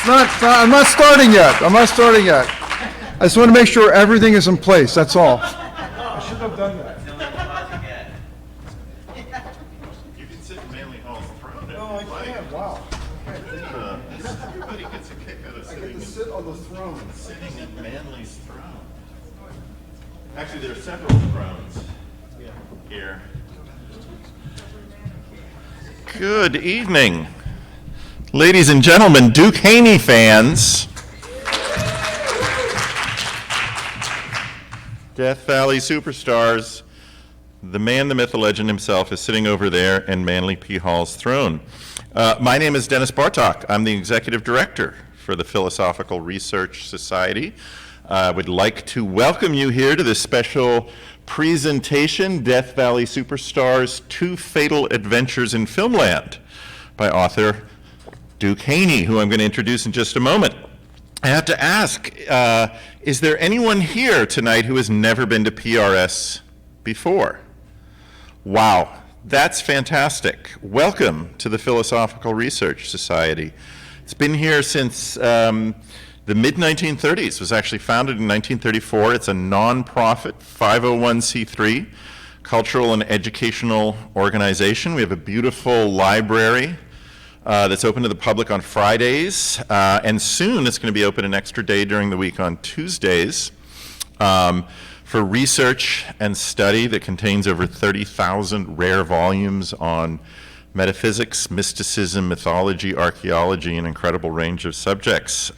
I'm not starting yet. I'm not starting yet. I just want to make sure everything is in place, that's all. I shouldn't have done that. You can sit in Manly Hall's throne. No, I can't. Wow. Everybody gets a kick out of I get to sit on the throne. sitting in Manly's throne. Actually, there are several thrones here. Good evening, ladies and gentlemen, Duke Haney fans. Death Valley superstars. The man, the myth, the legend himself is sitting over there in Manly P. Hall's throne. My name is Dennis Bartok. I'm the executive director for the Philosophical Research Society. I would like to welcome you here to this special presentation, Death Valley Superstars, Two Fatal Adventures in Filmland, by author Duke Haney, who I'm going to introduce in just a moment. I have to ask, is there anyone here tonight who has never been to PRS before? Wow, that's fantastic. Welcome to the Philosophical Research Society. It's been here since the mid-1930s. It was actually founded in 1934. It's a non-profit 501c3 cultural and educational organization. We have a beautiful library that's open to the public on Fridays, and soon it's going to be open an extra day during the week on Tuesdays for research and study that contains over 30,000 rare volumes on metaphysics, mysticism, mythology, archaeology, an incredible range of subjects.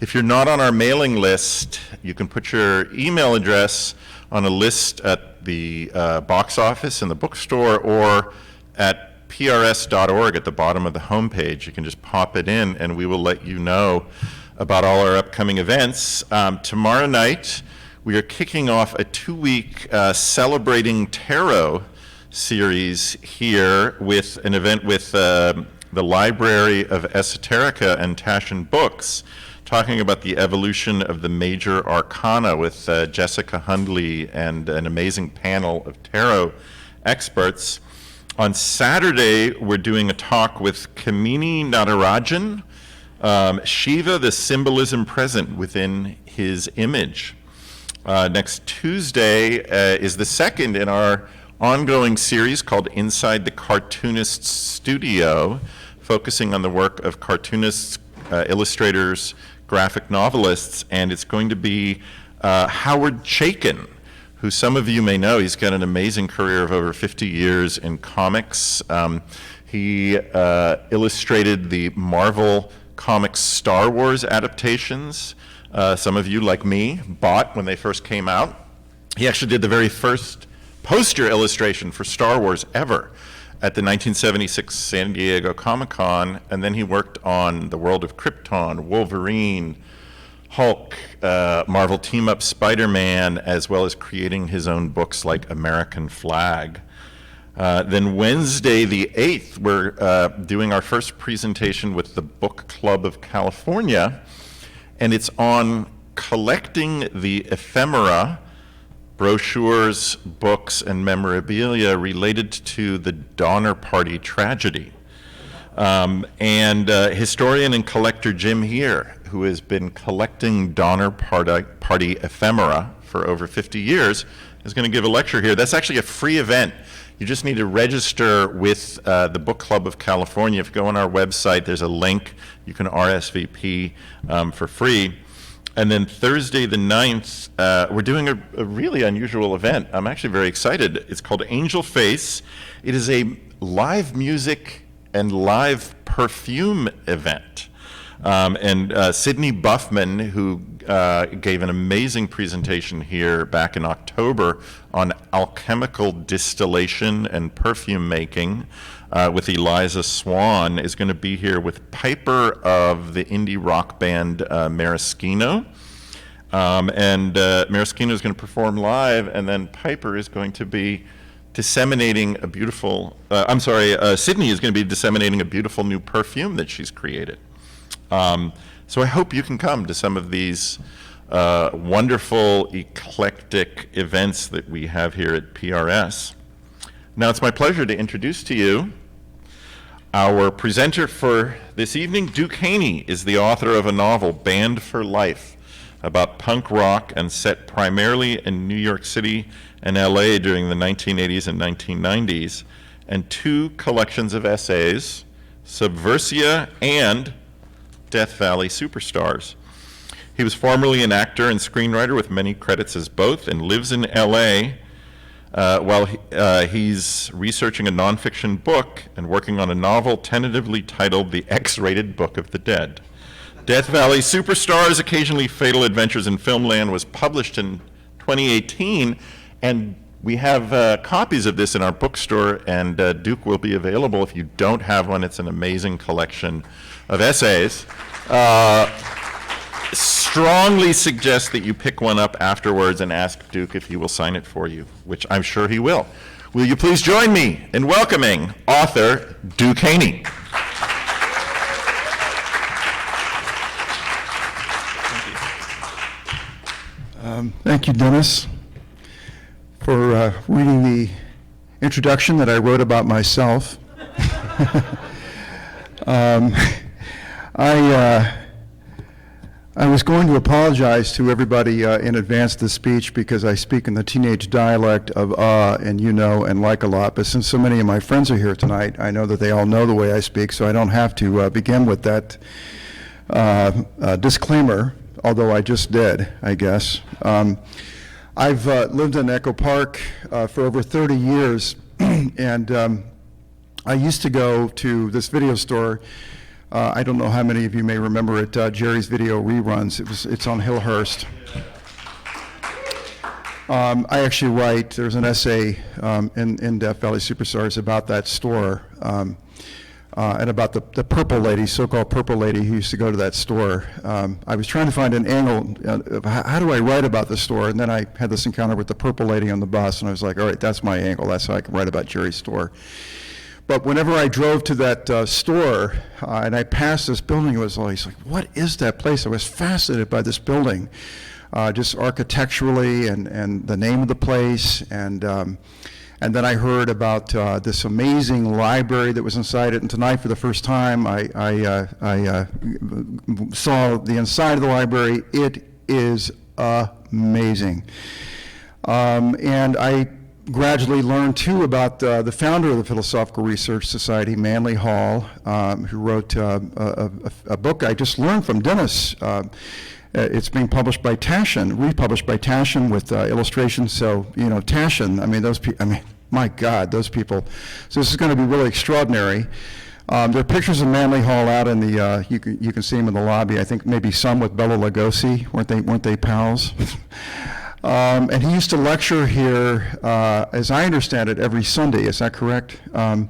If you're not on our mailing list, you can put your email address on a list at the box office in the bookstore or at prs.org at the bottom of the homepage. You can just pop it in and we will let you know about all our upcoming events. Tomorrow night, we are kicking off a 2-week Celebrating Tarot series here with an event with the Library of Esoterica and Taschen Books, talking about the evolution of the major arcana with Jessica Hundley and an amazing panel of tarot experts. On Saturday, we're doing a talk with Kamini Natarajan, Shiva, the symbolism present within his image. Next Tuesday is the second in our ongoing series called Inside the Cartoonist's Studio, focusing on the work of cartoonists, illustrators, graphic novelists, and it's going to be Howard Chaykin, who some of you may know. He's got an amazing career of over 50 years in comics. He illustrated the Marvel Comics Star Wars adaptations. Some of you, like me, bought when they first came out. He actually did the very first poster illustration for Star Wars ever at the 1976 San Diego Comic-Con, and then he worked on The World of Krypton, Wolverine, Hulk, Marvel Team-Up Spider-Man, as well as creating his own books like American Flag. Then Wednesday the 8th, we're doing our first presentation with the Book Club of California, and it's on collecting the ephemera, brochures, books, and memorabilia related to the Donner Party tragedy. Historian and collector Jim here, who has been collecting Donner Party ephemera for over 50 years, is going to give a lecture here. That's actually a free event. You just need to register with the Book Club of California. If you go on our website, there's a link. You can RSVP for free. And then Thursday the 9th, we're doing a really unusual event. I'm actually very excited. It's called Angel Face. It is a live music and live perfume event. Sydney Buffman, who gave an amazing presentation here back in October on alchemical distillation and perfume making with Eliza Swan, is going to be here with Piper of the indie rock band Maraschino. Maraschino is going to perform live, and then Piper is going to be disseminating a beautiful, Sydney is going to be disseminating a beautiful new perfume that she's created. So I hope you can come to some of these wonderful, eclectic events that we have here at PRS. Now it's my pleasure to introduce to you Our presenter for this evening, Duke Haney, is the author of a novel, Banned for Life, about punk rock and set primarily in New York City and LA during the 1980s and 1990s, and 2 collections of essays, Subversia and Death Valley Superstars. He was formerly an actor and screenwriter with many credits as both, and lives in LA while he's researching a nonfiction book and working on a novel tentatively titled The X-Rated Book of the Dead. Death Valley Superstars, Occasionally Fatal Adventures in Filmland was published in 2018, and we have copies of this in our bookstore, and Duke will be available if you don't have one. It's an amazing collection of essays. Strongly suggest that you pick one up afterwards and ask Duke if he will sign it for you, which I'm sure he will. Will you please join me in welcoming author Duke Haney? Thank you, Dennis, for reading the introduction that I wrote about myself. I was going to apologize to everybody in advance of the speech because I speak in the teenage dialect of and you know and like a lot, but since so many of my friends are here tonight, I know that they all know the way I speak, so I don't have to begin with that disclaimer, although I just did, I guess. I've lived in Echo Park for over 30 years, and I used to go to this video store. I don't know how many of you may remember it, Jerry's Video Reruns. It's on Hillhurst. I actually write, there's an essay in Death Valley Superstars about that store, and about the purple lady, so-called purple lady who used to go to that store. I was trying to find an angle of how do I write about the store, and then I had this encounter with the purple lady on the bus, and I was like, all right, that's my angle. That's how I can write about Jerry's store. But whenever I drove to that store and I passed this building, it was always like, what is that place? I was fascinated by this building, just architecturally and the name of the place. And then I heard about this amazing library that was inside it. And tonight, for the first time, I saw the inside of the library. It is amazing. And I gradually learned too about the founder of the Philosophical Research Society, Manly Hall, who wrote a book I just learned from Dennis. It's being published by Taschen, republished by Taschen with illustrations. So, you know, Taschen, I mean, those people, I mean, my God, those people. So this is going to be really extraordinary. There are pictures of Manly Hall out in the, you can see them in the lobby. I think maybe some with Bela Lugosi, weren't they pals? And he used to lecture here, as I understand it, every Sunday. Is that correct? And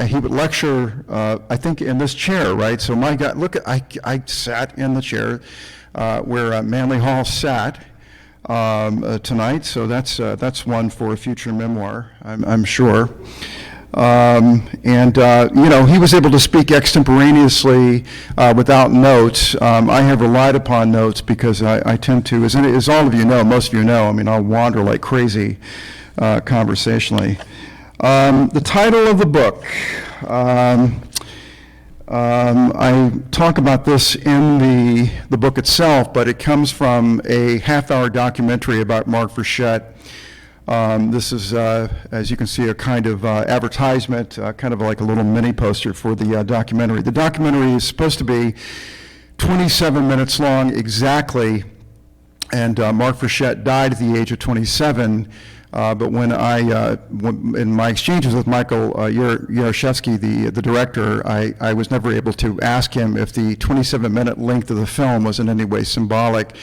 he would lecture, I think, in this chair, right? So my God, look, I sat in the chair where Manly Hall sat tonight. So that's one for a future memoir, I'm sure. You know, he was able to speak extemporaneously without notes. I have relied upon notes because I tend to, as all of you know, most of you know, I mean, I'll wander like crazy conversationally. The title of the book, I talk about this in the book itself, but it comes from a half-hour documentary about Mark Frechette. This is, as you can see, a kind of advertisement, kind of like a little mini poster for the documentary. The documentary is supposed to be 27 minutes long exactly, and Mark Frechette died at the age of 27. But when in my exchanges with Michael Yarashevsky, the director, I was never able to ask him if the 27-minute length of the film was in any way symbolic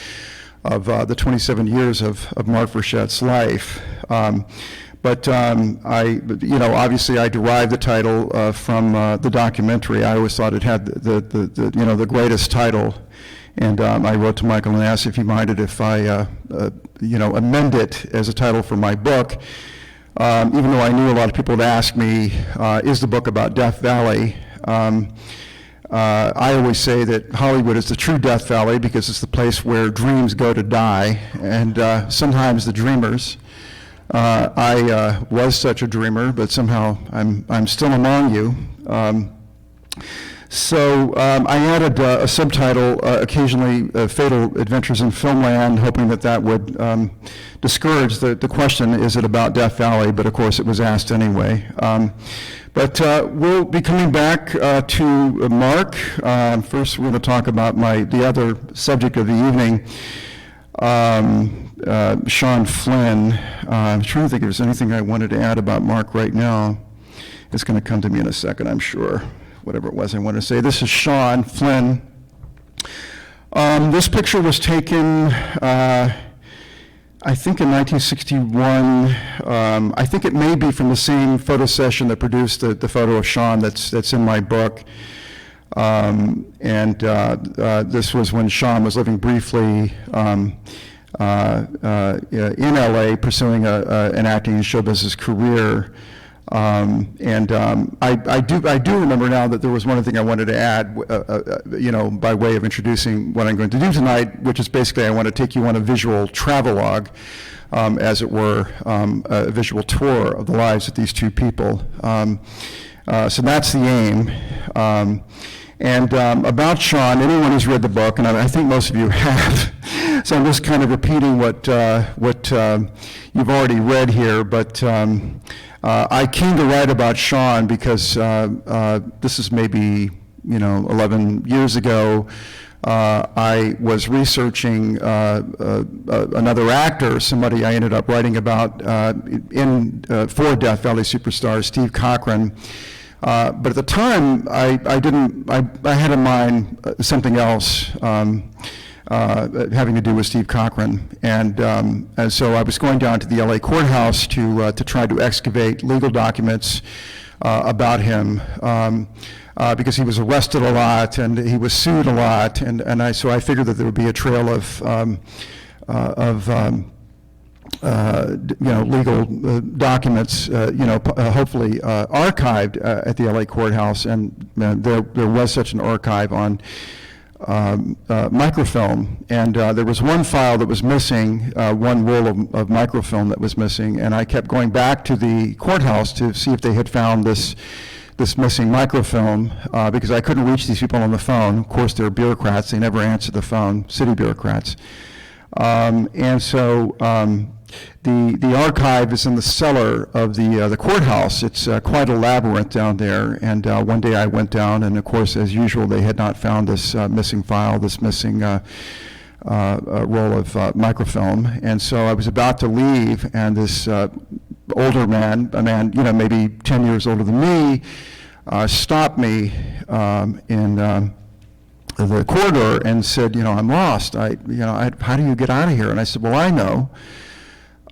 of the 27 years of Mark Frechette's life. Obviously I derived the title from the documentary. I always thought it had the greatest title. And I wrote to Michael and asked if he minded if I, amend it as a title for my book. Even though I knew a lot of people would ask me, is the book about Death Valley? I always say that Hollywood is the true Death Valley because it's the place where dreams go to die, and sometimes the dreamers. I was such a dreamer, but somehow I'm still among you. I added a subtitle, occasionally Fatal Adventures in Filmland, hoping that that would discourage the question, is it about Death Valley? But of course it was asked anyway. But we'll be coming back to Mark. First we're going to talk about the other subject of the evening, Sean Flynn. I'm trying to think if there's anything I wanted to add about Mark right now. It's going to come to me in a second, I'm sure. Whatever it was I wanted to say. This is Sean Flynn. This picture was taken, I think in 1961. I think it may be from the same photo session that produced the photo of Sean that's in my book. This was when Sean was living briefly in LA, pursuing an acting and show business career. I do remember now that there was one thing I wanted to add, by way of introducing what I'm going to do tonight, which is basically I want to take you on a visual travelogue, as it were, a visual tour of the lives of these two people. So that's the aim. About Sean, anyone who's read the book, and I think most of you have, so I'm just kind of repeating what you've already read here, but I came to write about Sean because this is maybe 11 years ago. I was researching another actor, somebody I ended up writing about for Death Valley superstar Steve Cochran. But at the time, I had in mind something else having to do with Steve Cochran, and so I was going down to the LA courthouse to try to excavate legal documents about him, because he was arrested a lot and he was sued a lot, so I figured that there would be a trail of legal documents, hopefully archived at the LA courthouse, and there was such an archive on microfilm, and there was one file that was missing, one roll of microfilm that was missing, and I kept going back to the courthouse to see if they had found this missing microfilm, because I couldn't reach these people on the phone. Of course, they're bureaucrats; they never answer the phone, city bureaucrats. The archive is in the cellar of the courthouse. It's quite a labyrinth down there, and one day I went down, and of course, as usual, they had not found this missing file, this missing roll of microfilm, and so I was about to leave, and this older man, a man maybe 10 years older than me, stopped me in the corridor and said, I'm lost. How do you get out of here? And I said, well, I know.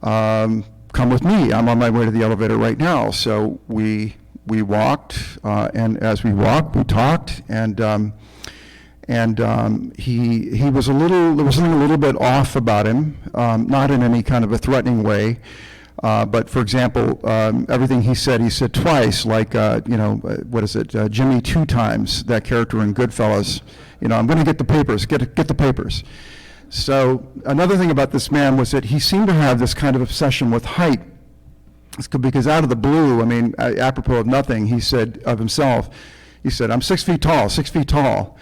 Come with me. I'm on my way to the elevator right now. So we walked, and as we walked, we talked, and he was there was something a little bit off about him, not in any kind of a threatening way. But for example, everything he said twice, like, what is it, Jimmy two times, that character in Goodfellas, I'm going to get the papers, get the papers. So another thing about this man was that he seemed to have this kind of obsession with height, because out of the blue, apropos of nothing, he said of himself, I'm 6 feet tall, 6 feet tall.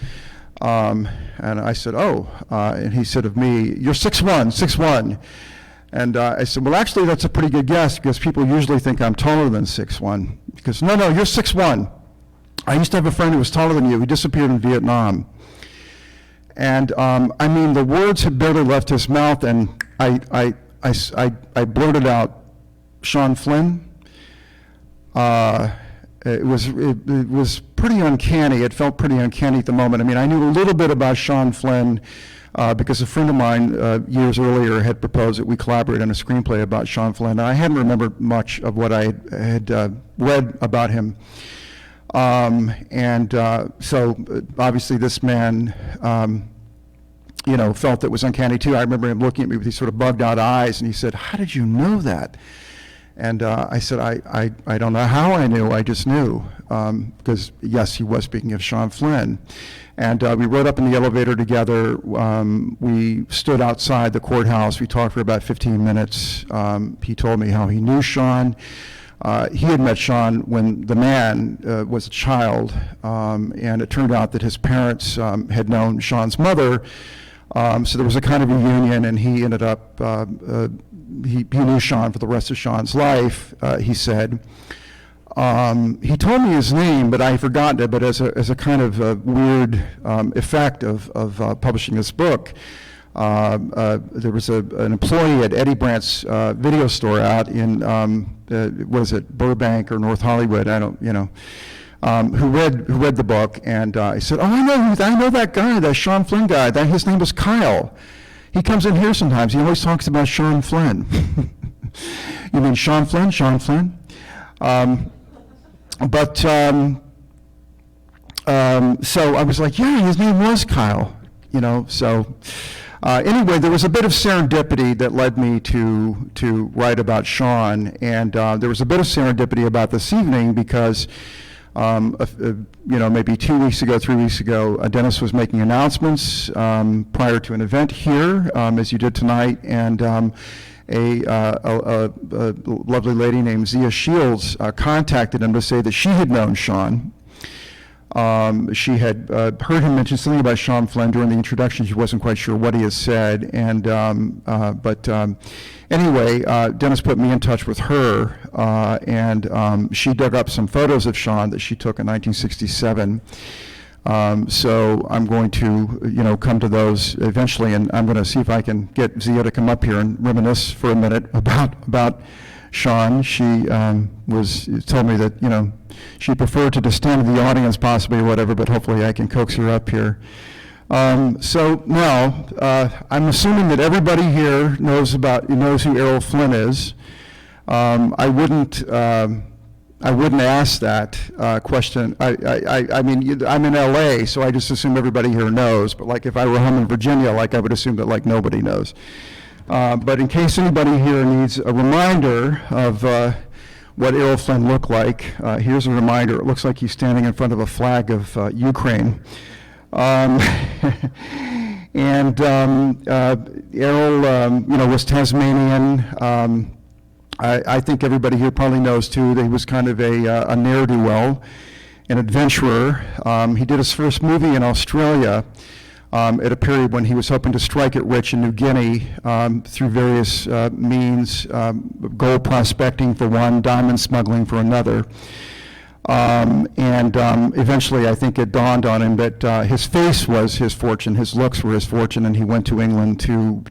And I said, oh, and he said of me, you're 6'1", 6'1". And I said, well, actually, that's a pretty good guess, because people usually think I'm taller than 6'1". Because, no, you're 6'1". I used to have a friend who was taller than you. He disappeared in Vietnam. And the words had barely left his mouth, and I blurted out, Sean Flynn. It was pretty uncanny. It felt pretty uncanny at the moment. I knew a little bit about Sean Flynn, because a friend of mine years earlier had proposed that we collaborate on a screenplay about Sean Flynn. I hadn't remembered much of what I had read about him. So obviously this man, felt it was uncanny too. I remember him looking at me with these sort of bugged out eyes, and he said, how did you know that? And I said, I don't know how I knew, I just knew. Because yes, he was speaking of Sean Flynn. And we rode up in the elevator together. We stood outside the courthouse. We talked for about 15 minutes. He told me how he knew Sean. he had met Sean when the man was a child, and it turned out that his parents had known Sean's mother, so there was a kind of reunion, and he ended up, he knew Sean for the rest of Sean's life, he said. He told me his name, but I forgot it, but as a kind of weird effect of publishing this book, there was an employee at Eddie Brandt's video store out in, what is it, Burbank or North Hollywood, I don't, who read the book, and he said, oh, I know that guy, that Sean Flynn guy, his name was Kyle. He comes in here sometimes, he always talks about Sean Flynn. You mean Sean Flynn? Sean Flynn? So I was like, yeah, his name was Kyle, so anyway, there was a bit of serendipity that led me to write about Sean, and there was a bit of serendipity about this evening because, maybe 2 weeks ago, 3 weeks ago, Dennis was making announcements prior to an event here, as you did tonight, and a lovely lady named Zia Shields contacted him to say that she had known Sean. She had heard him mention something about Sean Flynn during the introduction. She wasn't quite sure what he had said, and anyway, Dennis put me in touch with her, and she dug up some photos of Sean that she took in 1967. So I'm going to, come to those eventually, and I'm going to see if I can get Zia to come up here and reminisce for a minute about Sean. She told me that, she preferred to just stand in the audience possibly or whatever, but hopefully I can coax her up here. So now, I'm assuming that everybody here knows who Errol Flynn is. I wouldn't ask that question. I mean, I'm in LA, so I just assume everybody here knows, but like if I were home in Virginia, I would assume that nobody knows. But in case anybody here needs a reminder of what Errol Flynn looked like, here's a reminder. It looks like he's standing in front of a flag of Ukraine. And Errol, was Tasmanian. I think everybody here probably knows too that he was kind of a ne'er-do-well, an adventurer. He did his first movie in Australia at a period when he was hoping to strike it rich in New Guinea through various means, gold prospecting for one, diamond smuggling for another. And eventually I think it dawned on him that his face was his fortune, his looks were his fortune, and he went to England to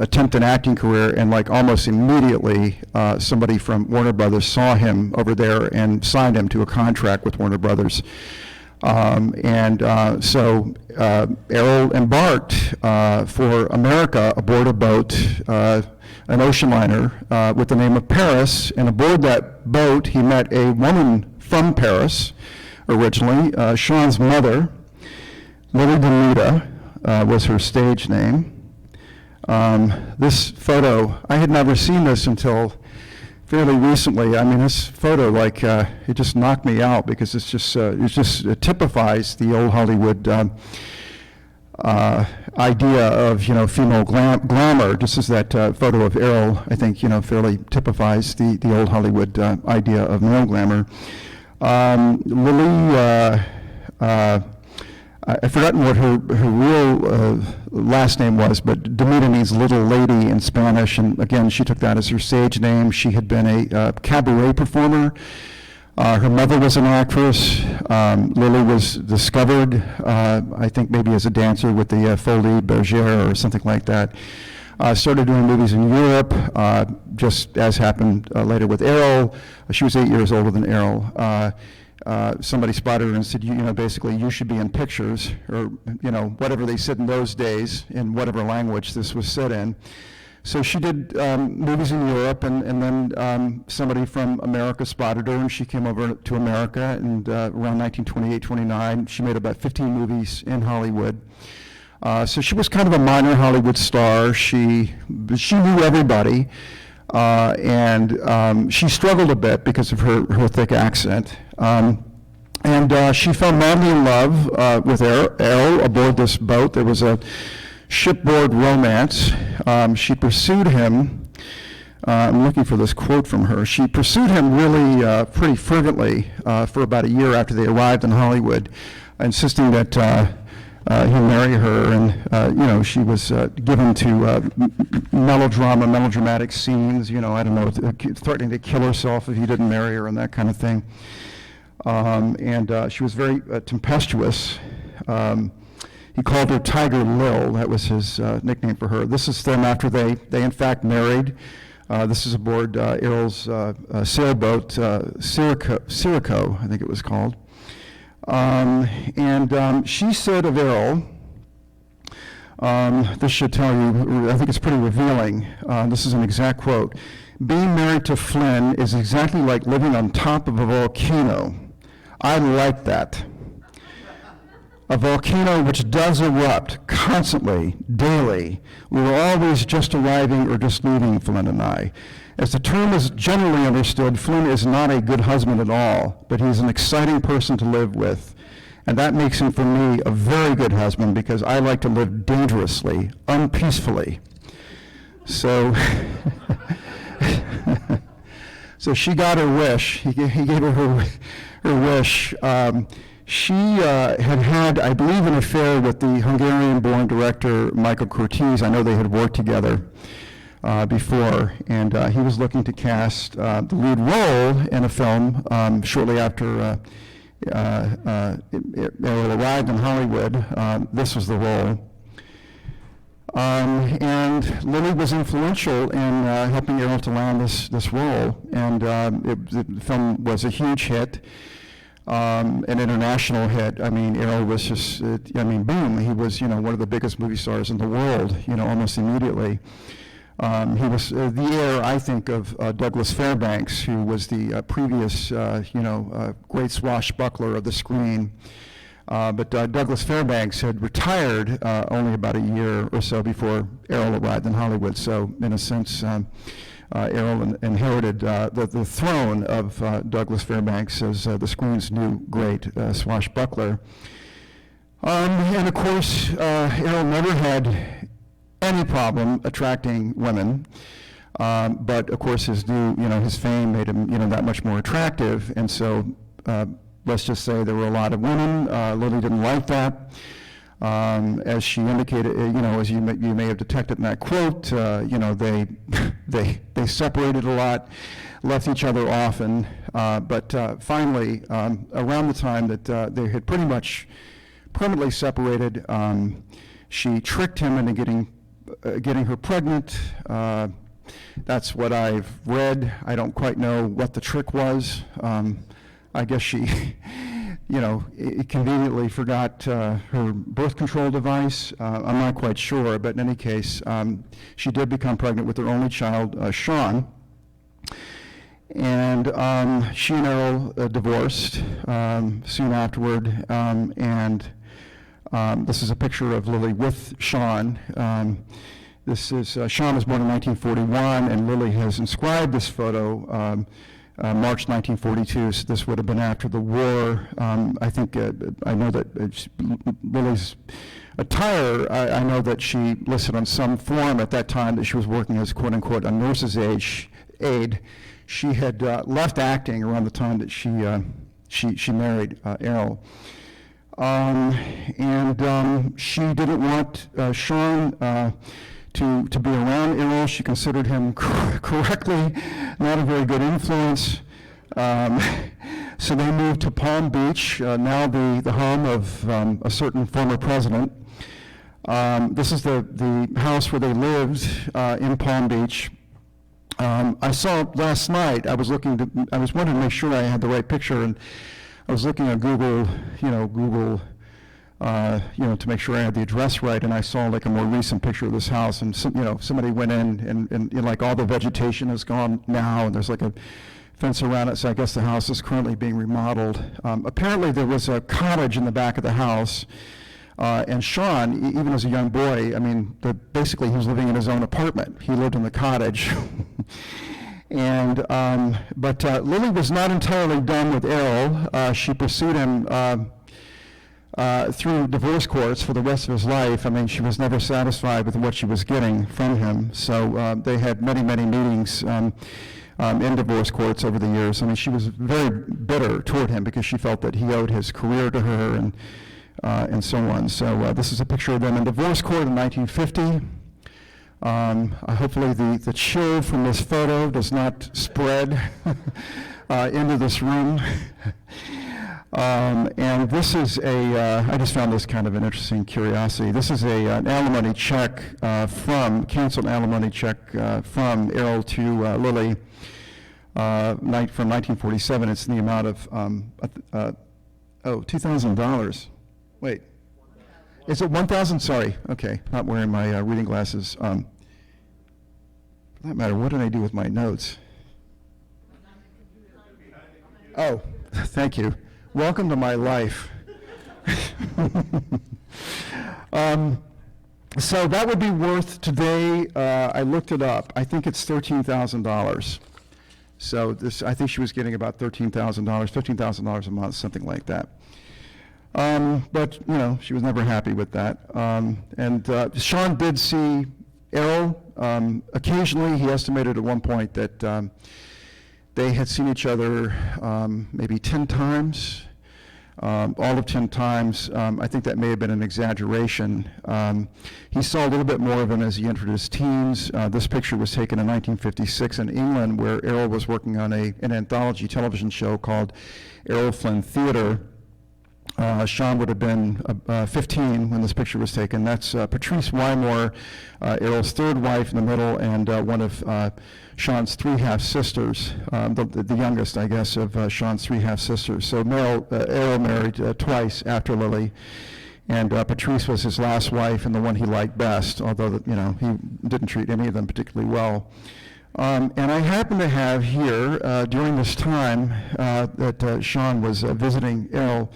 attempt an acting career, and almost immediately somebody from Warner Brothers saw him over there and signed him to a contract with Warner Brothers. So Errol embarked for America aboard a boat, an ocean liner with the name of Paris, and aboard that boat he met a woman from Paris originally, Sean's mother. Lily Demita was her stage name. This photo, I had never seen this until fairly recently. I mean, this photo, it just knocked me out because it typifies the old Hollywood idea of, female glamour, just as that photo of Errol, I think, fairly typifies the old Hollywood idea of male glamour. Lily, I've forgotten what her real last name was, but Demita means little lady in Spanish, and again, she took that as her stage name. She had been a cabaret performer. Her mother was an actress. Lily was discovered, I think maybe as a dancer with the Folies Bergère or something like that. Started doing movies in Europe, just as happened later with Errol. She was 8 years older than Errol. Somebody spotted her and said, basically you should be in pictures, or, whatever they said in those days, in whatever language this was said in. So she did movies in Europe, and then somebody from America spotted her, and she came over to America, and around 1928, 29, she made about 15 movies in Hollywood. So she was kind of a minor Hollywood star. She knew everybody, and she struggled a bit because of her thick accent. And she fell madly in love with Errol aboard this boat. There was a shipboard romance. She pursued him I'm looking for this quote from her. She pursued him really pretty fervently for about a year after they arrived in Hollywood, insisting that he marry her, and she was given to melodramatic scenes. I don't know, threatening to kill herself if he didn't marry her and that kind of thing. And she was very tempestuous. He called her Tiger Lil. That was his nickname for her. This is them after they in fact married. This is aboard Errol's sailboat, Sirico, I think it was called. And she said of Errol, this should tell you, I think it's pretty revealing. This is an exact quote. "Being married to Flynn is exactly like living on top of a volcano. I like that. A volcano which does erupt constantly, daily. We were always just arriving or just leaving, Flynn and I. As the term is generally understood, Flynn is not a good husband at all, but he's an exciting person to live with. And that makes him, for me, a very good husband because I like to live dangerously, unpeacefully." So, so she got her wish. He gave her wish. She had, I believe, an affair with the Hungarian-born director Michael Curtiz. I know they had worked together before, and he was looking to cast the lead role in a film shortly after Errol arrived in Hollywood. This was the role. And Lily was influential in helping Errol to land this role, and the film was a huge hit. An international hit. I mean, Errol was just, boom, he was, one of the biggest movie stars in the world, almost immediately. He was the heir, I think, of Douglas Fairbanks, who was the previous, great swashbuckler of the screen. But Douglas Fairbanks had retired only about a year or so before Errol arrived in Hollywood. So, in a sense, Errol inherited the throne of Douglas Fairbanks as the screen's new great swashbuckler. And of course, Errol never had any problem attracting women, but of course his his fame made him that much more attractive, and so let's just say there were a lot of women. Lily didn't like that. As she indicated, as you may have detected in that quote, they separated a lot, left each other often, but finally, around the time that they had pretty much permanently separated, she tricked him into getting her pregnant. That's what I've read. I don't quite know what the trick was. I guess she conveniently forgot her birth control device. I'm not quite sure, but in any case, she did become pregnant with her only child, Sean. And she and Errol divorced soon afterward. And this is a picture of Lily with Sean. This is Sean was born in 1941, and Lily has inscribed this photo. March 1942, so this would have been after the war. I think, I know that Lily's attire, I know that she listed on some form at that time that she was working as quote-unquote a nurse's aide. She had left acting around the time that she married Errol. And she didn't want Sean to be around Errol. She considered him correctly not a very good influence. So they moved to Palm Beach, now the home of a certain former president. This is the house where they lived in Palm Beach. I saw last night, I was wanting to make sure I had the right picture, and I was looking at Google, to make sure I had the address right, and I saw like a more recent picture of this house, and somebody went in and like all the vegetation is gone now, and there's like a fence around it, so I guess the house is currently being remodeled. Apparently there was a cottage in the back of the house, and Sean, even as a young boy, basically he was living in his own apartment. He lived in the cottage. And but Lily was not entirely done with Errol. She pursued him through divorce courts for the rest of his life. I mean, she was never satisfied with what she was getting from him. So they had many, many meetings in divorce courts over the years. I mean, she was very bitter toward him because she felt that he owed his career to her and so on. So this is a picture of them in divorce court in 1950. Hopefully the chill from this photo does not spread into this room. And this is I just found this kind of an interesting curiosity. This is an alimony check canceled alimony check from Errol to Lily from 1947. It's in the amount of, $2,000. Wait. Is it 1,000? Sorry. Okay. Not wearing my reading glasses. For that matter, what did I do with my notes? Oh, thank you. Welcome to my life. So that would be worth today, I looked it up, I think it's $13,000. So I think she was getting about $13,000, $15,000 a month, something like that. But, she was never happy with that. And Sean did see Errol. Occasionally, he estimated at one point that they had seen each other maybe 10 times, all of 10 times. I think that may have been an exaggeration. He saw a little bit more of him as he entered his teens. This picture was taken in 1956 in England, where Errol was working on an anthology television show called Errol Flynn Theater. Sean would have been 15 when this picture was taken. That's Patrice Wymore, Errol's third wife in the middle, and one of Sean's three half-sisters, the youngest, I guess, of Sean's three half-sisters. So Errol married twice after Lily, and Patrice was his last wife and the one he liked best, although he didn't treat any of them particularly well. And I happen to have here, during this time that Sean was visiting Errol,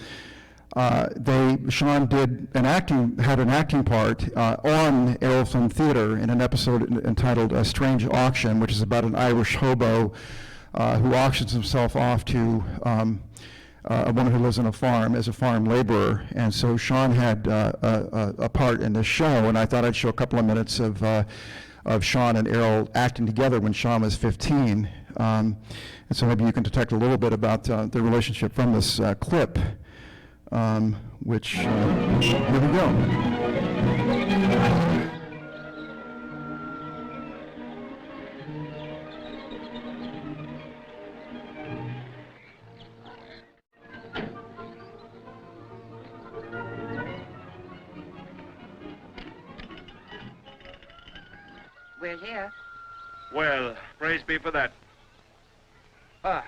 Sean had an acting part on Errol Flynn Theater in an episode entitled A Strange Auction, which is about an Irish hobo who auctions himself off to a woman who lives on a farm as a farm laborer. And so Sean had a part in this show, and I thought I'd show a couple of minutes of Sean and Errol acting together when Sean was 15. And so maybe you can detect a little bit about the relationship from this clip. Which, here we go. We're here. Well, praise be for that. Now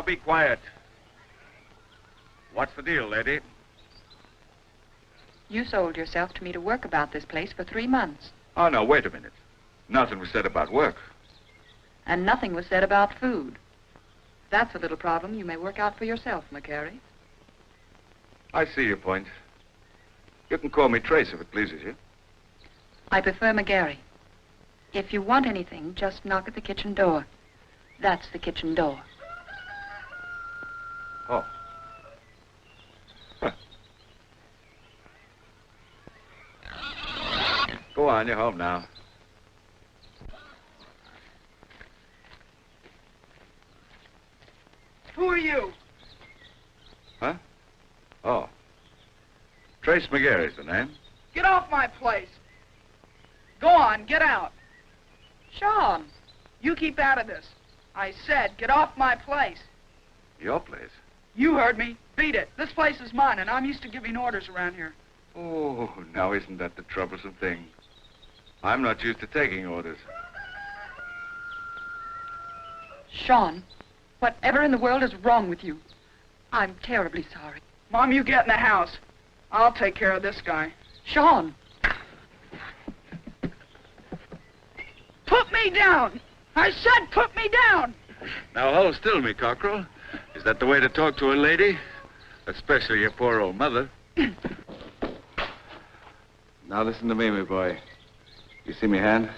be quiet. What's the deal, lady? You sold yourself to me to work about this place for 3 months. Oh, no, wait a minute. Nothing was said about work. And nothing was said about food. That's a little problem you may work out for yourself, McCary. I see your point. You can call me Trace if it pleases you. I prefer McGarry. If you want anything, just knock at the kitchen door. That's the kitchen door. Oh. Go on, you're home now. Who are you? Huh? Oh. Trace McGarry's the name. Get off my place. Go on, get out. Sean. You keep out of this. I said, get off my place. Your place? You heard me. Beat it. This place is mine, and I'm used to giving orders around here. Oh, now isn't that the troublesome thing? I'm not used to taking orders. Sean, whatever in the world is wrong with you? I'm terribly sorry. Mom, you get in the house. I'll take care of this guy. Sean! Put me down! I said put me down! Now hold still, me cockerel. Is that the way to talk to a lady? Especially your poor old mother. Now listen to me, my boy. You see me hand?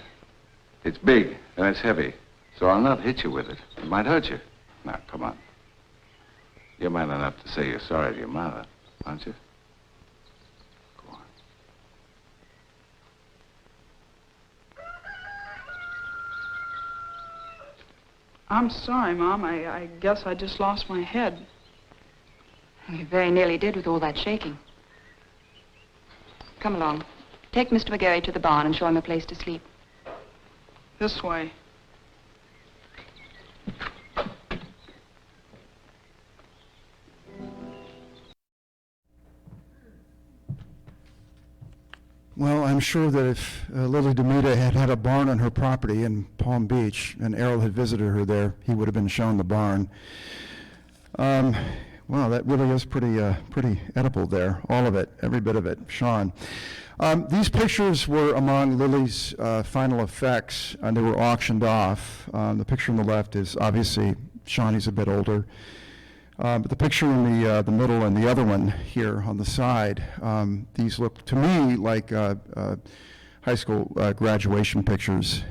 It's big and it's heavy, so I'll not hit you with it. It might hurt you. Now, come on. You're man enough to say you're sorry to your mother. Aren't you? Go on. I'm sorry, Mom. I guess I just lost my head. You very nearly did with all that shaking. Come along. Take Mr. McGarry to the barn and show him a place to sleep. This way. Well, I'm sure that if Lily DeMita had had a barn on her property in Palm Beach and Errol had visited her there, he would have been shown the barn. Wow, that really is pretty edible there, all of it, every bit of it. Sean. These pictures were among Lily's final effects, and they were auctioned off. The picture on the left is obviously Sean, he's a bit older. But the picture in the middle and the other one here on the side, these look to me like high school graduation pictures.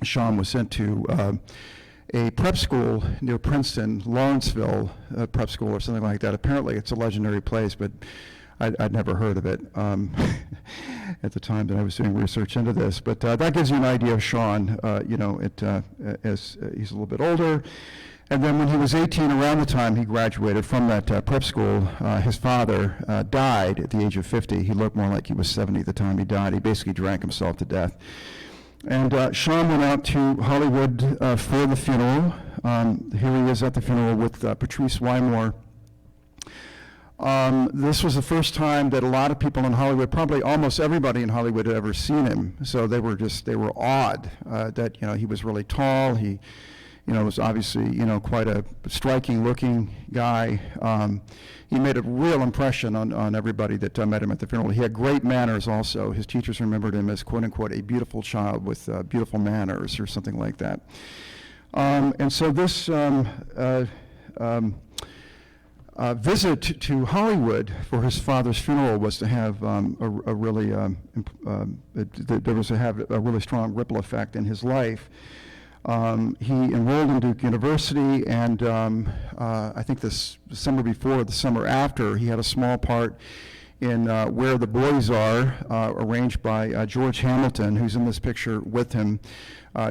Sean was sent to a prep school near Princeton, Lawrenceville prep school or something like that. Apparently it's a legendary place, but I'd never heard of it at the time that I was doing research into this. But that gives you an idea of Sean, as he's a little bit older. And then when he was 18, around the time he graduated from that prep school, his father died at the age of 50. He looked more like he was 70 at the time he died. He basically drank himself to death. And Sean went out to Hollywood for the funeral. Here he is at the funeral with Patrice Wymore. This was the first time that a lot of people in Hollywood, probably almost everybody in Hollywood, had ever seen him. So they were awed that, he was really tall. He, was obviously, quite a striking-looking guy. He made a real impression on everybody that met him at the funeral. He had great manners also. His teachers remembered him as, quote-unquote, a beautiful child with beautiful manners or something like that. And so this visit to Hollywood for his father's funeral was to have a really strong ripple effect in his life. He enrolled in Duke University, and I think the summer before, the summer after, he had a small part in Where the Boys Are, arranged by George Hamilton, who's in this picture with him.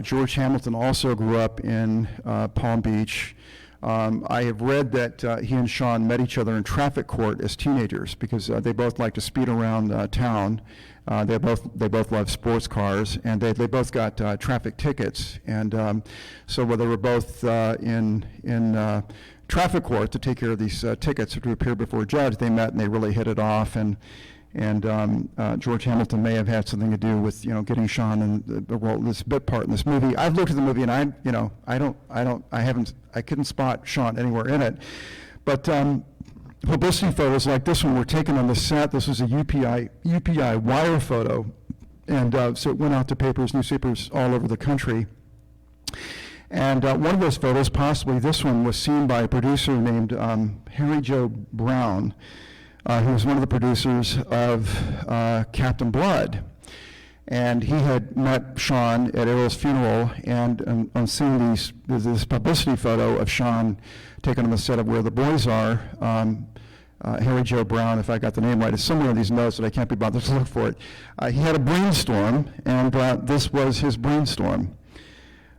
George Hamilton also grew up in Palm Beach. I have read that he and Sean met each other in traffic court as teenagers because they both like to speed around town. They both love sports cars, and they both got traffic tickets. And so while they were both in traffic court to take care of these tickets to appear before a judge, they met and they really hit it off. And George Hamilton may have had something to do with getting Sean in the role, this bit part in this movie. I've looked at the movie and I couldn't spot Sean anywhere in it, but publicity photos like this one were taken on the set. This was a UPI wire photo, and so it went out to papers, newspapers all over the country. And one of those photos, possibly this one, was seen by a producer named Harry Joe Brown, who was one of the producers of Captain Blood. And he had met Sean at Errol's funeral, and on seeing this publicity photo of Sean taken on the set of Where the Boys Are, Harry Joe Brown, if I got the name right, is somewhere in these notes that I can't be bothered to look for it. He had a brainstorm, and this was his brainstorm.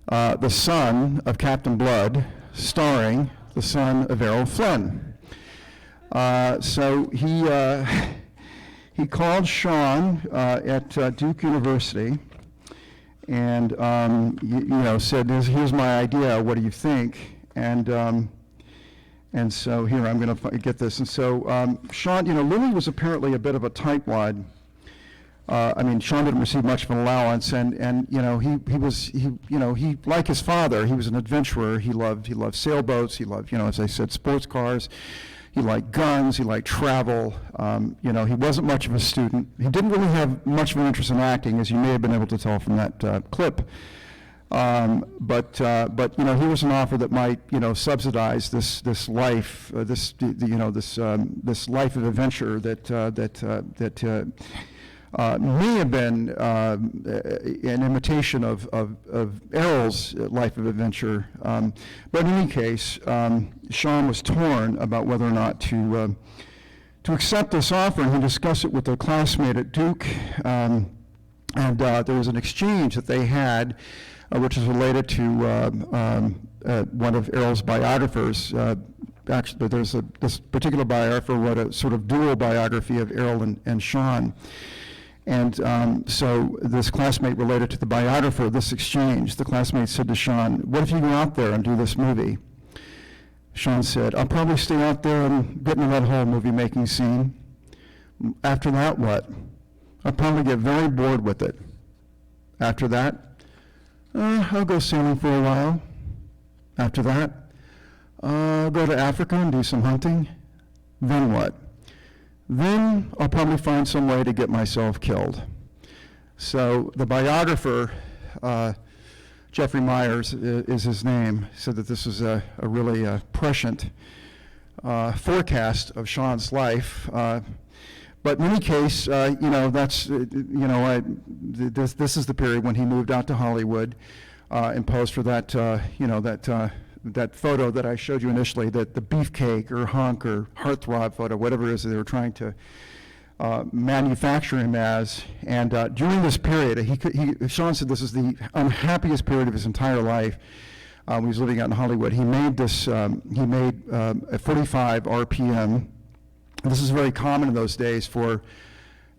The son of Captain Blood, starring the son of Errol Flynn. So he called Sean at Duke University and said, "Here's my idea. What do you think?" And so here I'm going to get this. And so Sean, Lily was apparently a bit of a tightwad. Sean didn't receive much of an allowance, and he like his father, he was an adventurer. He loved sailboats. He loved, as I said, sports cars. He liked guns. He liked travel. He wasn't much of a student. He didn't really have much of an interest in acting, as you may have been able to tell from that clip. But he was an offer that might subsidize this life, this life of adventure that may have been an imitation of Errol's life of adventure. But in any case, Sean was torn about whether or not to to accept this offer, and he discussed it with a classmate at Duke, and there was an exchange that they had, which is related to one of Errol's biographers. Actually, this particular biographer wrote a sort of dual biography of Errol and Sean. And so this classmate related to the biographer of this exchange. The classmate said to Sean, "What if you go out there and do this movie?" Sean said, "I'll probably stay out there and get into that whole movie-making scene. After that, what? I'll probably get very bored with it. After that, I'll go sailing for a while. After that, I'll go to Africa and do some hunting. Then what? Then I'll probably find some way to get myself killed." So the biographer, Jeffrey Myers is his name, said that this was a really prescient forecast of Sean's life. But in any case, that's, this is the period when he moved out to Hollywood and posed for that, that photo that I showed you initially, the beefcake or hunk or heartthrob photo, whatever it is that they were trying to manufacture him as. And during this period, Sean said this is the unhappiest period of his entire life when he was living out in Hollywood. He made this, a 45 RPM. This is very common in those days for,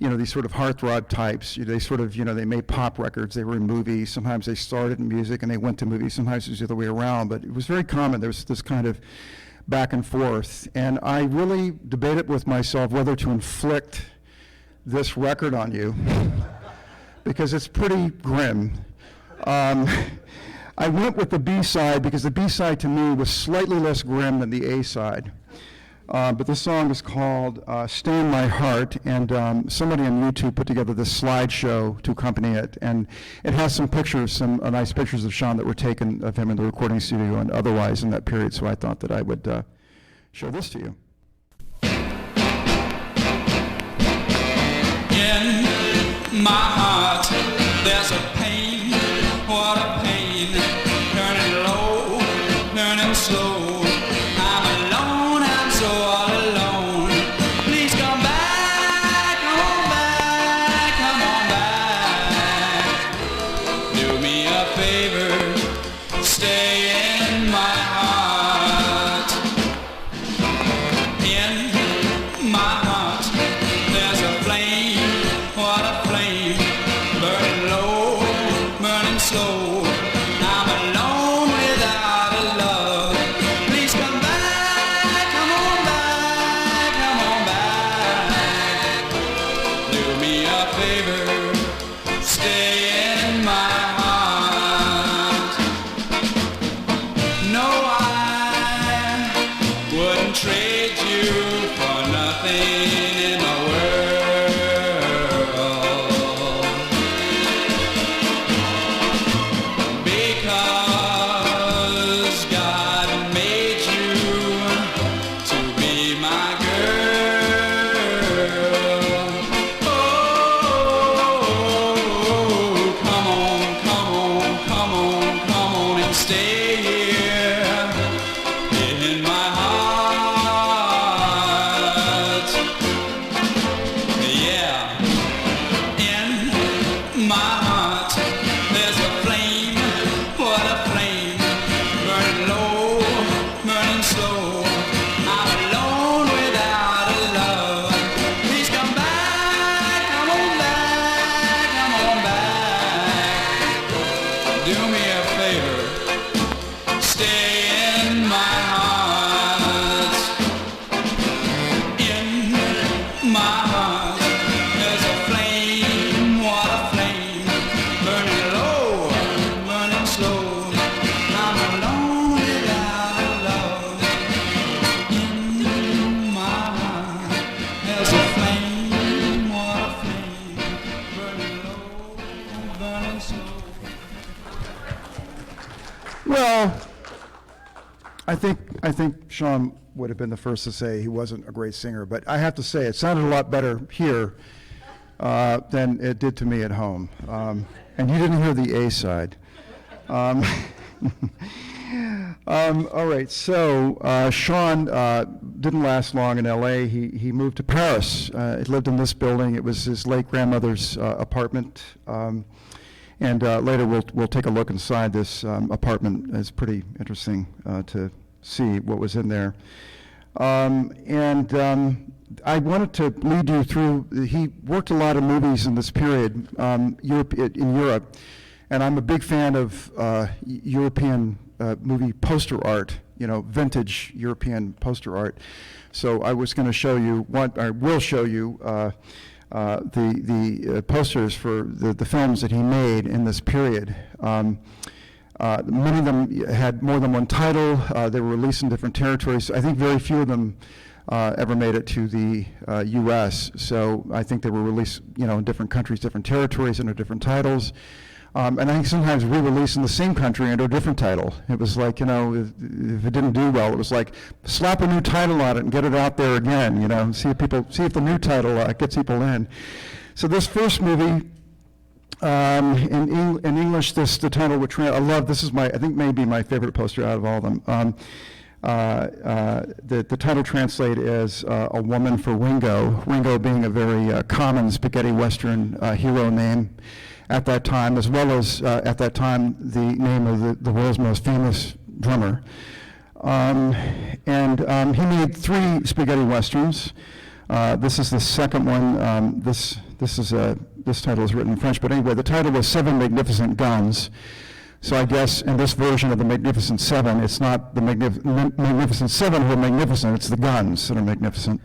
these sort of heartthrob types. They sort of, they made pop records. They were in movies. Sometimes they started in music and they went to movies. Sometimes it was the other way around. But it was very common. There was this kind of back and forth. And I really debated with myself whether to inflict this record on you because it's pretty grim. I went with the B-side because the B-side to me was slightly less grim than the A-side. But the song is called Stay in My Heart, and somebody on YouTube put together this slideshow to accompany it, and it has some pictures, some nice pictures of Sean that were taken of him in the recording studio and otherwise in that period, so I thought that I would show this to you. In my heart, there's a pain, what a pain, turning low, turning slow. I'm alone, I'm so all alone. Please come back, come on back, come on back. Do me a favor, stay in my heart. In my heart, there's a flame, what a flame, burning low, burning slow. I'm alone without a love. Please come back, come on back, come on back. Do me a favor, stay in my heart. No, I wouldn't trade you for nothing in the world, because God made you to be my girl. Oh, come on, come on, come on, come on and stay here in my heart. Yeah, in my heart, there's a flame, what a flame, burning low, burning slow. I'm alone without a love. Please come back, come on back, come on back. Do me a favor, stay in my heart. In my heart, there's a flame, what a flame, burning low, burning slow. I'm alone without a love. In my heart, there's a flame, what a flame, burning low, burning slow. Well, I think Sean would have been the first to say he wasn't a great singer, but I have to say it sounded a lot better here than it did to me at home. And you didn't hear the A side. All right, so Sean didn't last long in L.A. He moved to Paris. He lived in this building. It was his late grandmother's apartment. And later we'll take a look inside this apartment. It's pretty interesting to see what was in there. I wanted to lead you through, he worked a lot of movies in this period in Europe, and I'm a big fan of European movie poster art, vintage European poster art. So I was going to show you, I will show you the posters for the films that he made in this period. Many of them had more than one title. They were released in different territories. I think very few of them ever made it to the U.S. So I think they were released, in different countries, different territories, under different titles. And I think sometimes re-released in the same country under a different title. It was like, if it didn't do well, it was like slap a new title on it and get it out there again. See if the new title gets people in. So this first movie. In English, the title would I love. This is I think maybe my favorite poster out of all of them. The title translate as A Woman for Ringo. Ringo being a very common spaghetti western hero name at that time, as well as at that time the name of the world's most famous drummer. He made 3 spaghetti westerns. This is the second one. This title is written in French, but anyway, the title was Seven Magnificent Guns. So I guess in this version of the Magnificent Seven, it's not the Magnificent Seven who are magnificent, it's the guns that are magnificent.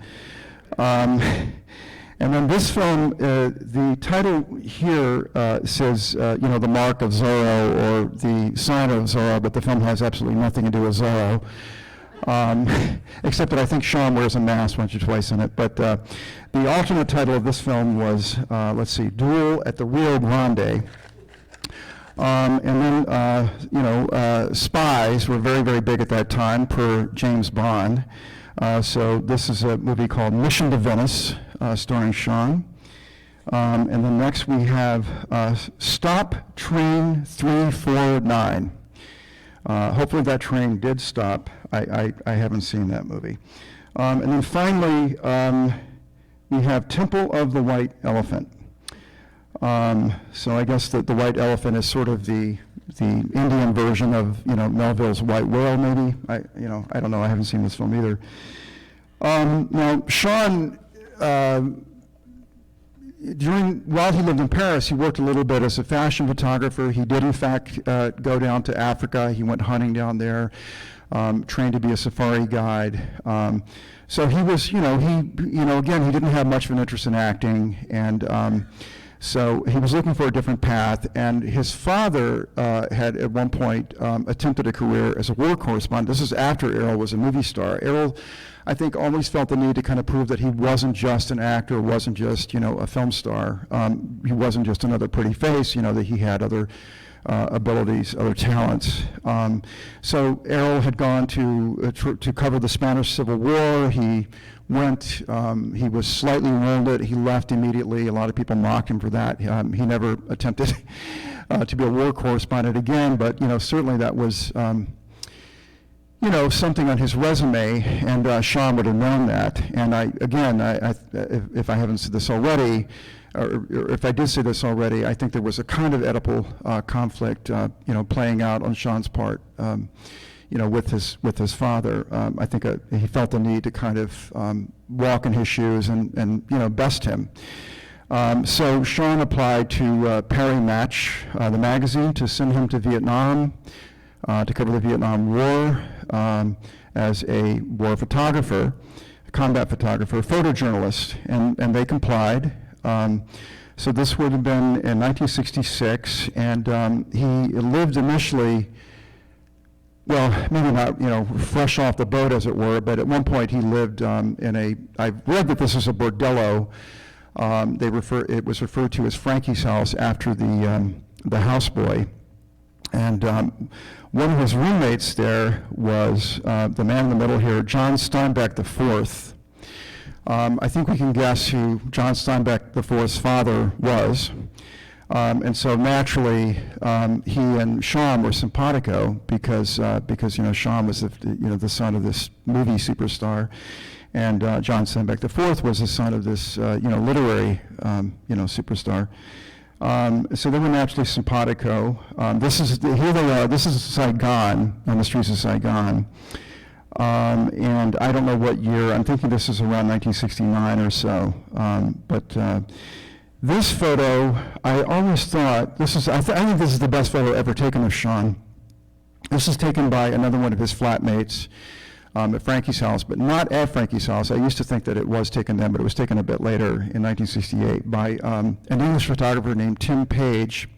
And then this film, the title here says, the mark of Zorro or the sign of Zorro, but the film has absolutely nothing to do with Zorro. Except that I think Sean wears a mask once or twice in it. But the alternate title of this film was, Duel at the Rio Grande. And then, spies were very, very big at that time, per James Bond. So this is a movie called Mission to Venice, starring Sean. And then next we have Stop Train 349. Hopefully that train did stop. I haven't seen that movie. And then finally, we have Temple of the White Elephant. So I guess that the White Elephant is sort of the Indian version of Melville's White Whale, maybe. I don't know. I haven't seen this film either. Now Sean, while he lived in Paris, he worked a little bit as a fashion photographer. He did, in fact, go down to Africa. He went hunting down there, trained to be a safari guide. So he was, again, he didn't have much of an interest in acting, and so he was looking for a different path. And his father had at one point attempted a career as a war correspondent. This is after Errol was a movie star. Errol, I think, always felt the need to kind of prove that he wasn't just an actor, wasn't just, a film star. He wasn't just another pretty face, that he had other abilities, other talents. So Errol had gone to cover the Spanish Civil War. He went, he was slightly wounded. He left immediately. A lot of people mocked him for that. He never attempted to be a war correspondent again, but, certainly that was, something on his resume, and Sean would have known that. And if I haven't said this already, or if I did say this already, I think there was a kind of Oedipal conflict, playing out on Sean's part, with his father. I think he felt the need to kind of walk in his shoes and best him. So Sean applied to Perry Match, the magazine, to send him to Vietnam to cover the Vietnam War as a war photographer, combat photographer, photojournalist, and they complied. So this would have been in 1966, and he lived initially, well, maybe not, fresh off the boat, as it were, but at one point he lived I've read that this is a bordello. It was referred to as Frankie's house after the houseboy. And one of his roommates there was the man in the middle here, John Steinbeck IV. I think we can guess who John Steinbeck IV's father was. And so naturally, he and Sean were simpatico because Sean was the son of this movie superstar, and John Steinbeck IV was the son of this literary superstar. So they were naturally simpatico. Here they are. This is Saigon, on the streets of Saigon. And I don't know what year. I'm thinking this is around 1969 or so. But this photo, I always thought I think this is the best photo ever taken of Sean. This is taken by another one of his flatmates at Frankie's house, but not at Frankie's house. I used to think that it was taken then, but it was taken a bit later in 1968 by an English photographer named Tim Page.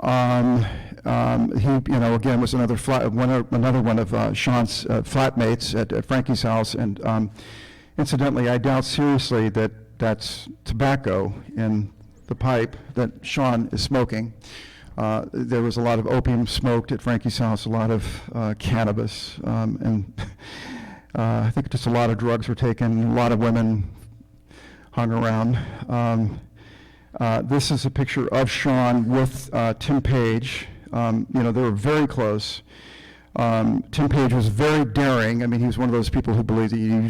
He, again, was another one of Sean's flatmates at Frankie's house, and incidentally, I doubt seriously that that's tobacco in the pipe that Sean is smoking. There was a lot of opium smoked at Frankie's house, a lot of cannabis, and I think just a lot of drugs were taken, a lot of women hung around. This is a picture of Sean with Tim Page. They were very close. Tim Page was very daring. I mean, he was one of those people who believed that you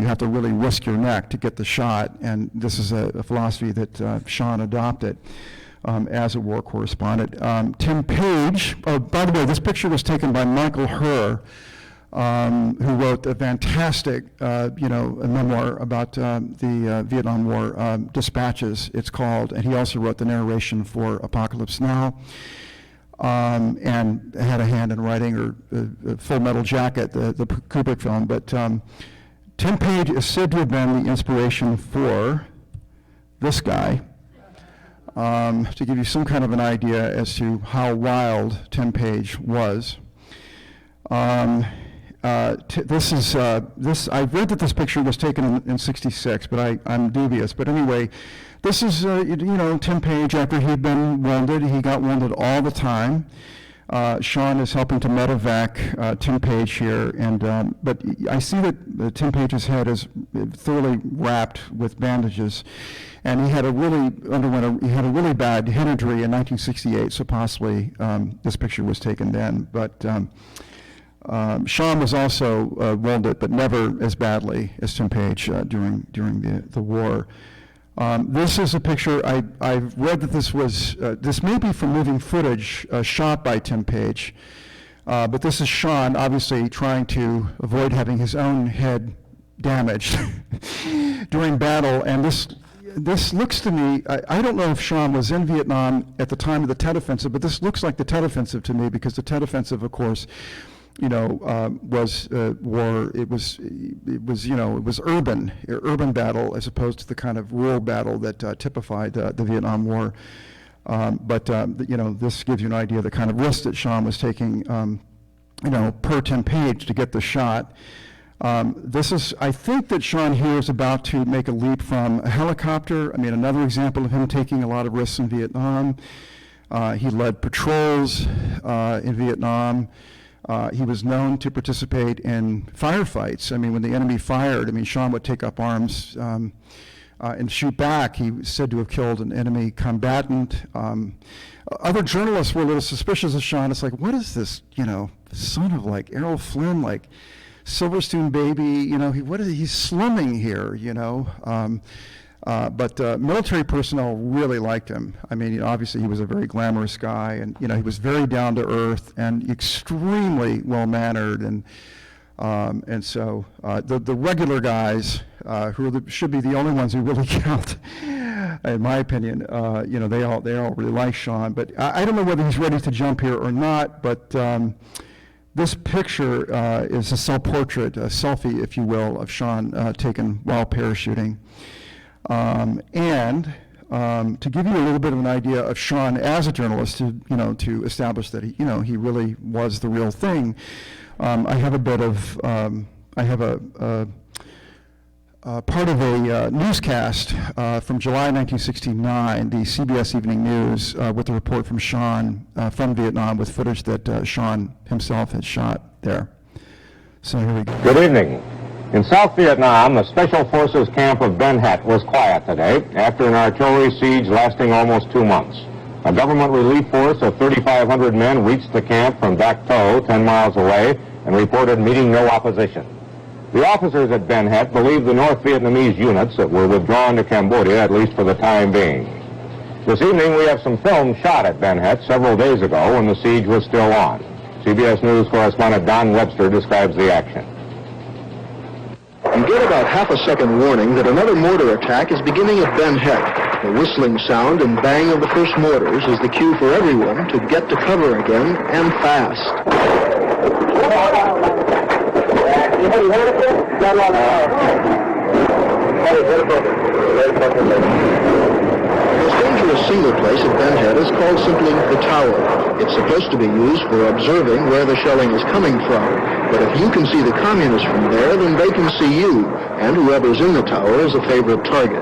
have to really risk your neck to get the shot, and this is a philosophy that Sean adopted as a war correspondent. Tim Page, by the way, this picture was taken by Michael Herr, who wrote a fantastic, a memoir about the Vietnam War, Dispatches, it's called, and he also wrote the narration for Apocalypse Now, and had a hand in writing or Full Metal Jacket, the Kubrick film. But Tim Page is said to have been the inspiration for this guy, to give you some kind of an idea as to how wild Tim Page was. I've read that this picture was taken in '66, but I'm dubious. But anyway, this is, Tim Page, after he'd been wounded. He got wounded all the time. Sean is helping to medevac Tim Page here, but I see that Tim Page's head is thoroughly wrapped with bandages, and he had a really bad head injury in 1968. So possibly this picture was taken then, but. Sean was also wounded, but never as badly as Tim Page during the war. This is a picture, I've read that this may be from moving footage shot by Tim Page, but this is Sean obviously trying to avoid having his own head damaged during battle, and this looks to me, I don't know if Sean was in Vietnam at the time of the Tet Offensive, but this looks like the Tet Offensive to me, because the Tet Offensive, of course, was war. It was urban battle as opposed to the kind of rural battle that typified the Vietnam War. But this gives you an idea of the kind of risk that Sean was taking, per Tim Page to get the shot. I think that Sean here is about to make a leap from a helicopter. I mean, another example of him taking a lot of risks in Vietnam. He led patrols in Vietnam. He was known to participate in firefights. I mean, when the enemy fired, Sean would take up arms and shoot back. He was said to have killed an enemy combatant. Other journalists were a little suspicious of Sean. It's like, what is this, son of like Errol Flynn, like Silverstone baby, he's slumming here, But military personnel really liked him. I mean, obviously he was a very glamorous guy, and he was very down to earth and extremely well mannered, and so the regular guys who should be the only ones who really count, in my opinion, they all really like Sean. But I don't know whether he's ready to jump here or not. But this picture is a self-portrait, a selfie, if you will, of Sean taken while parachuting. To give you a little bit of an idea of Sean as a journalist, to establish that he really was the real thing, I have a bit of, part of a newscast from July 1969, the CBS Evening News, with a report from Sean from Vietnam with footage that Sean himself had shot there. So here we go. Good evening. In South Vietnam, the Special Forces camp of Ben Het was quiet today after an artillery siege lasting almost 2 months. A government relief force of 3,500 men reached the camp from Dak To, 10 miles away, and reported meeting no opposition. The officers at Ben Het believe the North Vietnamese units that were withdrawn to Cambodia, at least for the time being. This evening, we have some film shot at Ben Het several days ago when the siege was still on. CBS News correspondent Don Webster describes the action. You get about half a second warning that another mortar attack is beginning at Ben Het. The whistling sound and bang of the first mortars is the cue for everyone to get to cover again, and fast. The most dangerous single place at Ben Het is called simply the Tower. It's supposed to be used for observing where the shelling is coming from. But if you can see the communists from there, then they can see you, and whoever's in the tower is a favorite target.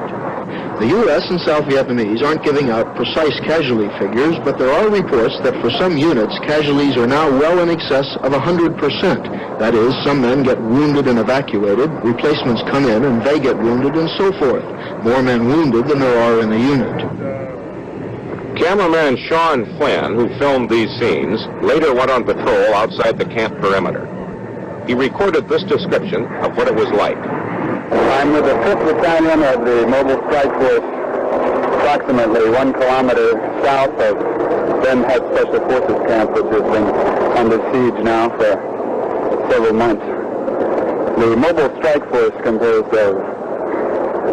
The U.S. and South Vietnamese aren't giving out precise casualty figures, but there are reports that for some units, casualties are now well in excess of 100%. That is, some men get wounded and evacuated, replacements come in and they get wounded, and so forth. More men wounded than there are in the unit. Cameraman Sean Flynn, who filmed these scenes, later went on patrol outside the camp perimeter. He recorded this description of what it was like. I'm with the 5th Battalion of the Mobile Strike Force, approximately 1 kilometer south of Ben Het Special Forces Camp, which has been under siege now for several months. The Mobile Strike Force, composed of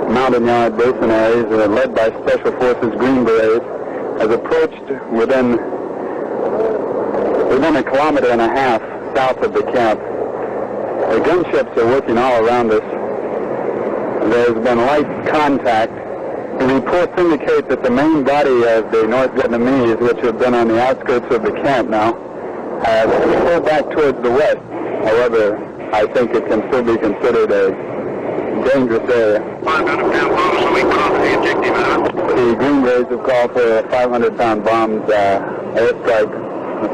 mountain yard mercenaries led by Special Forces Green Berets, has approached within a kilometer and a half south of the camp. The gunships are working all around us. There's been light contact. The reports indicate that the main body of the North Vietnamese, which have been on the outskirts of the camp now, have pulled back towards the west. However, I think it can still be considered a dangerous area. The Green Berets have called for 500-pound bombs airstrike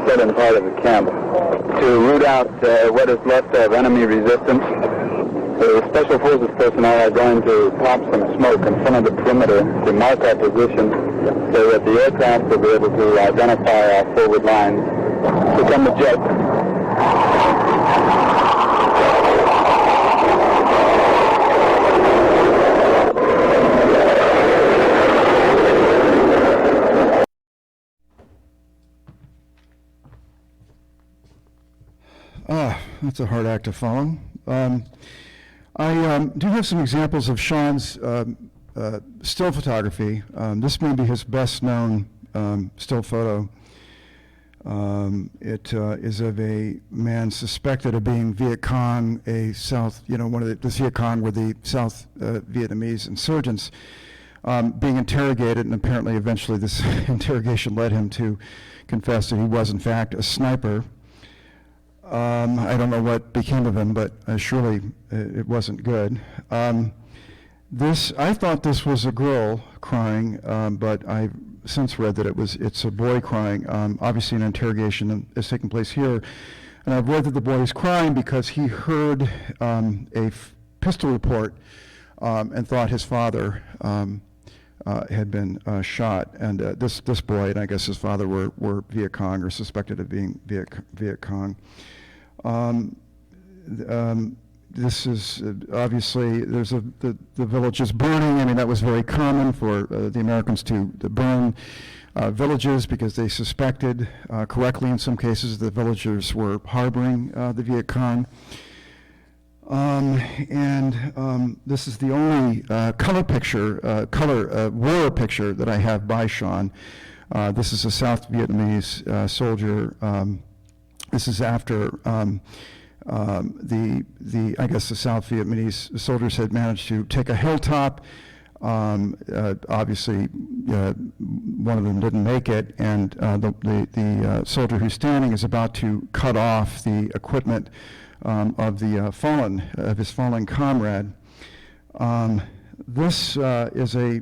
set in part of the camp to root out what is left of enemy resistance. The Special Forces personnel are going to pop some smoke in front of the perimeter to mark our position so that the aircraft will be able to identify our forward line. Here come the jets. That's a hard act to follow. I do have some examples of Sean's still photography. This may be his best known still photo. It is of a man suspected of being Viet Cong, one of the Viet Cong were the South Vietnamese insurgents being interrogated, and apparently eventually this interrogation led him to confess that he was in fact a sniper. I don't know what became of him, but surely it wasn't good. I thought this was a girl crying, but I've since read that it's a boy crying. Obviously an interrogation is taking place here, and I've read that the boy is crying because he heard a pistol report and thought his father had been shot. And this boy, and I guess his father, were Viet Cong, or suspected of being Viet Cong. This is obviously the village is burning. I mean, that was very common for the Americans to burn villages because they suspected, correctly in some cases, the villagers were harboring the Viet Cong. This is the only war picture that I have by Sean. This is a South Vietnamese soldier. This is after I guess the South Vietnamese soldiers had managed to take a hilltop. Obviously, one of them didn't make it, and the soldier who's standing is about to cut off the equipment of his fallen comrade. This is a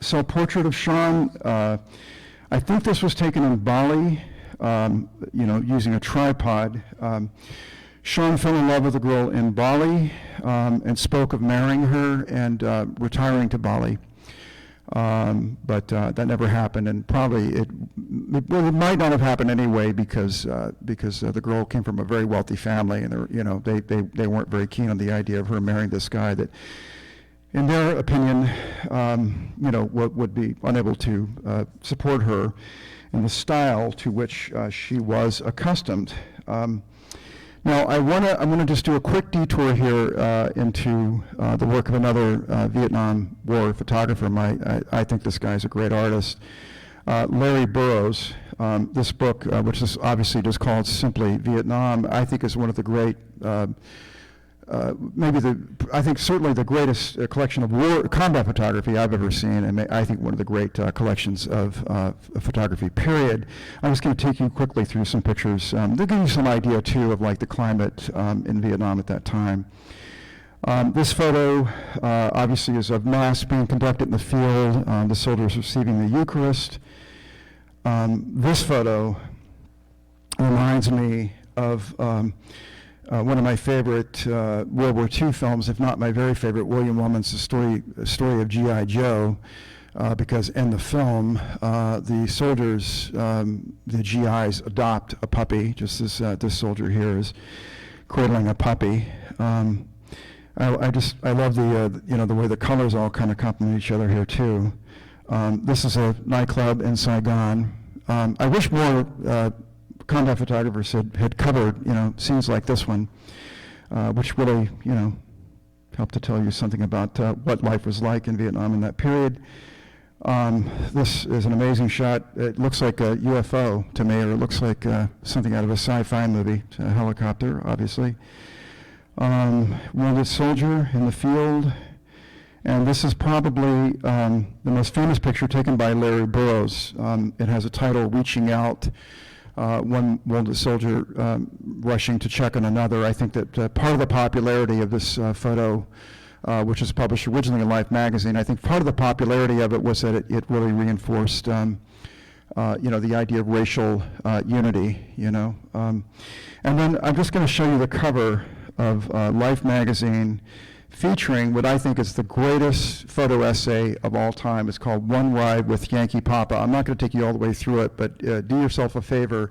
self-portrait of Sean. I think this was taken in Bali. Using a tripod. Sean fell in love with a girl in Bali and spoke of marrying her and retiring to Bali. But that never happened, and probably it might not have happened anyway because the girl came from a very wealthy family, and they weren't very keen on the idea of her marrying this guy that, in their opinion, would be unable to support her in the style to which she was accustomed. Now, I'm going to just do a quick detour here into the work of another Vietnam War photographer. I think this guy's a great artist, Larry Burroughs. This book, which is obviously just called simply Vietnam, I think is one of the great, I think certainly the greatest collection of combat photography I've ever seen, and I think one of the great collections of photography, period. I'm just going to take you quickly through some pictures. They'll give you some idea, too, of like the climate in Vietnam at that time. This photo, obviously, is of Mass being conducted in the field, the soldiers receiving the Eucharist. This photo reminds me of one of my favorite World War II films, if not my very favorite, William Wellman's The Story of G.I. Joe, because in the film, the soldiers, the GIs, adopt a puppy, just as this soldier here is cradling a puppy. I love the way the colors all kind of complement each other here too. This is a nightclub in Saigon. I wish more combat photographers had covered, scenes like this one, which really, helped to tell you something about what life was like in Vietnam in that period. This is an amazing shot. It looks like a UFO to me, or it looks like something out of a sci-fi movie. It's a helicopter, obviously. Wounded soldier in the field. And this is probably the most famous picture taken by Larry Burroughs. It has a title, Reaching Out. One wounded soldier rushing to check on another. I think that part of the popularity of this photo, which was published originally in Life magazine, I think part of the popularity of it was that it really reinforced, the idea of racial unity, And then I'm just going to show you the cover of Life magazine, featuring what I think is the greatest photo essay of all time. It's called One Ride with Yankee Papa. I'm not going to take you all the way through it, but do yourself a favor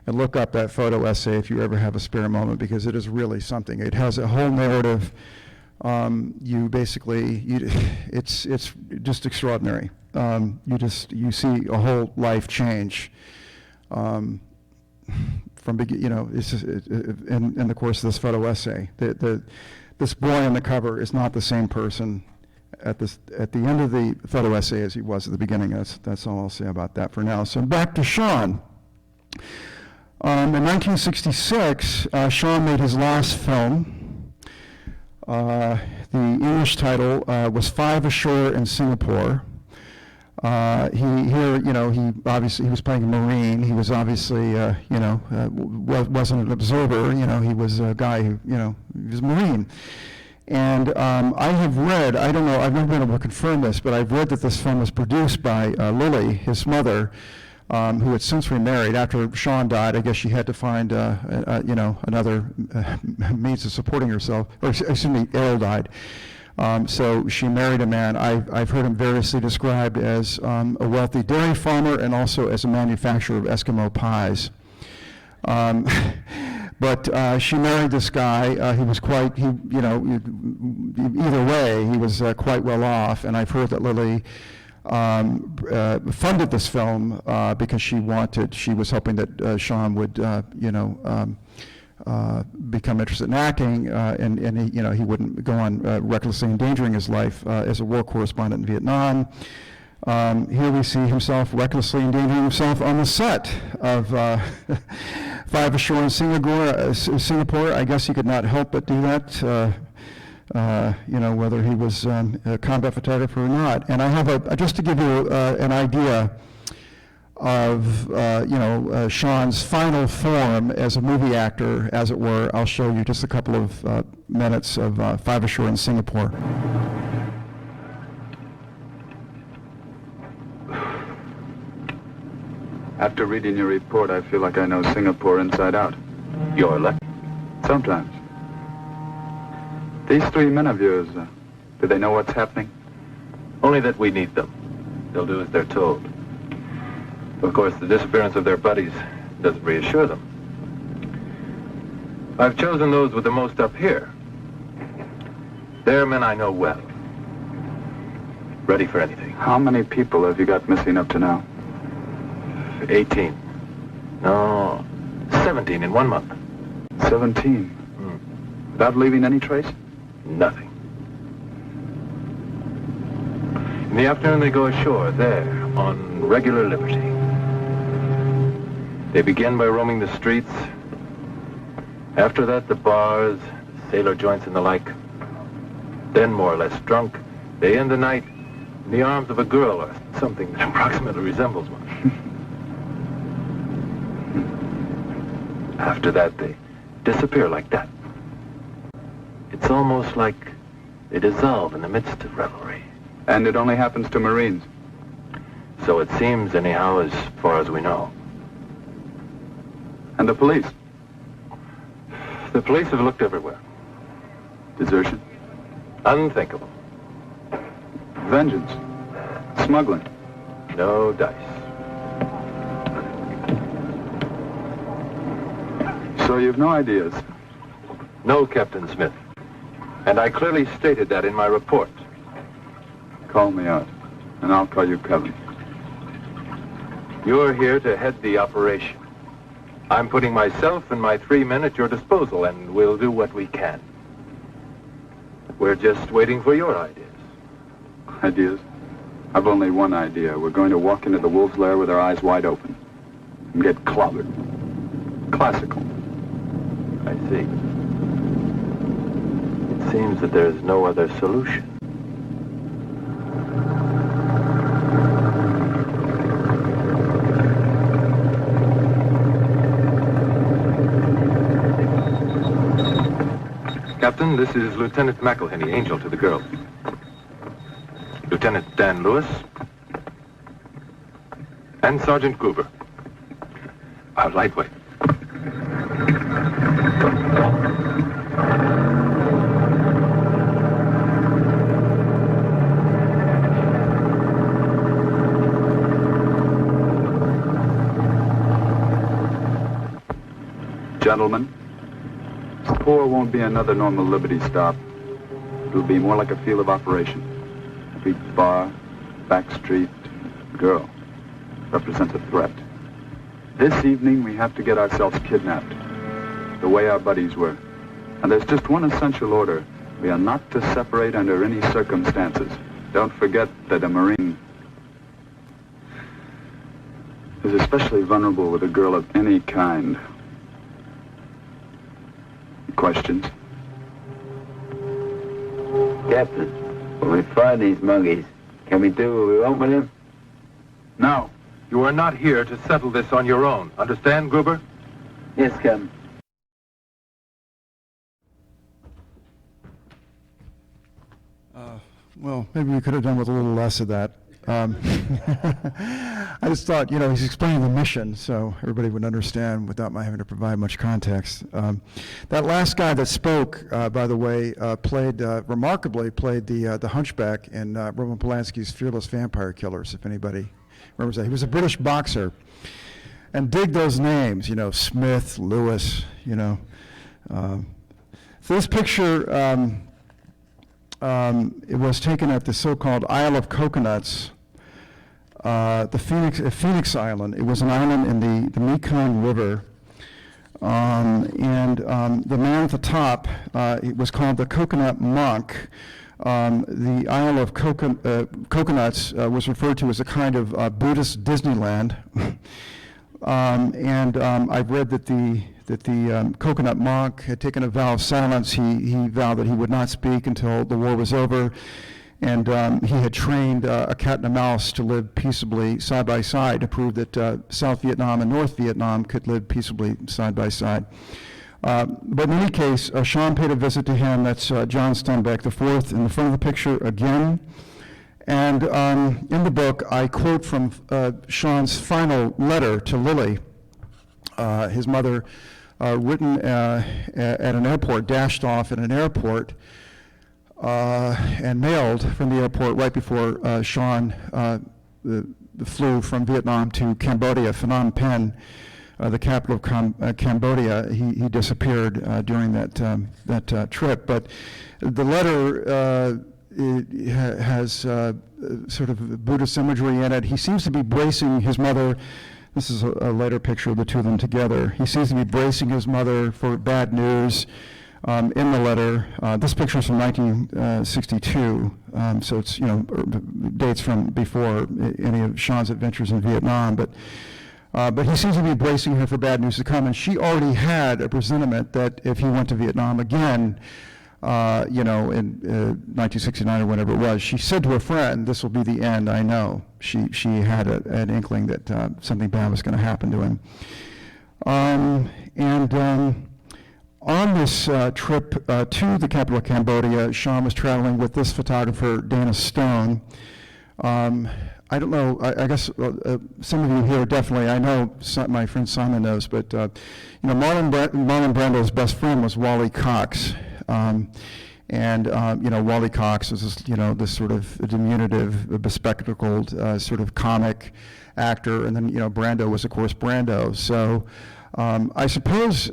and look up that photo essay if you ever have a spare moment, because it is really something. It has a whole narrative. It's just extraordinary. You see a whole life change from it's just, in the course of this photo essay. This boy on the cover is not the same person at the end of the photo essay as he was at the beginning. That's all I'll say about that for now. So back to Sean. In 1966, Sean made his last film. The English title was Five Ashore in Singapore. He was playing a Marine. He was obviously, wasn't an observer. He was a guy who, he was a Marine. And I have read, I don't know, I've never been able to confirm this, but I've read that this film was produced by Lily, his mother, who had since remarried. After Sean died, I guess she had to find, another means of supporting herself. Or, excuse me, Errol died. So she married a man. I've heard him variously described as a wealthy dairy farmer and also as a manufacturer of Eskimo pies. But she married this guy. He was quite, either way, he was quite well off. And I've heard that Lily funded this film because she was hoping that Sean would, become interested in acting, and he wouldn't go on recklessly endangering his life as a war correspondent in Vietnam. Here we see himself recklessly endangering himself on the set of Five Ashore in Singapore. I guess he could not help but do that, whether he was a combat photographer or not. And I have just to give you an idea of Sean's final form as a movie actor, as it were. I'll show you just a couple of minutes of Five Ashore in Singapore. After reading your report, I feel like I know Singapore inside out. You're lucky. Sometimes. These three men of yours, do they know what's happening? Only that we need them. They'll do as they're told. Of course, the disappearance of their buddies doesn't reassure them. I've chosen those with the most up here. They're men I know well. Ready for anything. How many people have you got missing up to now? 18. No, 17 in 1 month. 17? Without leaving any trace? Nothing. In the afternoon, they go ashore there on regular liberty. They begin by roaming the streets. After that, the bars, sailor joints and the like. Then, more or less drunk, they end the night in the arms of a girl or something that approximately resembles one. After that, they disappear like that. It's almost like they dissolve in the midst of revelry. And it only happens to Marines? So it seems, anyhow, as far as we know. And the police? The police have looked everywhere. Desertion? Unthinkable. Vengeance? Smuggling? No dice. So you've no ideas? No, Captain Smith. And I clearly stated that in my report. Call me out, and I'll call you Kevin. You're here to head the operation. I'm putting myself and my 3 men at your disposal, and we'll do what we can. We're just waiting for your ideas. Ideas? I've only one idea. We're going to walk into the wolf's lair with our eyes wide open and get clobbered. Classical. I see. It seems that there's no other solution. Captain, this is Lieutenant McElhenney, angel to the girl. Lieutenant Dan Lewis. And Sergeant Gruber. Our lightweight. Gentlemen, this tour won't be another normal Liberty stop. It'll be more like a field of operation. Every bar, back street, girl represents a threat. This evening, we have to get ourselves kidnapped, the way our buddies were. And there's just one essential order. We are not to separate under any circumstances. Don't forget that a Marine is especially vulnerable with a girl of any kind. Questions? Captain, when we find these monkeys, can we do what we want with them? No. You are not here to settle this on your own. Understand, Gruber? Yes, Captain. Well, maybe we could have done with a little less of that. I just thought, you know, he's explaining the mission, so everybody would understand without my having to provide much context. That last guy that spoke, by the way, remarkably played the hunchback in Roman Polanski's Fearless Vampire Killers, if anybody remembers that. He was a British boxer. And dig those names, you know, Smith, Lewis, you know. So this picture, it was taken at the so-called Isle of Coconuts, the Phoenix Island. It was an island in the Mekong River. The man at the top, it was called the Coconut Monk. The Isle of Coconuts was referred to as a kind of Buddhist Disneyland. I've read that the Coconut Monk had taken a vow of silence. He vowed that he would not speak until the war was over. And he had trained a cat and a mouse to live peaceably side by side to prove that South Vietnam and North Vietnam could live peaceably side by side. But in any case, Sean paid a visit to him. That's John Steinbeck IV in the front of the picture again. And in the book, I quote from Sean's final letter to Lily, his mother, written at an airport, dashed off at an airport, and mailed from the airport right before Sean flew from Vietnam to Cambodia, Phnom Penh, the capital of Cambodia. He disappeared during that trip. But the letter it has sort of Buddhist imagery in it. He seems to be bracing his mother. This is a later picture of the two of them together. He seems to be bracing his mother for bad news in the letter. This picture is from 1962, so it's, dates from before any of Sean's adventures in Vietnam. But he seems to be bracing her for bad news to come, and she already had a presentiment that if he went to Vietnam again, in 1969 or whenever it was, she said to a friend, "This will be the end, I know." She had an inkling that something bad was going to happen to him. On this trip to the capital of Cambodia, Sean was traveling with this photographer, Dana Stone. I don't know, I guess some of you here definitely, I know my friend Simon knows, but Marlon Brando's best friend was Wally Cox. Wally Cox was this sort of diminutive, bespectacled sort of comic actor, and then Brando was of course Brando. So I suppose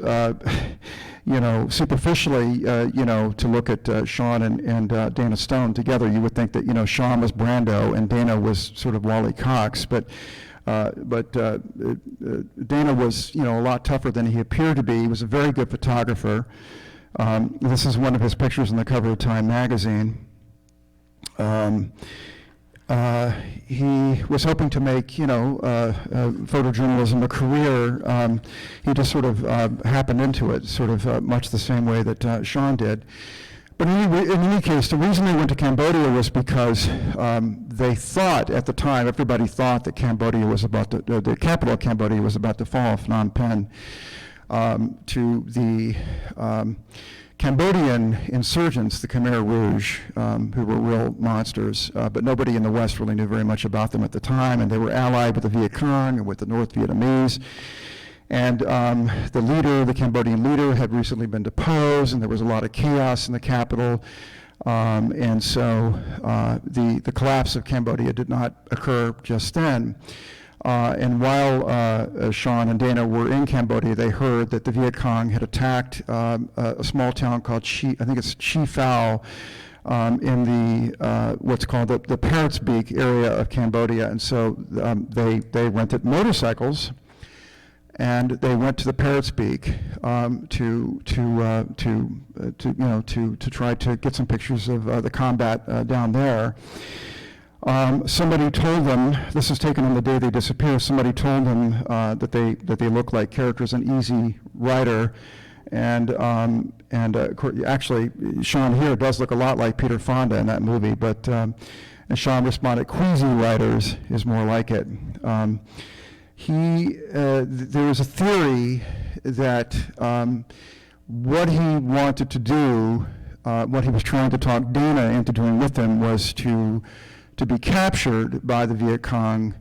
superficially to look at Sean and Dana Stone together, you would think that Sean was Brando and Dana was sort of Wally Cox, but Dana was a lot tougher than he appeared to be. He was a very good photographer. This is one of his pictures on the cover of Time magazine. He was hoping to make, photojournalism a career. He just sort of happened into it, sort of much the same way that Sean did. But in any case, the reason they went to Cambodia was because they thought at the time, everybody thought that Cambodia was about to, the capital of Cambodia was about to fall, Phnom Penh, to the Cambodian insurgents, the Khmer Rouge, who were real monsters, but nobody in the West really knew very much about them at the time, and they were allied with the Viet Cong and with the North Vietnamese. And the Cambodian leader had recently been deposed, and there was a lot of chaos in the capital. And so the collapse of Cambodia did not occur just then. And while Sean and Dana were in Cambodia, they heard that the Viet Cong had attacked a small town called Chi Phao in the what's called the Parrot's Beak area of Cambodia. And so they rented motorcycles, and they went to the Parrot's Beak to try to get some pictures of the combat down there. Somebody told them, this is taken on the day they disappeared, somebody told them that they looked like characters in Easy Rider, and actually Sean here does look a lot like Peter Fonda in that movie, but and Sean responded, "Queasy Riders is more like it." There was a theory that what he wanted to do, what he was trying to talk Dana into doing with him, was to be captured by the Viet Cong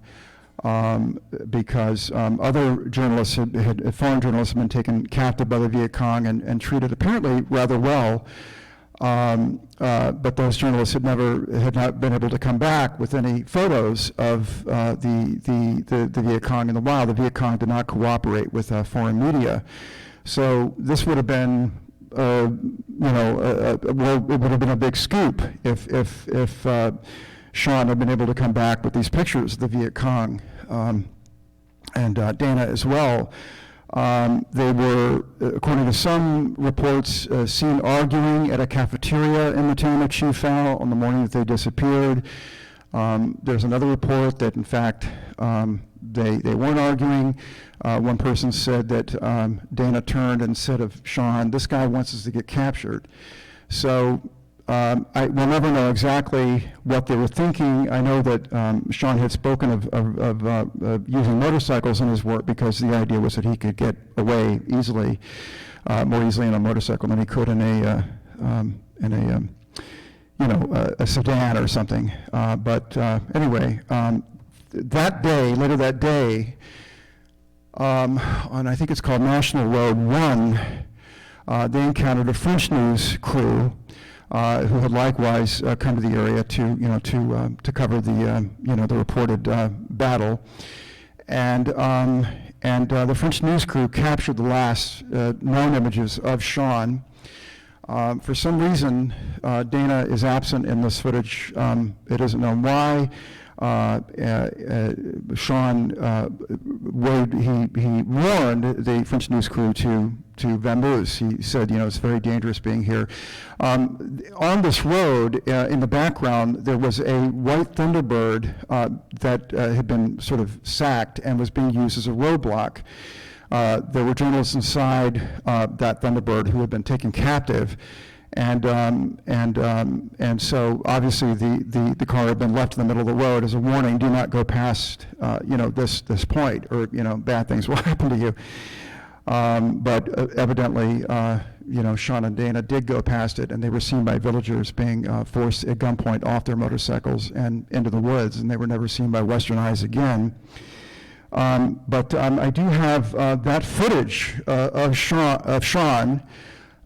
because other journalists, foreign journalists, had been taken captive by the Viet Cong and treated apparently rather well. But those journalists had not been able to come back with any photos of the Viet Cong in the wild. The Viet Cong did not cooperate with foreign media, so this would have been, it would have been a big scoop if Sean had been able to come back with these pictures of the Viet Cong, and Dana as well. They were, according to some reports, seen arguing at a cafeteria in the town of Chi Phao on the morning that they disappeared. There's another report that, in fact, they weren't arguing. One person said that Dana turned and said of Sean, "This guy wants us to get captured." So we'll never know exactly what they were thinking. I know that Sean had spoken of using motorcycles in his work because the idea was that he could get away easily, more easily in a motorcycle than he could in a sedan or something. But anyway, later that day, on, I think it's called National Road 1, they encountered a French news crew who had likewise come to the area to cover the the reported battle, and the French news crew captured the last known images of Sean. For some reason, Dana is absent in this footage. It isn't known why. Sean he warned the French news crew to vamoose. He said, it's very dangerous being here. On this road, in the background, there was a white Thunderbird that had been sort of sacked and was being used as a roadblock. There were journalists inside that Thunderbird who had been taken captive, and so obviously the car had been left in the middle of the road as a warning: do not go past this point, or bad things will happen to you. But evidently, Sean and Dana did go past it, and they were seen by villagers being forced at gunpoint off their motorcycles and into the woods, and they were never seen by Western eyes again. But I do have that footage of Sean.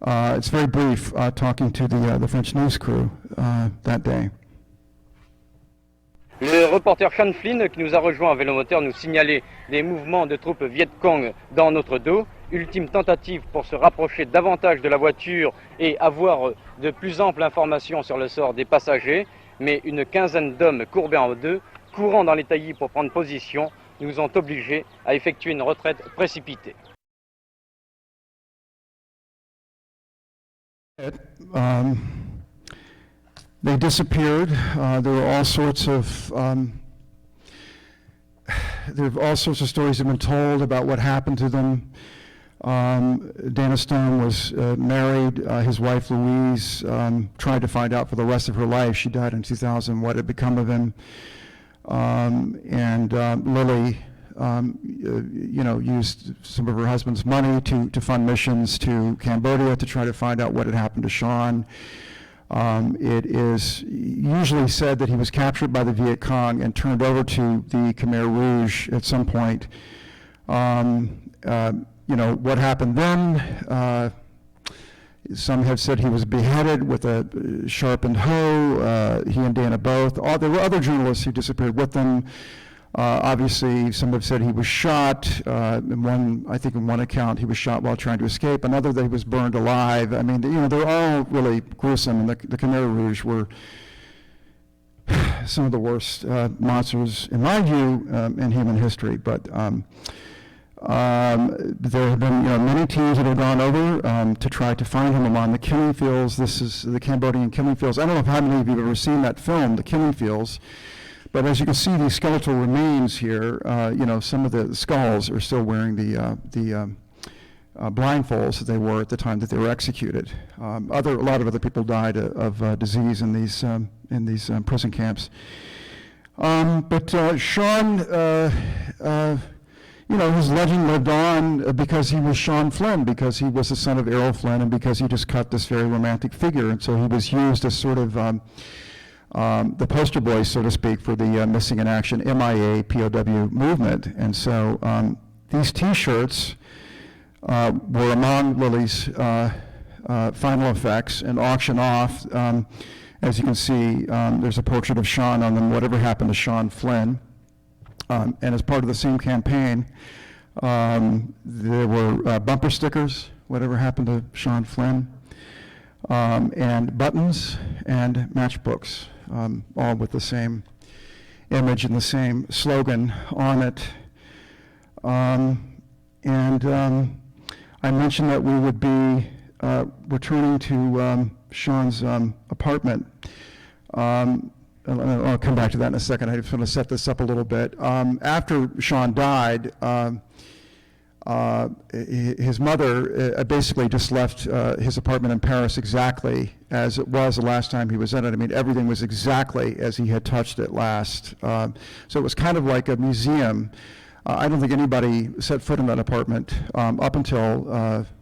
It's very brief, talking to the French news crew that day. Le reporter Sean Flynn, qui nous a rejoint en vélomoteur, nous signalait des mouvements de troupes Viet Cong dans notre dos. Ultime tentative pour se rapprocher davantage de la voiture et avoir de plus amples informations sur le sort des passagers. Mais une quinzaine d'hommes courbés en deux, courant dans les taillis pour prendre position, nous ont obligés à effectuer une retraite précipitée. They disappeared. There were all sorts of stories that have been told about what happened to them. Dana Stone was married. His wife Louise tried to find out for the rest of her life. She died in 2000. What had become of him? And Lily, used some of her husband's money to fund missions to Cambodia to try to find out what had happened to Sean. It is usually said that he was captured by the Viet Cong and turned over to the Khmer Rouge at some point. What happened then? Some have said he was beheaded with a sharpened hoe, he and Dana both. There were other journalists who disappeared with them. Obviously, some have said he was shot. I think in one account, he was shot while trying to escape. Another, that he was burned alive. I mean, they're all really gruesome. And the Khmer Rouge were some of the worst monsters, in my view, in human history. But there have been many teams that have gone over to try to find him among the killing fields. This is the Cambodian killing fields. I don't know how many of you have ever seen that film, The Killing Fields. But as you can see, these skeletal remains here, some of the skulls are still wearing the blindfolds that they wore at the time that they were executed. A lot of other people died of disease in these prison camps. But Sean, his legend lived on because he was Sean Flynn, because he was the son of Errol Flynn, and because he just cut this very romantic figure, and so he was used as sort of the poster boy, so to speak, for the Missing in Action MIA POW movement. And so these T-shirts were among Lily's final effects and auctioned off. As you can see, there's a portrait of Sean on them, Whatever Happened to Sean Flynn. And as part of the same campaign, there were bumper stickers, Whatever Happened to Sean Flynn, and buttons and matchbooks, all with the same image and the same slogan on it. And I mentioned that we would be returning to Sean's apartment. I'll come back to that in a second. I just want to set this up a little bit. After Sean died, his mother basically just left his apartment in Paris exactly as it was the last time he was in it. I mean, everything was exactly as he had touched it last. So it was kind of like a museum. I don't think anybody set foot in that apartment up until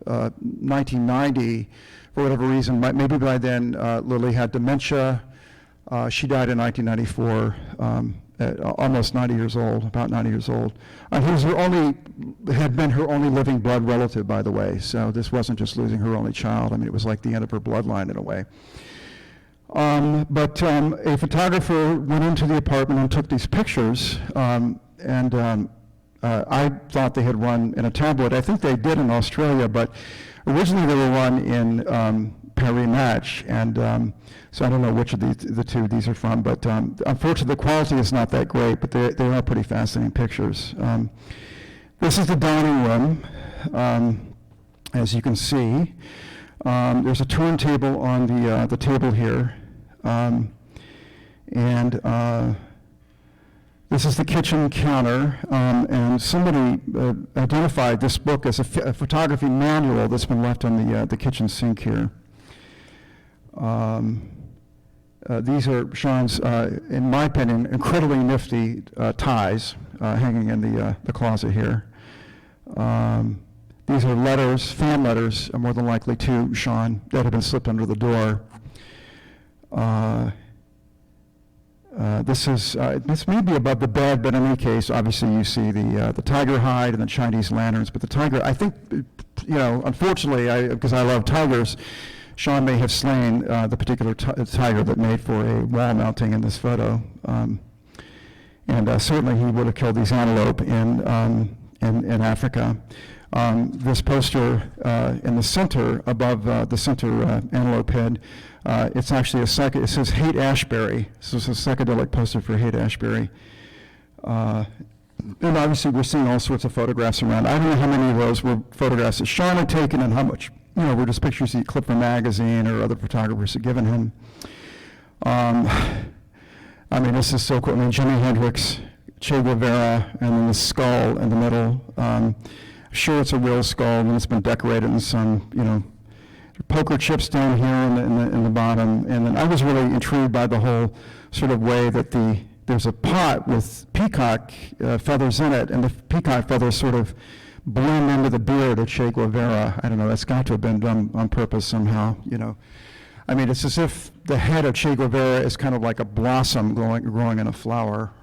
1990, for whatever reason. Maybe by then Lily had dementia. She died in 1994 almost 90 years old, about 90 years old. He had been her only living blood relative, by the way, so this wasn't just losing her only child. I mean, it was like the end of her bloodline in a way. But a photographer went into the apartment and took these pictures, and I thought they had run in a tabloid. I think they did in Australia, but originally they were run in Paris Match, and so I don't know which of the two these are from, but unfortunately the quality is not that great, but they are pretty fascinating pictures. This is the dining room, as you can see. There's a turntable on the table here, and this is the kitchen counter, and somebody identified this book as a photography manual that's been left on the kitchen sink here. These are Sean's, in my opinion, incredibly nifty ties hanging in the closet here. These are letters, fan letters, more than likely to Sean, that have been slipped under the door. This may be above the bed, but in any case, obviously you see the tiger hide and the Chinese lanterns. But the tiger, I think, unfortunately, because I love tigers, Sean may have slain the particular tiger that made for a wall mounting in this photo. And certainly he would have killed these antelope in Africa. This poster in the center, above the center antelope head, it's actually it says Haight-Ashbury. This is a psychedelic poster for Haight-Ashbury. And obviously we're seeing all sorts of photographs around. I don't know how many of those were photographs that Sean had taken and how much, were just pictures he clipped from a magazine or other photographers had given him. I mean, this is so cool. I mean, Jimi Hendrix, Che Guevara, and then the skull in the middle. Sure, it's a real skull, and it's been decorated in some, poker chips down here in the bottom. And then I was really intrigued by the whole sort of way that there's a pot with peacock feathers in it, and the peacock feathers sort of blend into the beard of Che Guevara. I don't know, that's got to have been done on purpose somehow, I mean, it's as if the head of Che Guevara is kind of like a blossom growing in a flower,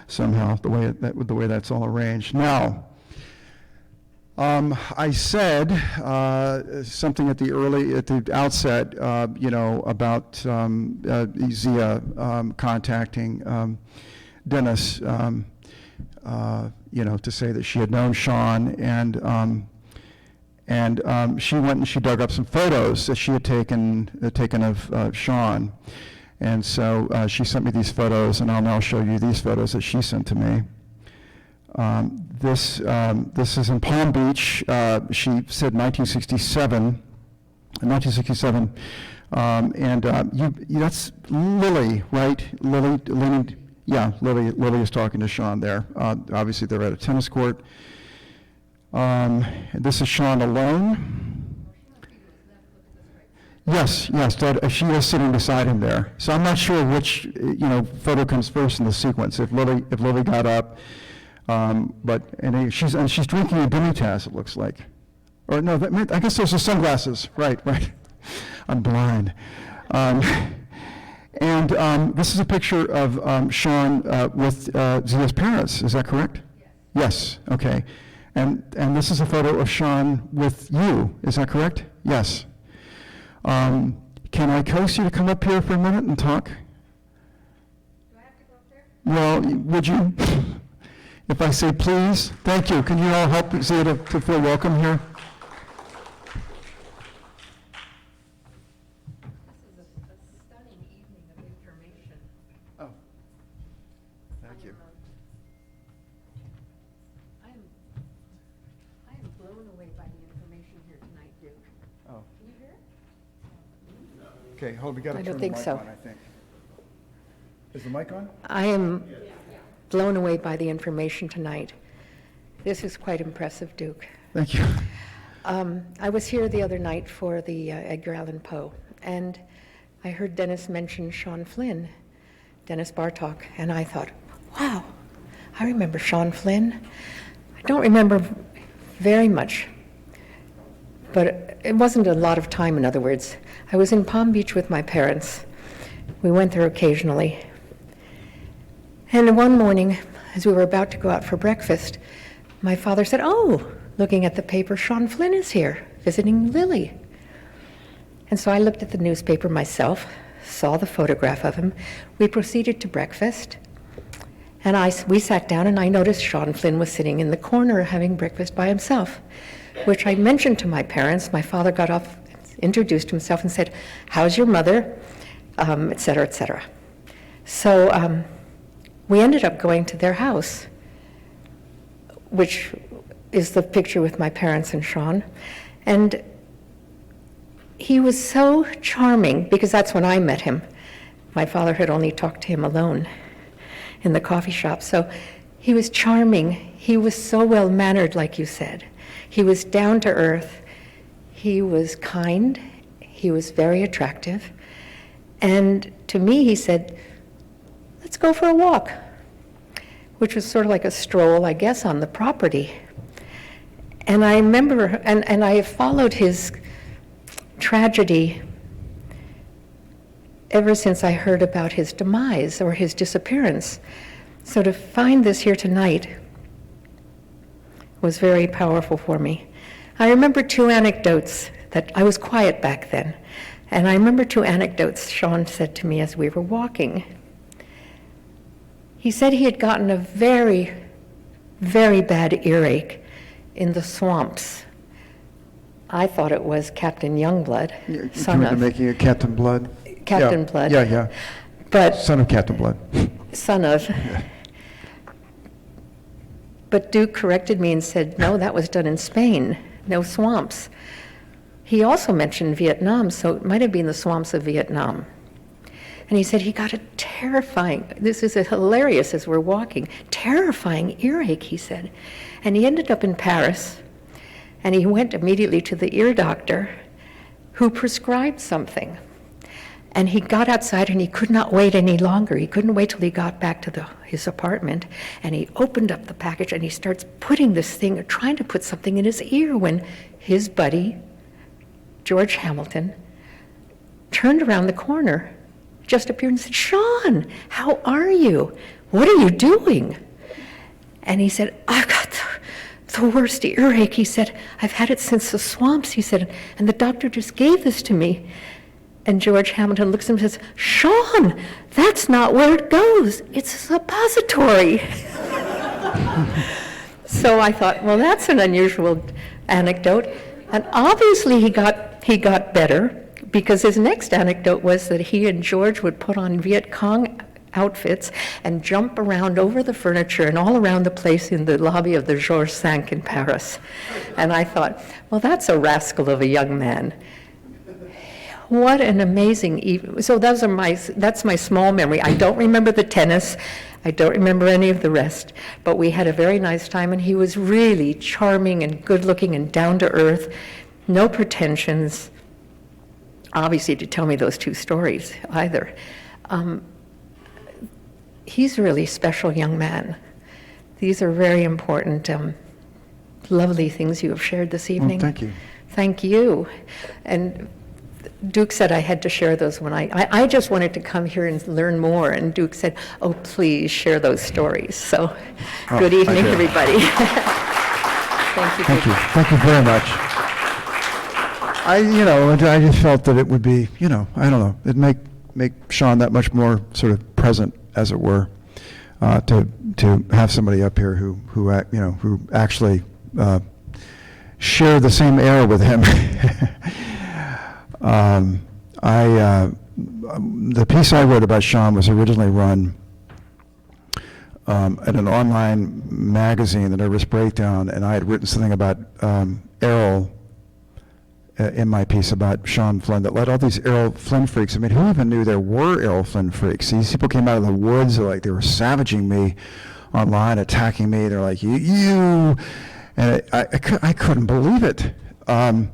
somehow, the way that's all arranged. Now, I said something at the outset, about Zia contacting Dennis, to say that she had known Sean, and she went and she dug up some photos that she had taken of Sean, and so she sent me these photos, and I'll now show you these photos that she sent to me. This is in Palm Beach. She said 1967, that's Lily, right? Lily, yeah, Lily is talking to Sean there. Obviously, they're at a tennis court. This is Sean alone. Yes, she is sitting beside him there. So I'm not sure which photo comes first in the sequence. If Lily got up. She's drinking a Demi-Tasse, it looks like. Or no, I guess those are sunglasses. Right. I'm blind. This is a picture of Sean with Zia's parents. Is that correct? Yes. Okay. And this is a photo of Sean with you. Is that correct? Yes. Can I coax you to come up here for a minute and talk? Do I have to go up there? Well, would you? If I say please, thank you. Can you all help Zia to feel welcome here? This is a stunning evening of information. Oh, thank you. I am blown away by the information here tonight, Duke. Oh. Can you hear it? Okay, hold. We got to I turn don't the think mic so. on, I think. Is the mic on? I am blown away by the information tonight. This is quite impressive, Duke. Thank you. I was here the other night for the Edgar Allan Poe, and I heard Dennis mention Sean Flynn, Dennis Bartok, and I thought, wow, I remember Sean Flynn. I don't remember very much, but it wasn't a lot of time, in other words. I was in Palm Beach with my parents. We went there occasionally. And one morning, as we were about to go out for breakfast, my father said, "Oh, looking at the paper, Sean Flynn is here, visiting Lily." And so I looked at the newspaper myself, saw the photograph of him. We proceeded to breakfast, and we sat down, and I noticed Sean Flynn was sitting in the corner having breakfast by himself, which I mentioned to my parents. My father got off, introduced himself, and said, "How's your mother?" Et cetera, et cetera. So we ended up going to their house, which is the picture with my parents and Sean. And he was so charming, because that's when I met him. My father had only talked to him alone in the coffee shop. So he was charming. He was so well-mannered, like you said. He was down to earth. He was kind. He was very attractive. And to me, he said, "Let's go for a walk," which was sort of like a stroll, I guess, on the property. And I remember, and I have followed his tragedy ever since I heard about his demise or his disappearance. So to find this here tonight was very powerful for me. I remember two anecdotes that I was quiet back then. And I remember two anecdotes Sean said to me as we were walking. He said he had gotten a very, very bad earache in the swamps. I thought it was Captain Youngblood, son of making it Captain Blood. Captain Yeah. Blood. Yeah. But son of Captain Blood. Son of. But Duke corrected me and said, "No, that was done in Spain. No swamps." He also mentioned Vietnam, so it might have been the swamps of Vietnam. And he said he got a terrifying, this is hilarious as we're walking, terrifying earache, he said. And he ended up in Paris, and he went immediately to the ear doctor, who prescribed something. And he got outside, and he could not wait any longer. He couldn't wait till he got back to his apartment, and he opened up the package, and he starts putting this thing, trying to put something in his ear, when his buddy, George Hamilton, turned around the corner, just appeared and said, "Sean, how are you? What are you doing?" And he said, "I've got the worst earache." He said, "I've had it since the swamps," he said, "and the doctor just gave this to me." And George Hamilton looks at him and says, "Sean, that's not where it goes. It's a suppository." So I thought, well, that's an unusual anecdote. And obviously he got better, because his next anecdote was that he and George would put on Viet Cong outfits and jump around over the furniture and all around the place in the lobby of the Georges V in Paris. And I thought, well, that's a rascal of a young man. What an amazing evening. So that's my small memory. I don't remember the tennis. I don't remember any of the rest. But we had a very nice time, and he was really charming and good-looking and down-to-earth. No pretensions, obviously, to tell me those two stories either. He's a really special young man. These are very important, lovely things you have shared this evening. Thank you. Thank you. And Duke said I had to share those when I just wanted to come here and learn more, and Duke said, "Oh, please share those stories." So, good evening, everybody. Thank you. Thank you. Thank you very much. I just felt that it would be, I don't know, it'd make Sean that much more sort of present, as it were, to have somebody up here who actually share the same air with him. The piece I wrote about Sean was originally run at an online magazine, The Nervous Breakdown, and I had written something about Errol in my piece about Sean Flynn that led all these Errol Flynn freaks. I mean, who even knew there were Errol Flynn freaks? These people came out of the woods, like they were savaging me online, attacking me. They're like, you, and I couldn't believe it. But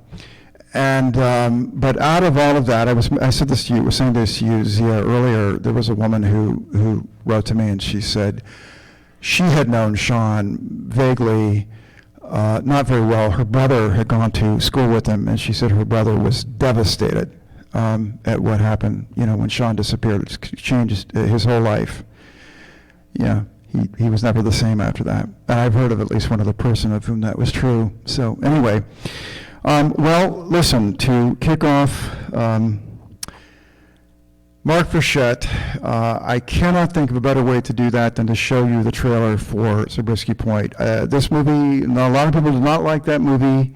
out of all of that, I said this to you, was saying this to you, Zia, earlier. There was a woman who wrote to me, and she said she had known Sean vaguely, not very well. Her brother had gone to school with him, and she said her brother was devastated at what happened, when Sean disappeared. It changed his whole life. yeah, he was never the same after that. And I've heard of at least one other person of whom that was true. So anyway, well, listen, to kick off Mark Frechette, I cannot think of a better way to do that than to show you the trailer for Zabriskie Point. This movie, a lot of people do not like that movie,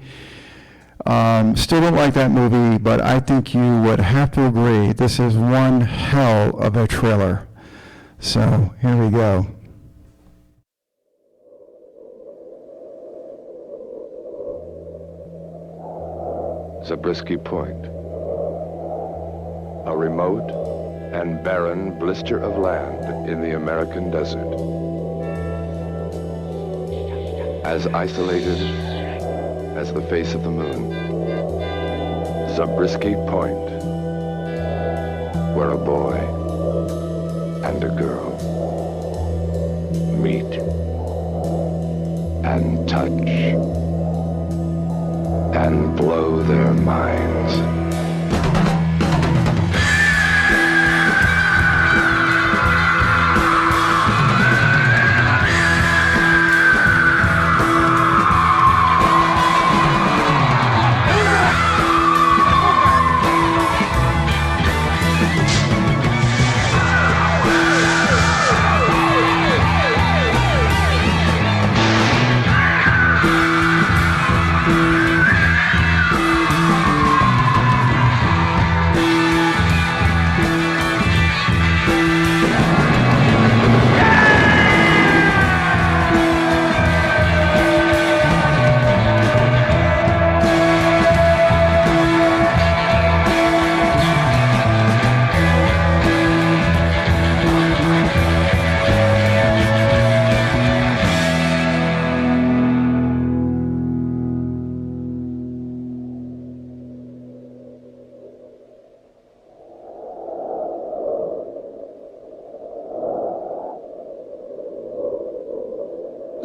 still don't like that movie, but I think you would have to agree this is one hell of a trailer. So here we go. Zabriskie Point, a remote and barren blister of land in the American desert. As isolated as the face of the moon, Zabriskie Point, where a boy and a girl meet and touch and blow their minds.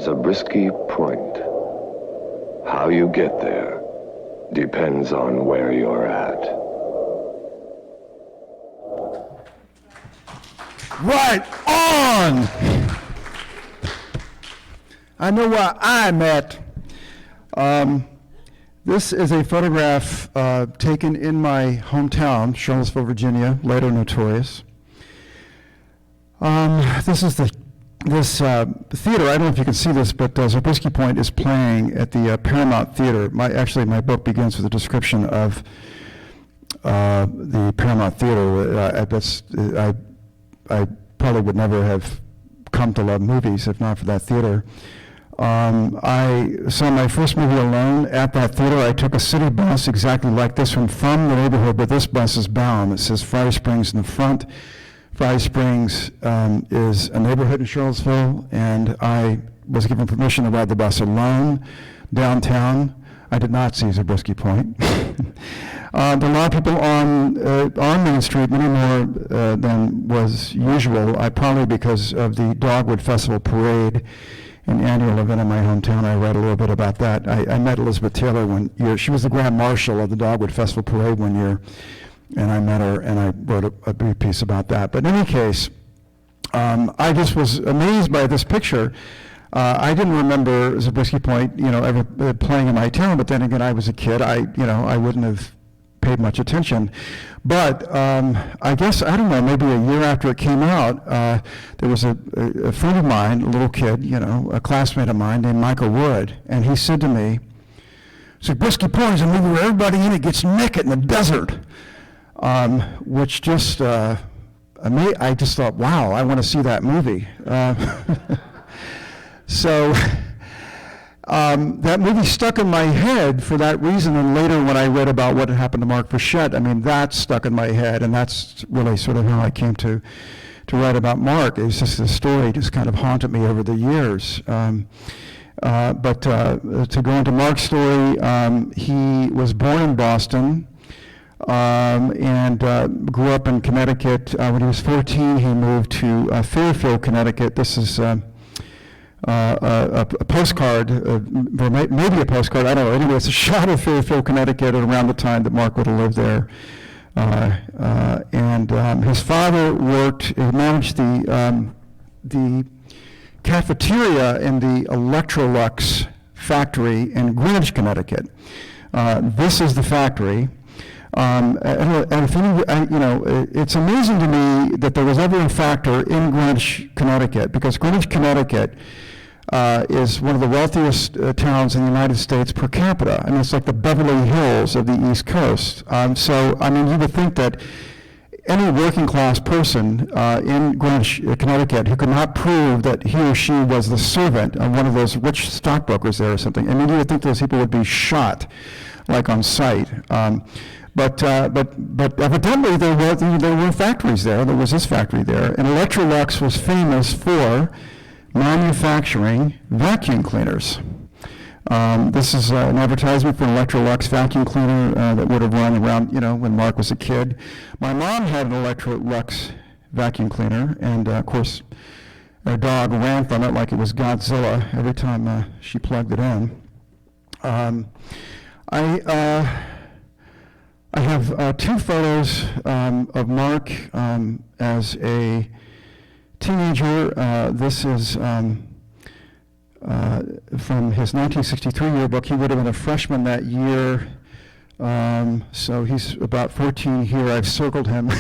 Zabriskie Point. How you get there depends on where you're at. Right on! I know where I'm at. This is a photograph taken in my hometown, Charlottesville, Virginia, later notorious. This is this theater. I don't know if you can see this, but Zabriskie Point is playing at the Paramount Theater. My book begins with a description of the Paramount Theater. I probably would never have come to love movies if not for that theater. I saw my first movie alone at that theater. I took a city bus exactly like this one from the neighborhood where this bus is bound. It says Friday Springs in the front. Friday Springs is a neighborhood in Charlottesville, and I was given permission to ride the bus alone downtown. I did not see Zabriskie Point. There are a lot of people on Main Street, many more than was usual, probably because of the Dogwood Festival Parade, an annual event in my hometown. I read a little bit about that. I met Elizabeth Taylor one year. She was the Grand Marshal of the Dogwood Festival Parade one year, and I met her, and I wrote a brief piece about that. But in any case, I just was amazed by this picture. I didn't remember Zabriskie Point, ever playing in my town, but then again, I was a kid. I wouldn't have paid much attention. But I guess, I don't know, maybe a year after it came out, there was a friend of mine, a little kid, a classmate of mine named Michael Wood, and he said to me, Zabriskie Point is a movie where everybody in it gets naked in the desert, which just, I just thought, wow, I want to see that movie. So that movie stuck in my head for that reason, and later when I read about what had happened to Mark Frechette, that stuck in my head, and that's really sort of how I came to write about Mark. It's just the story just kind of haunted me over the years. But to go into Mark's story, he was born in Boston and grew up in Connecticut. When he was 14, he moved to Fairfield, Connecticut. This is a postcard, maybe a postcard, I don't know. Anyway, it's a shot of Fairfield, Connecticut at around the time that Mark would have lived there. And his father managed the cafeteria in the Electrolux factory in Greenwich, Connecticut. This is the factory. And if it's amazing to me that there was ever a factor in Greenwich, Connecticut, because Greenwich, Connecticut is one of the wealthiest towns in the United States per capita. I mean, it's like the Beverly Hills of the East Coast. So, I mean, you would think that any working class person in Greenwich, Connecticut, who could not prove that he or she was the servant of one of those rich stockbrokers there or something, I mean, you would think those people would be shot, like on sight. But evidently there were factories there. There was this factory there, and Electrolux was famous for manufacturing vacuum cleaners. This is an advertisement for an Electrolux vacuum cleaner that would have run around, when Mark was a kid. My mom had an Electrolux vacuum cleaner, and of course, our dog ran from it like it was Godzilla every time she plugged it in. I have two photos of Mark as a teenager. This is from his 1963 yearbook. He would have been a freshman that year, so he's about 14 here. I've circled him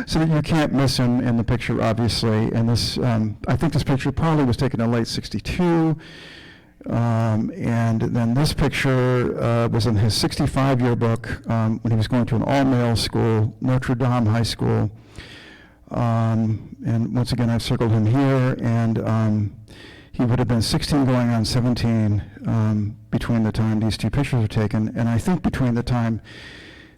so that you can't miss him in the picture, obviously. And this, I think this picture probably was taken in late '62. And then this picture was in his 65 yearbook when he was going to an all-male school, Notre Dame High School. And once again, I've circled him here, and he would have been 16 going on 17 between the time these two pictures were taken. And I think between the time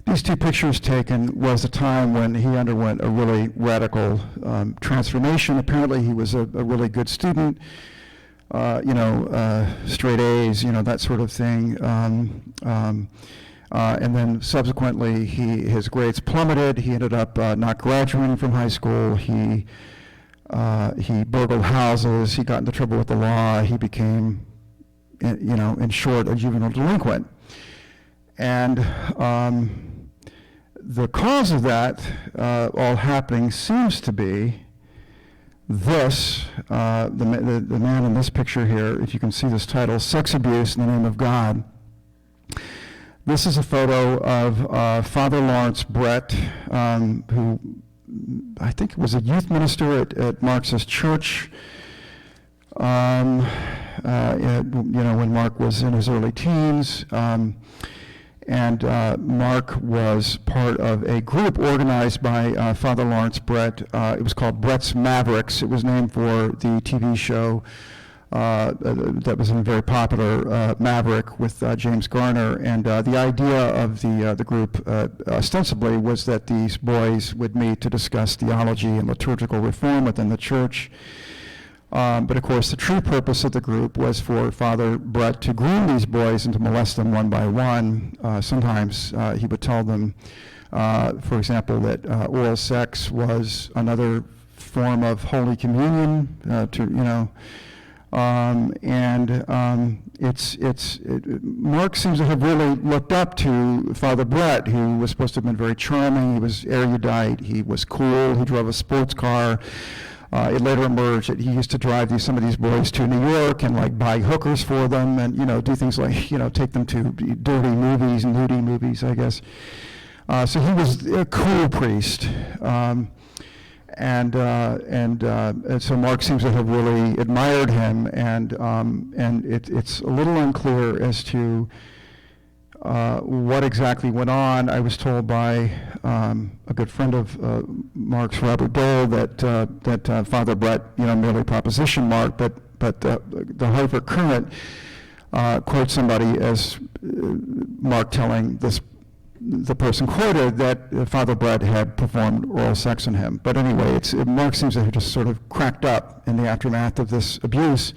these two pictures taken was the time when he underwent a really radical transformation. Apparently he was a really good student. Straight A's, that sort of thing. And then subsequently, his grades plummeted. He ended up not graduating from high school. He burgled houses. He got into trouble with the law. He became, in short, a juvenile delinquent. And the cause of that all happening seems to be this, the man in this picture here, if you can see this title, Sex Abuse in the Name of God. This is a photo of Father Lawrence Brett, who I think was a youth minister at Mark's church, when Mark was in his early teens. And Mark was part of a group organized by Father Lawrence Brett. It was called Brett's Mavericks. It was named for the TV show that was a very popular Maverick with James Garner. And the idea of the group ostensibly was that these boys would meet to discuss theology and liturgical reform within the church. But of course, the true purpose of the group was for Father Brett to groom these boys and to molest them one by one. Sometimes he would tell them, for example, that oral sex was another form of Holy Communion. Mark seems to have really looked up to Father Brett, who was supposed to have been very charming. He was erudite. He was cool. He drove a sports car. It later emerged that he used to drive some of these boys to New York and buy hookers for them and do things like take them to dirty movies and nudie movies, I guess. So he was a cool priest, and so Mark seems to have really admired him, and it's a little unclear as to what exactly went on. I was told by a good friend of Mark's, Robert Dole, that Father Brett, merely propositioned Mark, but the Hartford Current quotes somebody as Mark telling the person quoted that Father Brett had performed oral sex on him. But anyway, Mark seems to have just sort of cracked up in the aftermath of this abuse.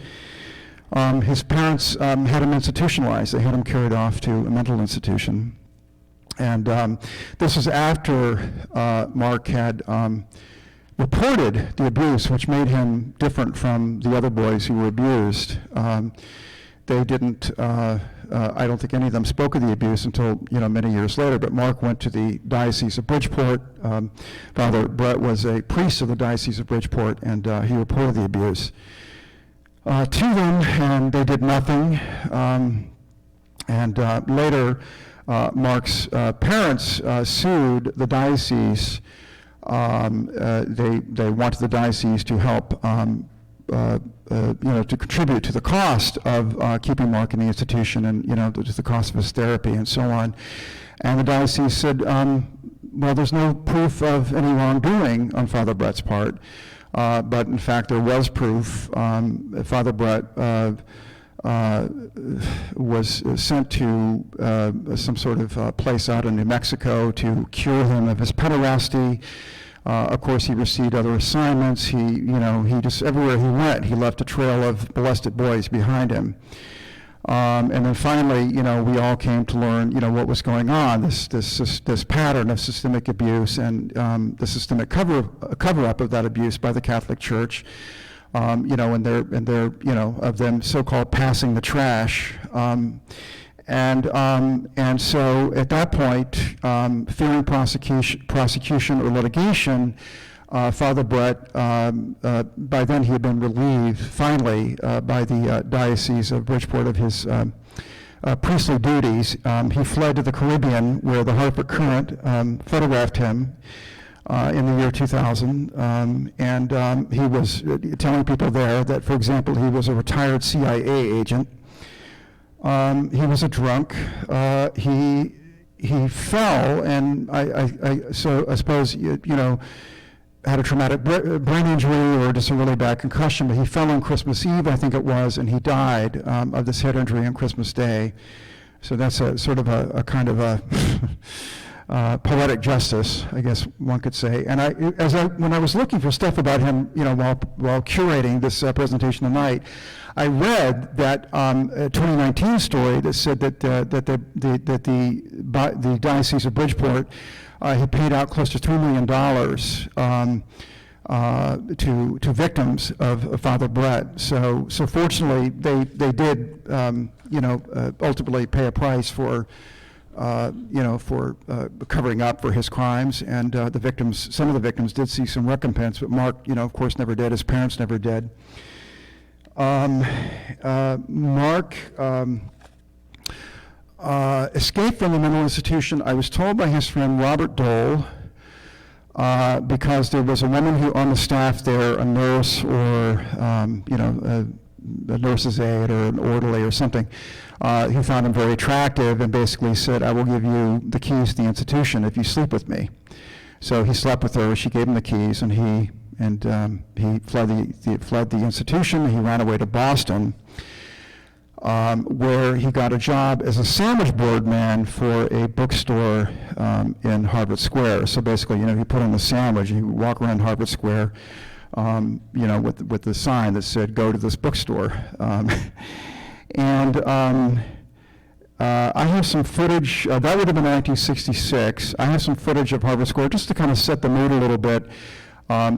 His parents had him institutionalized. They had him carried off to a mental institution. And this was after Mark had reported the abuse, which made him different from the other boys who were abused. They didn't, I don't think any of them spoke of the abuse until, many years later, but Mark went to the Diocese of Bridgeport. Father Brett was a priest of the Diocese of Bridgeport, and he reported the abuse. to them, and they did nothing. And later, Mark's parents sued the diocese. They wanted the diocese to help, to contribute to the cost of keeping Mark in the institution, and to the cost of his therapy and so on. And the diocese said, well, there's no proof of any wrongdoing on Father Brett's part, but in fact there was proof. Father Brett was sent to some sort of place out in New Mexico to cure him of his pederasty. Of course, he received other assignments. He just, everywhere he went, he left a trail of molested boys behind him. And then finally, we all came to learn, what was going on, this pattern of systemic abuse and the systemic cover-up of that abuse by the Catholic Church, and their of them so-called passing the trash. And so at that point, fearing prosecution or litigation, Father Brett, by then he had been relieved, finally, by the Diocese of Bridgeport of his priestly duties. He fled to the Caribbean, where the Hartford Courant photographed him in the year 2000, and he was telling people there that, for example, he was a retired CIA agent. He was a drunk. He fell, and so I suppose had a traumatic brain injury or just a really bad concussion, but he fell on Christmas Eve, I think it was, and he died of this head injury on Christmas Day. So that's a sort of a kind of a poetic justice, I guess one could say. And when I was looking for stuff about him, while curating this presentation tonight, I read that a 2019 story that said that the Diocese of Bridgeport had paid out close to $3 million to victims of Father Brett. So fortunately, they did ultimately pay a price for covering up for his crimes, and some of the victims did see some recompense, but Mark, of course, never did. His parents never did. Mark escaped from the mental institution, I was told by his friend Robert Dole, because there was a woman who on the staff there, a nurse or a nurse's aide or an orderly or something, who found him very attractive and basically said, I will give you the keys to the institution if you sleep with me. So he slept with her, she gave him the keys, and he fled the institution. He ran away to Boston, where he got a job as a sandwich board man for a bookstore in Harvard Square. So basically, he put on a sandwich and he would walk around Harvard Square, with the sign that said, go to this bookstore. I have some footage, that would have been 1966. I have some footage of Harvard Square just to kind of set the mood a little bit,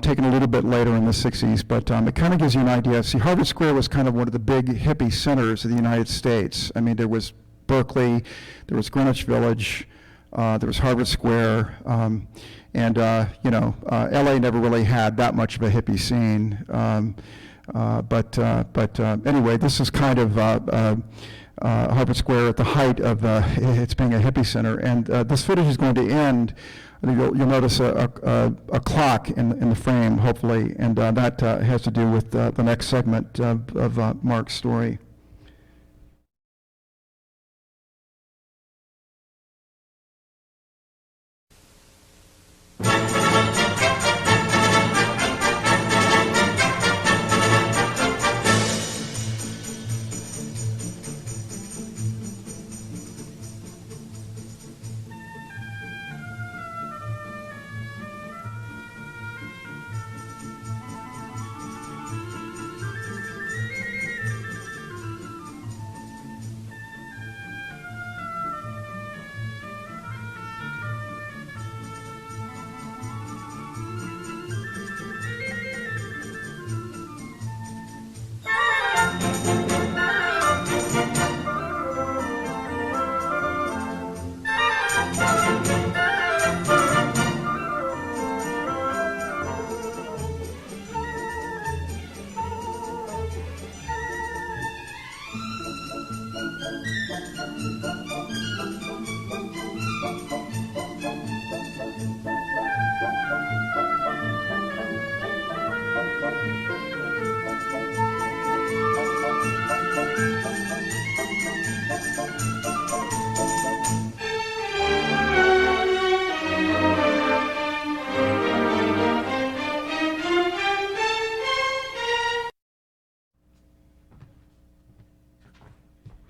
taken a little bit later in the 60s, but it kind of gives you an idea. See, Harvard Square was kind of one of the big hippie centers of the United States. I mean, there was Berkeley, there was Greenwich Village, there was Harvard Square, and LA never really had that much of a hippie scene. But anyway, this is kind of Harvard Square at the height of its being a hippie center, and this footage is going to end. You'll notice a clock in the frame, hopefully, and that has to do with the next segment of Mark's story.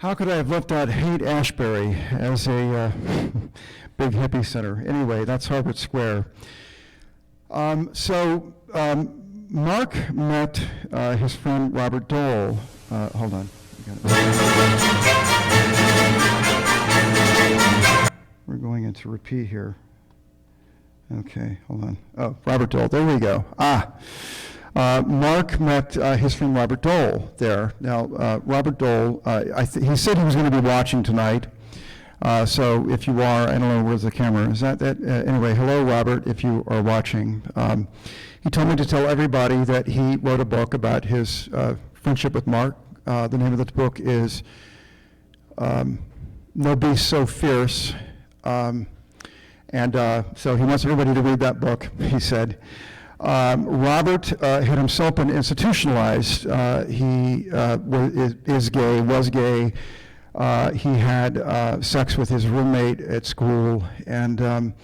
How could I have left out Haight-Ashbury as a big hippie center? Anyway, that's Harvard Square. Mark met his friend Robert Dole. Hold on. We're going into repeat here. Okay, hold on. Oh, Robert Dole, there we go. Mark met his friend Robert Dole there. Now, Robert Dole, he said he was going to be watching tonight. So if you are, I don't know, where's the camera? Is that? Anyway, hello, Robert, if you are watching. He told me to tell everybody that he wrote a book about his friendship with Mark. The name of the book is No Beast So Fierce. So he wants everybody to read that book, he said. Robert had himself been institutionalized. He was gay. He had sex with his roommate at school, and the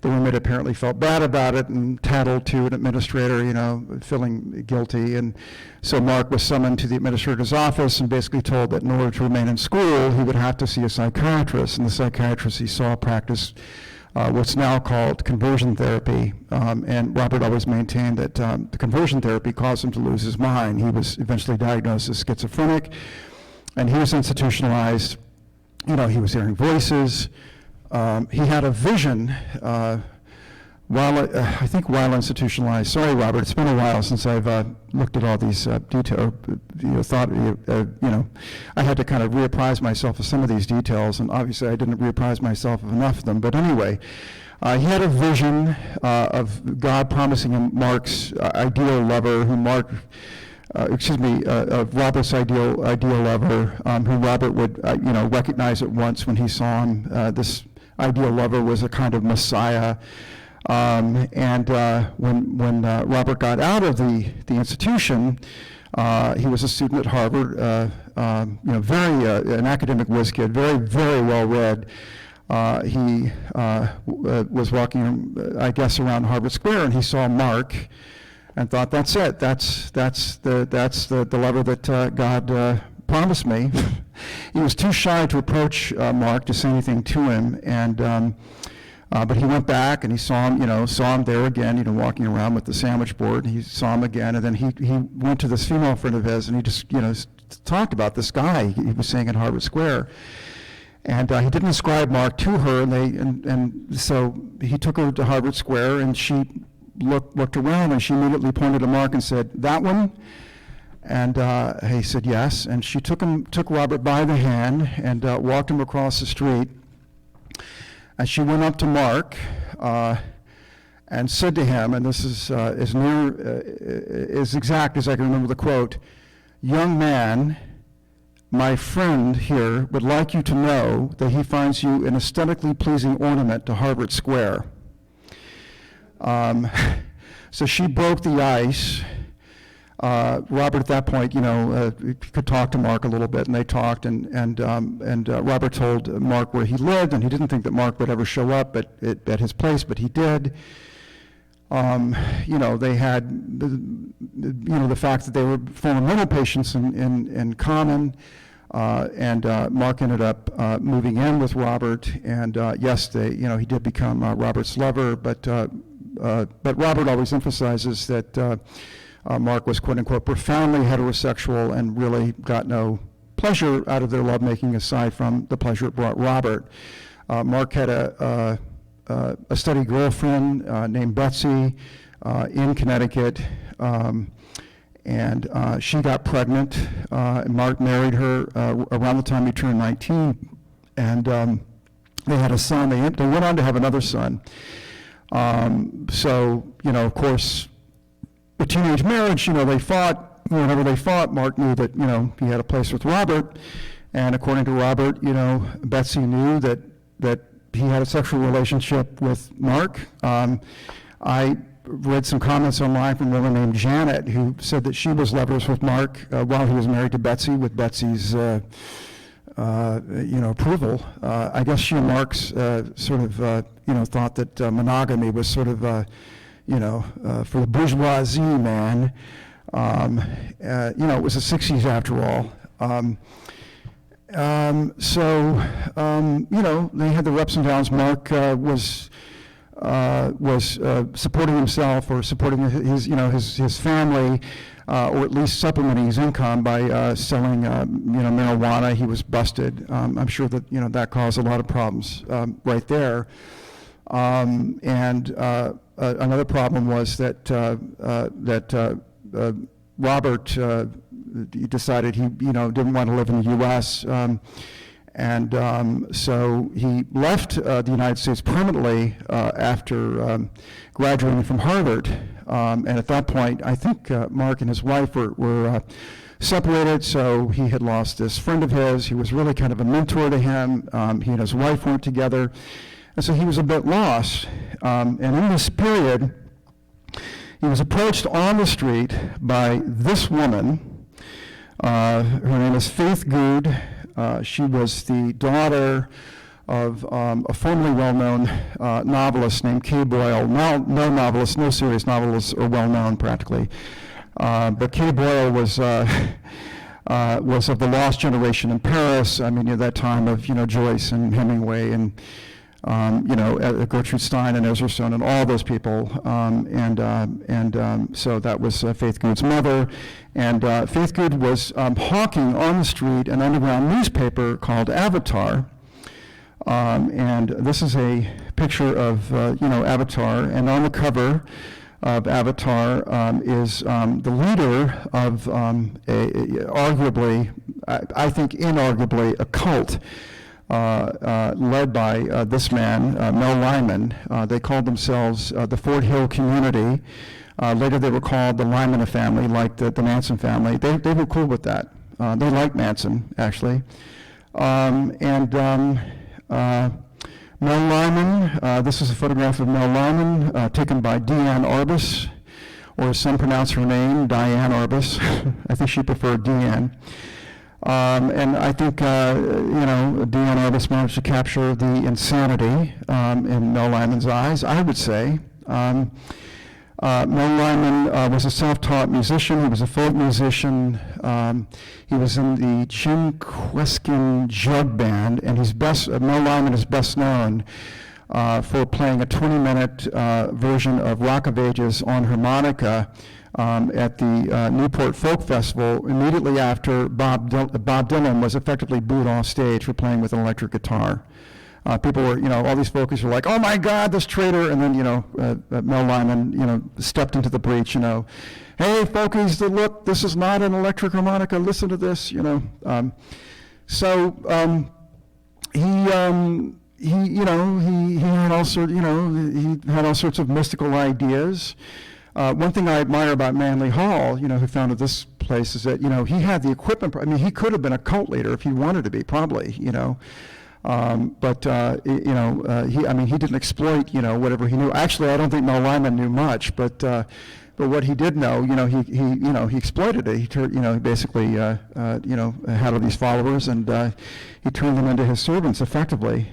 roommate apparently felt bad about it and tattled to an administrator, feeling guilty. And so Mark was summoned to the administrator's office and basically told that in order to remain in school, he would have to see a psychiatrist. And the psychiatrist he saw practiced what's now called conversion therapy. And Robert always maintained that the conversion therapy caused him to lose his mind. He was eventually diagnosed as schizophrenic, and he was institutionalized. He was hearing voices. He had a vision while institutionalized. Sorry, Robert, it's been a while since I've looked at all these details. I had to kind of reapprise myself of some of these details, and obviously I didn't reapprise myself of enough of them. But anyway, he had a vision of God promising him Mark's ideal lover, of Robert's ideal lover, who Robert would, recognize at once when he saw him. This ideal lover was a kind of messiah. When Robert got out of the institution, he was a student at Harvard, very an academic whiz kid, very, very well read. He was walking, I guess, around Harvard Square, and he saw Mark, and thought, "That's it. That's the lover that God promised me." He was too shy to approach Mark to say anything to him, and but he went back and he saw him there again, walking around with the sandwich board. He saw him again, and then he went to this female friend of his, and he just talked about this guy he was seeing at Harvard Square. And he didn't describe Mark to her, and so he took her to Harvard Square, and she looked around, and she immediately pointed to Mark and said, "That one?" And he said yes, and she took Robert by the hand and walked him across the street. And she went up to Mark and said to him, and this is as exact as I can remember the quote, "Young man, my friend here would like you to know that he finds you an aesthetically pleasing ornament to Harvard Square." So she broke the ice. Robert at that point, could talk to Mark a little bit, and they talked, and Robert told Mark where he lived, and he didn't think that Mark would ever show up at his place, but he did. They had the fact that they were former mental patients in common, and Mark ended up moving in with Robert, and yes, he did become Robert's lover, but Robert always emphasizes that Mark was, quote unquote, profoundly heterosexual and really got no pleasure out of their lovemaking aside from the pleasure it brought Robert. Mark had a steady girlfriend named Betsy in Connecticut, and she got pregnant. And Mark married her around the time he turned 19, and they had a son. They went on to have another son. Of course, the teenage marriage, they fought. Whenever they fought, Mark knew that, he had a place with Robert. And according to Robert, Betsy knew that he had a sexual relationship with Mark. I read some comments online from a woman named Janet who said that she was lovers with Mark while he was married to Betsy, with Betsy's approval. I guess she and Mark's thought that monogamy was sort of for the bourgeoisie man. It was the 60s after all. You know, they had the ups and downs. Mark was supporting himself or supporting his, you know, his family, or at least supplementing his income by selling, you know, marijuana. He was busted. I'm sure that, you know, that caused a lot of problems right there. Another problem was that Robert he decided he, you know, didn't want to live in the U.S. So he left the United States permanently after graduating from Harvard. And at that point, I think Mark and his wife were separated, so he had lost this friend of his. He was really kind of a mentor to him. He and his wife weren't together. And so he was a bit lost. And in this period, he was approached on the street by this woman. Her name is Faith Good. She was the daughter of a formerly well-known novelist named Kay Boyle. Now, no novelists, no serious novelists are well-known practically. But Kay Boyle was of the lost generation in Paris. I mean, at that time of, you know, Joyce and Hemingway and you know, Gertrude Stein and Ezra Stone and all those people, so that was Faith Good's mother, and Faith Good was hawking on the street an underground newspaper called Avatar, and this is a picture of you know, Avatar, and on the cover of Avatar is the leader of arguably, I think inarguably, a cult. Led by this man, Mel Lyman. They called themselves the Fort Hill Community. Later they were called the Lyman family, like the Manson family. They were cool with that. They liked Manson, actually. Mel Lyman, this is a photograph of Mel Lyman taken by Deanne Arbus, or as some pronounce her name, Diane Arbus. I think she preferred Deanne. And I think, you know, Deanne Arbus managed to capture the insanity in Mel Lyman's eyes, I would say. Mel Lyman was a self-taught musician. He was a folk musician. He was in the Jim Kweskin Jug Band, and Mel Lyman is best known for playing a 20-minute version of Rock of Ages on harmonica at the Newport Folk Festival immediately after Bob Dylan was effectively booed off stage for playing with an electric guitar. People were, you know, all these folkies were like, "Oh my God, this traitor!" And then, you know, Mel Lyman, you know, stepped into the breach. You know, "Hey, folkies, look, this is not an electric harmonica. Listen to this." You know, he had all sorts, you know, he had all sorts of mystical ideas. One thing I admire about Manly Hall, you know, who founded this place, is that, you know, he had the equipment. I mean, he could have been a cult leader if he wanted to be, probably, you know. You know, he didn't exploit, you know, whatever he knew. Actually, I don't think Mel Lyman knew much, but what he did know, you know, he exploited it. He basically, you know, had all these followers, and he turned them into his servants effectively.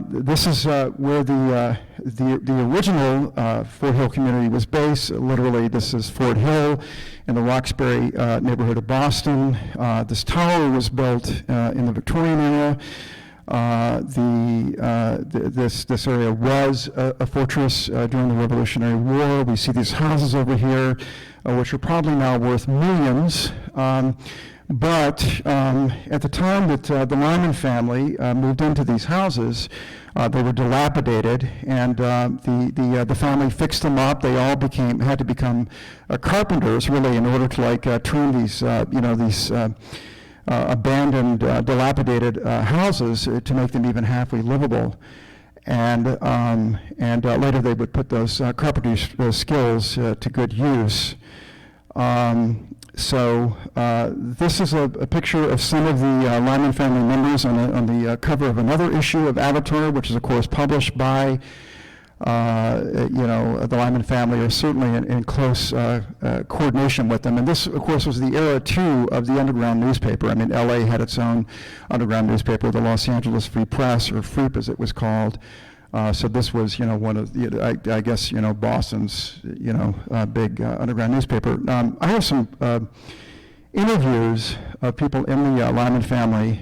This is where the original Fort Hill community was based. Literally, this is Fort Hill in the Roxbury neighborhood of Boston. This tower was built in the Victorian era. This area was a fortress during the Revolutionary War. We see these houses over here, which are probably now worth millions. But at the time that the Lyman family moved into these houses, they were dilapidated, and the family fixed them up. They all had to become carpenters, really, in order to turn these these abandoned, dilapidated houses to make them even halfway livable. And later they would put those carpentry skills to good use. This is a picture of some of the Lyman family members on the cover of another issue of Avatar, which is, of course, published by, the Lyman family, or certainly in close coordination with them. And this, of course, was the era, too, of the underground newspaper. I mean, L.A. had its own underground newspaper, the Los Angeles Free Press, or FREEP as it was called. So this was, one of the, I guess, Boston's, big underground newspaper. I have some interviews of people in the Lyman family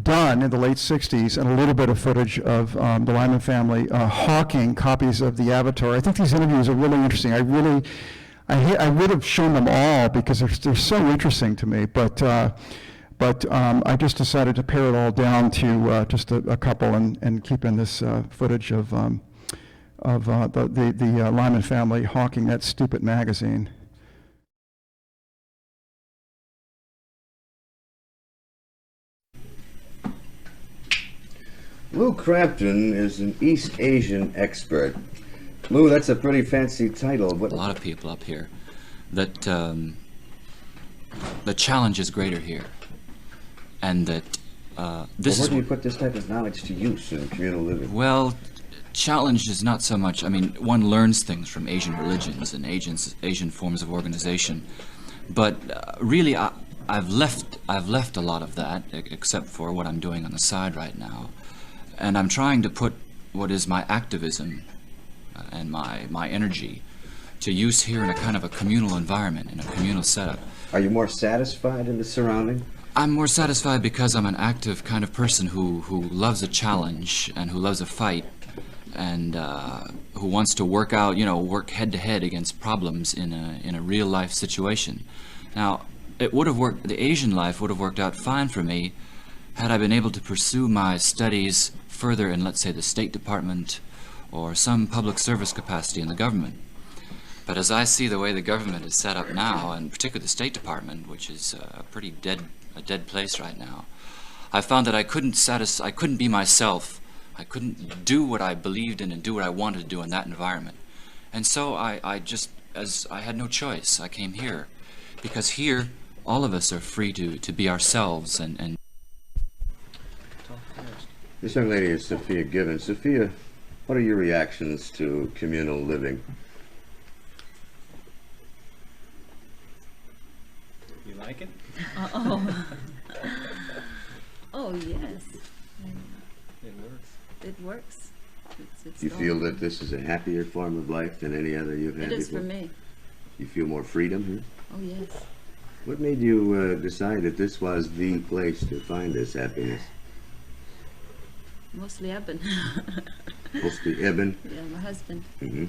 done in the late 60s, and a little bit of footage of the Lyman family hawking copies of the Avatar. I think these interviews are really interesting. I would have shown them all because they're so interesting to me, but I just decided to pare it all down to just a couple and keep in this footage of the Lyman family hawking that stupid magazine. Lou Crampton is an East Asian expert. Lou, that's a pretty fancy title. What? A lot of people up here that the challenge is greater here, and that this Where is do you put this type of knowledge to use in communal living? well. Challenge is not so much. I mean, one learns things from Asian religions and Asian forms of organization, but really, I've left a lot of that, except for what I'm doing on the side right now. And I'm trying to put what is my activism and my energy to use here in a kind of a communal environment, in a communal setup. Are you more satisfied in the surrounding? I'm more satisfied because I'm an active kind of person who loves a challenge and who loves a fight and who wants to work head to head against problems in a real life situation. Now, it would have worked. The Asian life would have worked out fine for me had I been able to pursue my studies further in, let's say, the State Department or some public service capacity in the government. But as I see the way the government is set up now, and particularly the State Department, which is a pretty dead place right now, I found that I couldn't be myself. I couldn't do what I believed in and do what I wanted to do in that environment. And so I had no choice. I came here because here all of us are free to be ourselves and This young lady is Sophia Gibbons. Sophia, what are your reactions to communal living? You like it? Oh, yes. It works. It works. It's You feel that this is a happier form of life than any other you've had It is before? for me. You feel more freedom here? Oh, yes. What made you decide that this was the place to find this happiness? Mostly Eben. Mostly Eben? Yeah, my husband. Mm-hmm.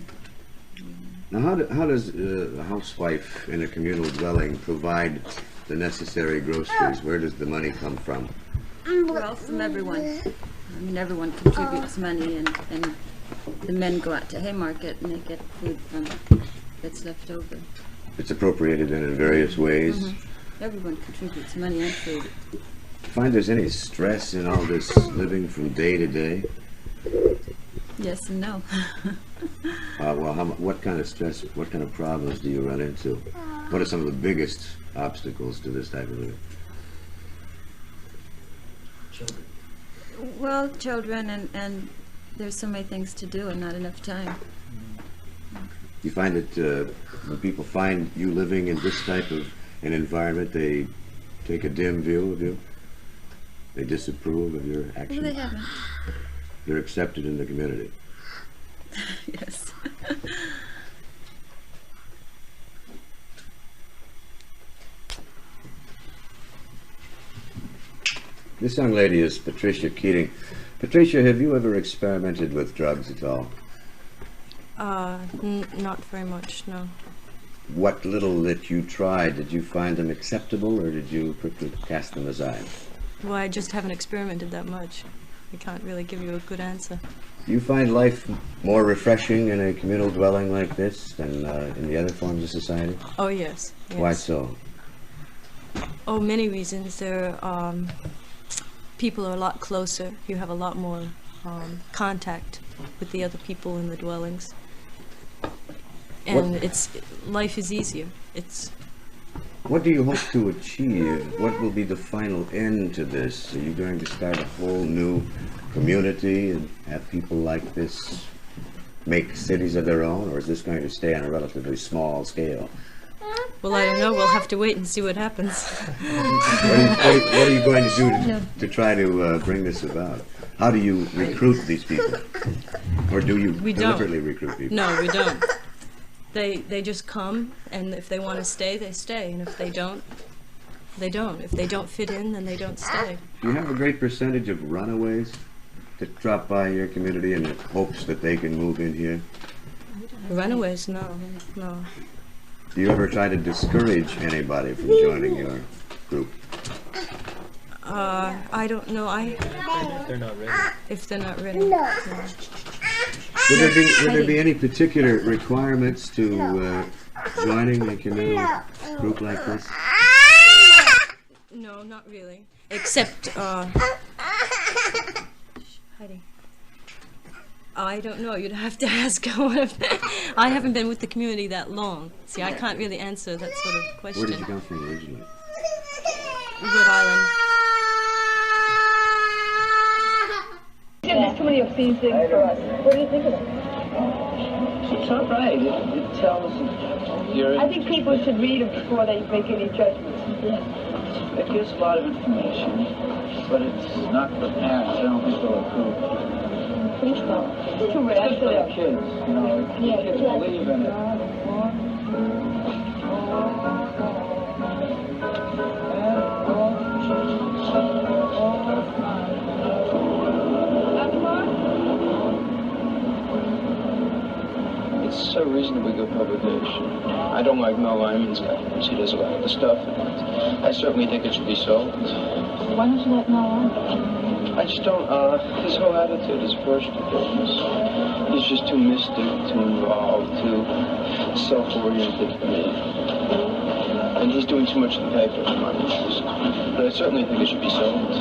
Now, how does a housewife in a communal dwelling provide the necessary groceries? Where does the money come from? Well, from everyone. I mean, everyone contributes money, and the men go out to Haymarket and they get food from that's left over. It's appropriated in various ways. Mm-hmm. Everyone contributes money and food. Do you find there's any stress in all this living from day to day? Yes and no. Well, what kind of stress, what kind of problems do you run into? What are some of the biggest obstacles to this type of living? Children. Well, children, and there's so many things to do and not enough time. You find that when people find you living in this type of an environment, they take a dim view of you? They disapprove of your actions? Well, they haven't. You're accepted in the community? Yes. This young lady is Patricia Keating. Patricia, have you ever experimented with drugs at all? Not very much, no. What little that you tried, did you find them acceptable or did you quickly cast them aside? Well, I just haven't experimented that much. I can't really give you a good answer. Do you find life more refreshing in a communal dwelling like this than in the other forms of society? Oh, yes. Why so? Oh, many reasons. People are a lot closer. You have a lot more contact with the other people in the dwellings. And life is easier. What do you hope to achieve? What will be the final end to this? Are you going to start a whole new community and have people like this make cities of their own, or is this going to stay on a relatively small scale? Well, I don't know. We'll have to wait and see what happens. What are you going to do to try to bring this about? How do you recruit these people? Or do you deliberately recruit people? No, we don't. They just come, and if they want to stay, they stay, and if they don't, they don't. If they don't fit in, then they don't stay. Do you have a great percentage of runaways that drop by your community in hopes that they can move in here? Runaways, no. Do you ever try to discourage anybody from joining your group? I don't know. If they're not ready. If they're not ready. No. Would there be any particular requirements to joining a community group like this? No, not really. Except, Heidi. I don't know. You'd have to ask one of them. I haven't been with the community that long. See, I can't really answer that sort of question. Where did you come from originally? Rhode Island. There's too many obscene things for us. What do you think of it? It's all right. It tells your... I think people should read them before they make any judgments. It gives a lot of information, but it's not for parents. I don't think they'll approve. Please don't. It's too rare. It's for the kids, you know. The kids believe in it. It's a reasonably good publication. I don't like Mel Lyman's guidance. He does a lot of the stuff. And I certainly think it should be sold. Why don't you let Mel on? I just don't, his whole attitude is first business. He's just too mystic, too involved, too self-oriented for me. And he's doing too much of the paper for my interest. But I certainly think it should be sold.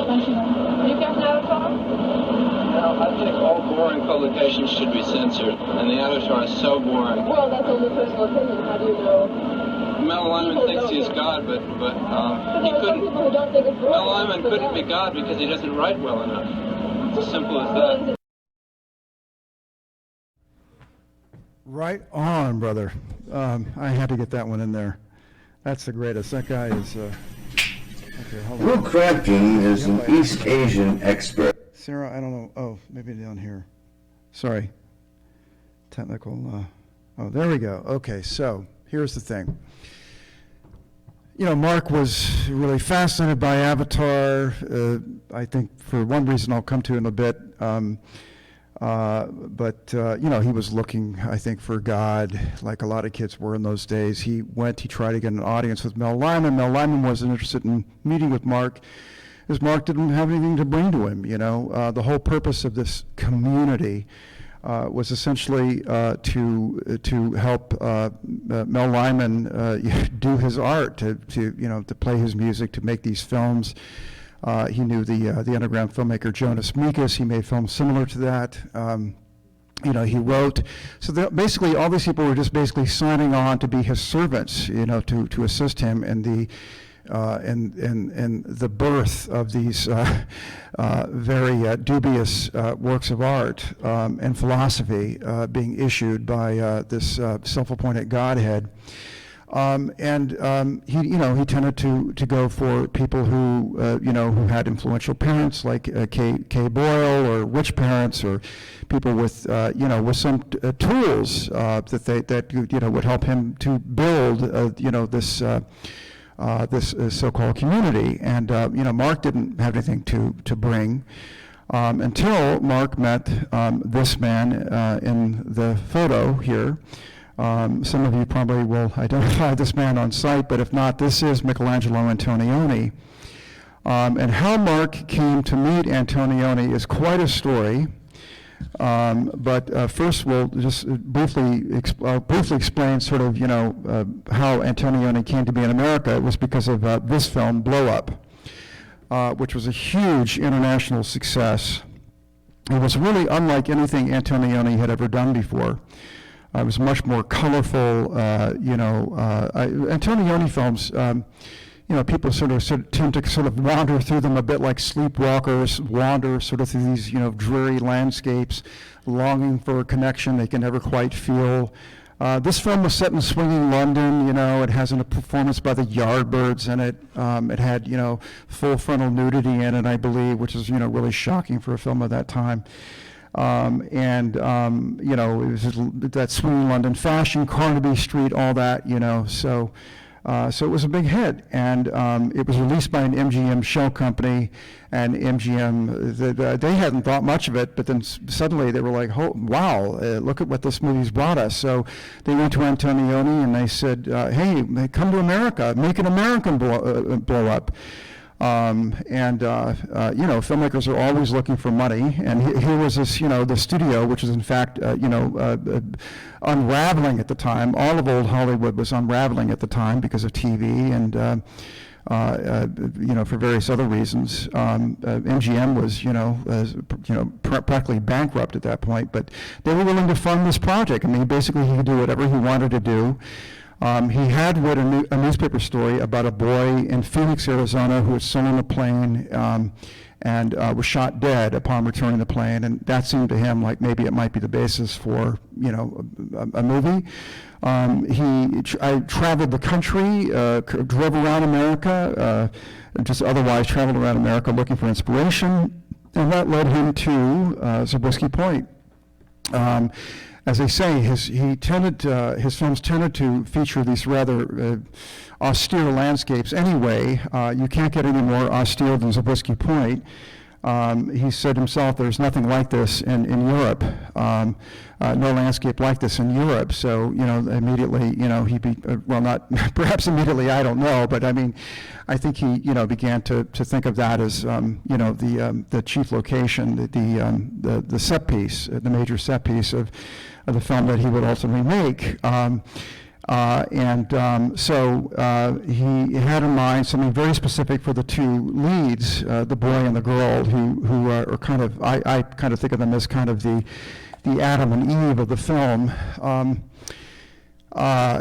Thank you. You got an avatar? Now, I think all boring publications should be censored, and the Avatar is so boring. Well, that's only personal opinion. How do you know? Mel Lyman thinks he's God, but he couldn't. People who don't think it's Mel Lyman couldn't be God because he doesn't write well enough. It's as simple as that. Right on, brother. I had to get that one in there. That's the greatest. That guy is... okay, hold on. Will Crampton is an East Asian expert. Sarah, I don't know. Oh, maybe down here. Sorry. Technical. Oh, there we go. Okay, so here's the thing. You know, Mark was really fascinated by Avatar. I think for one reason I'll come to in a bit. But you know, he was looking, I think, for God, like a lot of kids were in those days. He tried to get an audience with Mel Lyman. Mel Lyman wasn't interested in meeting with Mark, because Mark didn't have anything to bring to him, you know. The whole purpose of this community was essentially to help Mel Lyman do his art, to play his music, to make these films. He knew the underground filmmaker Jonas Mekas. He made films similar to that. You know, he wrote. So basically, all these people were just basically signing on to be his servants, you know, to assist him in the the birth of these very dubious works of art and philosophy being issued by this self-appointed Godhead. He, you know, he tended to go for people who, you know, who had influential parents like Kay Boyle, or rich parents, or people with, you know, with some tools that you know, would help him to build, you know, this so-called community. And you know, Mark didn't have anything to bring until Mark met this man in the photo here. Some of you probably will identify this man on sight, but if not, this is Michelangelo Antonioni. And how Mark came to meet Antonioni is quite a story. But first, we'll just briefly explain sort of, you know, how Antonioni came to be in America. It was because of this film, Blow Up, which was a huge international success. It was really unlike anything Antonioni had ever done before. It was much more colorful, you know. Antonioni films, you know, people sort of tend to sort of wander through them a bit like sleepwalkers wander sort of through these, you know, dreary landscapes, longing for a connection they can never quite feel. This film was set in swinging London, you know. It has a performance by the Yardbirds in it. It had, you know, full frontal nudity in it, I believe, which is, you know, really shocking for a film of that time. You know, it was that swinging London fashion, Carnaby Street, all that, you know, so it was a big hit, and it was released by an MGM shell company, and MGM, they hadn't thought much of it, but then suddenly they were like, oh, wow, look at what this movie's brought us. So they went to Antonioni and they said, hey, come to America, make an American blow up. You know, filmmakers are always looking for money, and here was this, you know, the studio, which is in fact, you know, unraveling at the time. All of old Hollywood was unraveling at the time because of TV and, you know, for various other reasons. MGM was, you know, practically bankrupt at that point, but they were willing to fund this project. I mean, basically he could do whatever he wanted to do. He had read a newspaper story about a boy in Phoenix, Arizona, who had stolen a plane and was shot dead upon returning the plane, and that seemed to him like maybe it might be the basis for, you know, a movie. I traveled the country, drove around America, just otherwise traveled around America looking for inspiration, and that led him to Zabriskie Point. As they say, his films tended to feature these rather austere landscapes. Anyway, you can't get any more austere than Zabriskie Point. He said himself, there's nothing like this in Europe, no landscape like this in Europe. So, you know, immediately, you know, well, not, perhaps immediately, I don't know, but I mean, I think he, you know, began to think of that as, you know, the chief location, the set piece, the major set piece of the film that he would ultimately make. So he had in mind something very specific for the two leads, the boy and the girl, who are kind of, I kind of think of them as kind of the Adam and Eve of the film.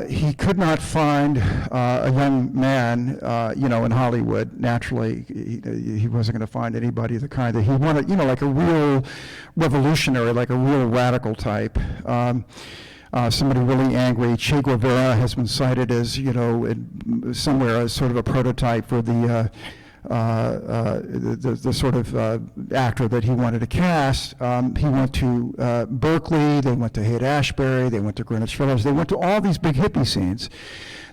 He could not find a young man, you know, in Hollywood. Naturally, he wasn't going to find anybody the kind that he wanted, you know, like a real revolutionary, like a real radical type. Somebody really angry. Che Guevara has been cited as, you know, somewhere as sort of a prototype for the sort of actor that he wanted to cast. He went to Berkeley, they went to Haight-Ashbury, they went to Greenwich Village, they went to all these big hippie scenes.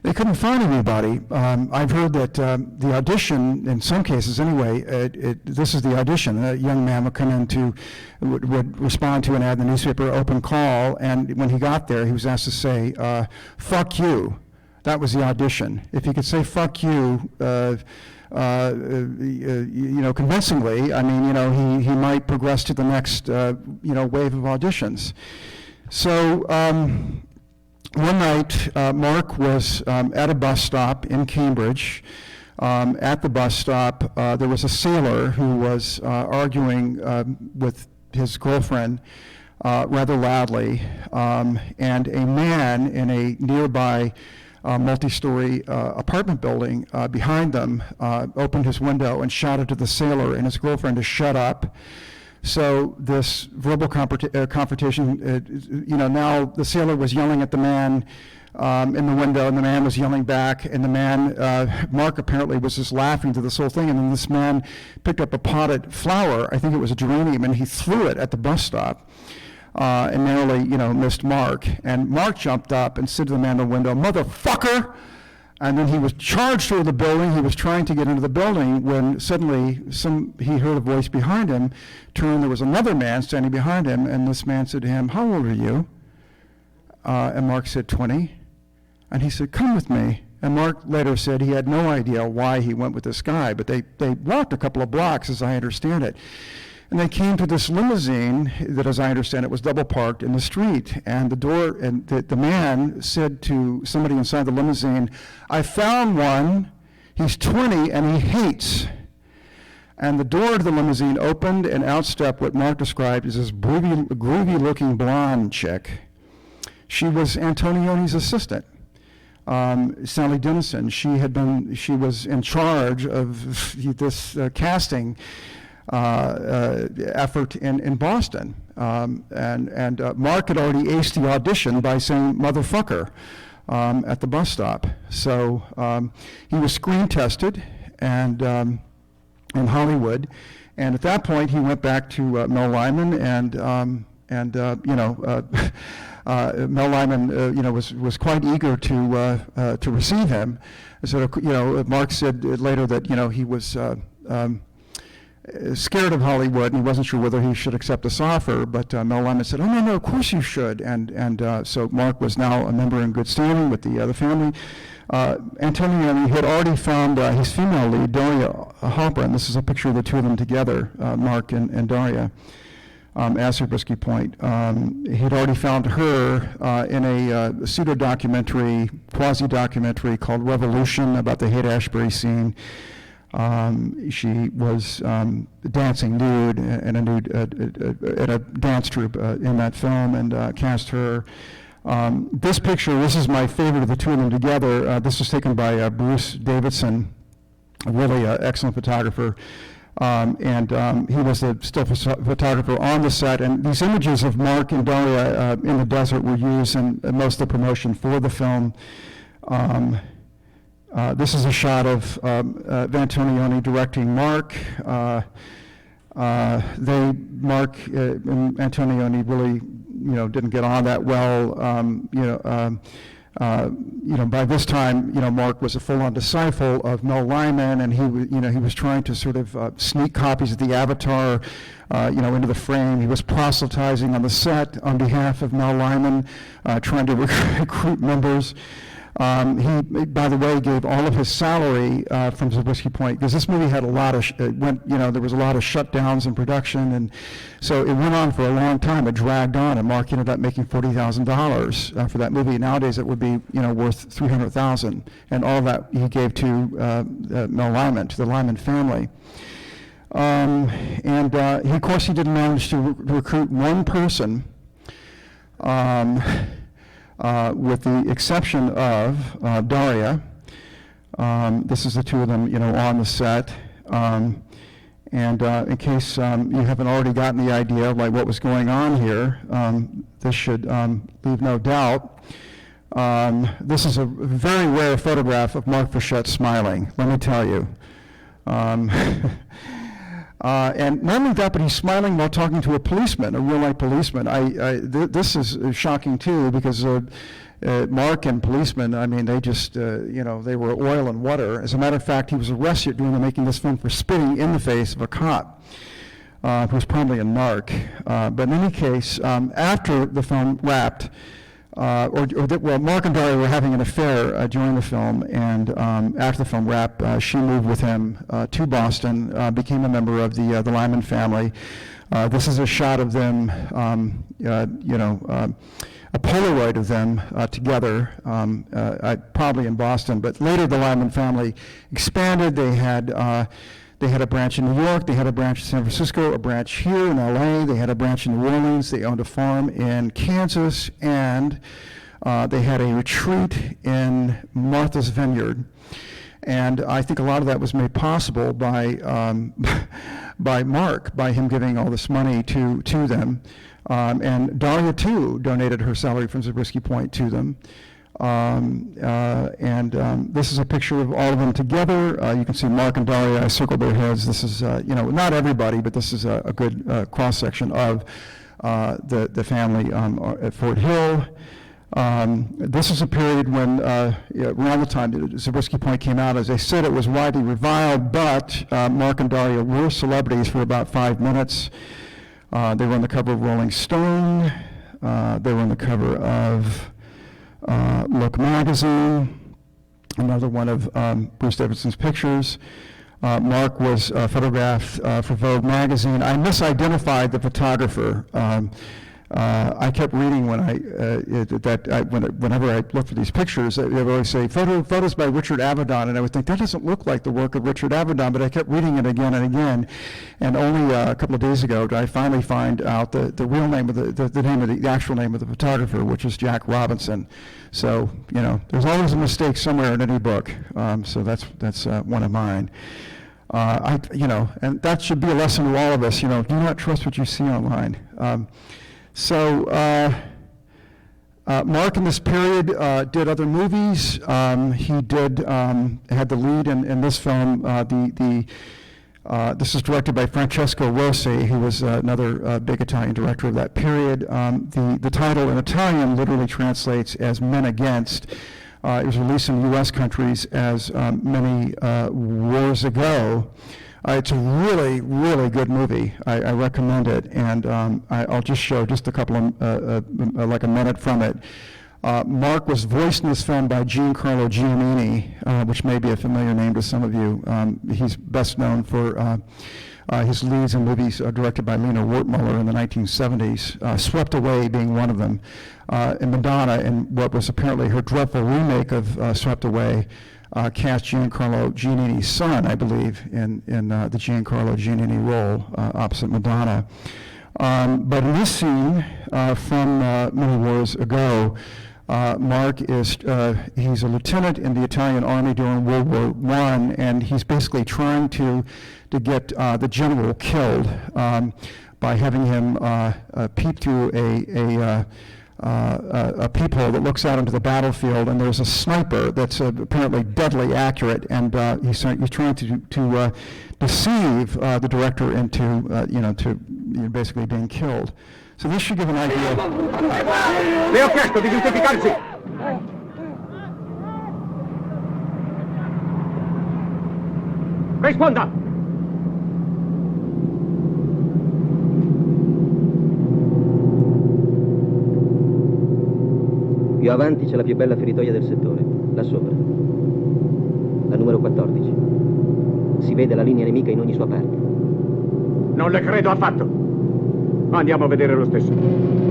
They couldn't find anybody. I've heard that the audition, in some cases anyway, this is the audition. A young man would come in would respond to an ad in the newspaper, open call, and when he got there, he was asked to say, fuck you. That was the audition. If he could say fuck you, you know, convincingly, I mean, you know, he might progress to the next, you know, wave of auditions. So one night, Mark was at a bus stop in Cambridge. At the bus stop, there was a sailor who was arguing with his girlfriend rather loudly, and a man in a nearby multi-story apartment building behind them opened his window and shouted to the sailor and his girlfriend to shut up. So this verbal confrontation, you know, now the sailor was yelling at the man in the window, and the man was yelling back, and the man, Mark apparently was just laughing to this whole thing, and then this man picked up a potted flower, I think it was a geranium, and he threw it at the bus stop. And narrowly, you know, missed Mark. And Mark jumped up and said to the man in the window, "Motherfucker!" And then he was charged through the building. He was trying to get into the building when suddenly he heard a voice behind him. Turned, there was another man standing behind him, and this man said to him, "How old are you?" And Mark said, 20. And he said, "Come with me." And Mark later said he had no idea why he went with this guy, but they walked a couple of blocks, as I understand it. And they came to this limousine that, as I understand it, was double parked in the street. And the man said to somebody inside the limousine, "I found one. He's 20 and he hates." And the door to the limousine opened, and out stepped what Mark described as this groovy-looking blonde chick. She was Antonioni's assistant, Sally Dennison. She was in charge of this casting effort in Boston. And Mark had already aced the audition by saying "motherfucker" at the bus stop. So he was screen tested and in Hollywood, And at that point, he went back to Mel Lyman, and Mel Lyman, was quite eager to receive him. So, Mark said later that, he was scared of Hollywood, and he wasn't sure whether he should accept this offer. But Mel Lyman said, "Oh no, of course you should." And so Mark was now a member in good standing with the family. Antonioni had already found his female lead, Daria Halprin. This is a picture of the two of them together, Mark and Daria, as Zabriskie Point. He'd already found her in a pseudo-documentary, quasi-documentary called Revolution about the Haight-Ashbury scene. She was dancing nude in a dance troupe in that film, and cast her. This picture, this is my favorite of the two of them together. This was taken by Bruce Davidson, a really excellent photographer. And he was the still photographer on the set. And these images of Mark and Daria in the desert were used in most of the promotion for the film. This is a shot of Antonioni directing Mark. Mark and Antonioni really, didn't get on that well. By this time, Mark was a full-on disciple of Mel Lyman, and he was trying to sort of sneak copies of the Avatar, into the frame. He was proselytizing on the set on behalf of Mel Lyman, trying to recruit members. He, by the way, gave all of his salary from Zabriskie Point, because this movie had a lot of, there was a lot of shutdowns in production, and so it went on for a long time. It dragged on, and Mark ended up making $40,000 for that movie. Nowadays, it would be, worth $300,000, and all that he gave to Mel Lyman, to the Lyman family. He, of course, he didn't manage to recruit one person. With the exception of Daria. This is the two of them, on the set. In case you haven't already gotten the idea of what was going on here, this should leave no doubt. This is a very rare photograph of Mark Frechette smiling, let me tell you. And not only that, but he's smiling while talking to a policeman, a real-life policeman. This is shocking, too, because Mark and policemen, they just, they were oil and water. As a matter of fact, he was arrested during the making of this film for spitting in the face of a cop, who was probably a narc. But in any case, after the film wrapped, Mark and Daria were having an affair during the film, and after the film wrapped, she moved with him to Boston, became a member of the Lyman family. This is a shot of them, a Polaroid of them together, probably in Boston. But later, the Lyman family expanded. They had a branch in New York, they had a branch in San Francisco, a branch here in LA, they had a branch in New Orleans, they owned a farm in Kansas, and they had a retreat in Martha's Vineyard. And I think a lot of that was made possible by Mark, by him giving all this money to them. And Daria, too, donated her salary from Zabriskie Point to them. This is a picture of all of them together. You can see Mark and Daria, I circled their heads. This is, not everybody, but this is a good cross-section of the family at Fort Hill. This is a period when, around the time Zabriskie Point came out, as I said, it was widely reviled, but Mark and Daria were celebrities for about 5 minutes. They were on the cover of Rolling Stone. They were on the cover of Look magazine, another one of Bruce Davidson's pictures. Mark was photographed for Vogue magazine. I misidentified the photographer. I kept reading whenever I looked for these pictures, they would always say photos by Richard Avedon, and I would think that doesn't look like the work of Richard Avedon, but I kept reading it again and again, and only a couple of days ago did I finally find out the real name of the actual name of the photographer, which is Jack Robinson. So there's always a mistake somewhere in any book. So that's one of mine. And that should be a lesson to all of us. Do not trust what you see online. Mark in this period did other movies. He had the lead in this film, This is directed by Francesco Rossi, who was another big Italian director of that period. The title in Italian literally translates as Men Against. It was released in U.S. countries as Many Wars Ago. It's a really, really good movie. I recommend it, and I'll just show just a couple of, like a minute from it. Mark was voiced in this film by Giancarlo Giannini, which may be a familiar name to some of you. He's best known for his leads in movies directed by Lena Wertmuller in the 1970s, Swept Away being one of them, and Madonna in what was apparently her dreadful remake of Swept Away, cast Giancarlo Giannini's son, I believe, in the Giancarlo Giannini role opposite Madonna. But in this scene from Many Wars Ago, Mark is, he's a lieutenant in the Italian army during World War I, and he's basically trying to get the general killed by having him peep through a peephole that looks out into the battlefield, and there's a sniper that's apparently deadly accurate, and he's trying to deceive the director into basically being killed. So this should give an idea. Le ho chiesto di giustificarsi. Risponda. Più avanti c'è la più bella feritoia del settore, là sopra. La numero 14. Si vede la linea nemica in ogni sua parte. Non le credo affatto. Andiamo a vedere lo stesso.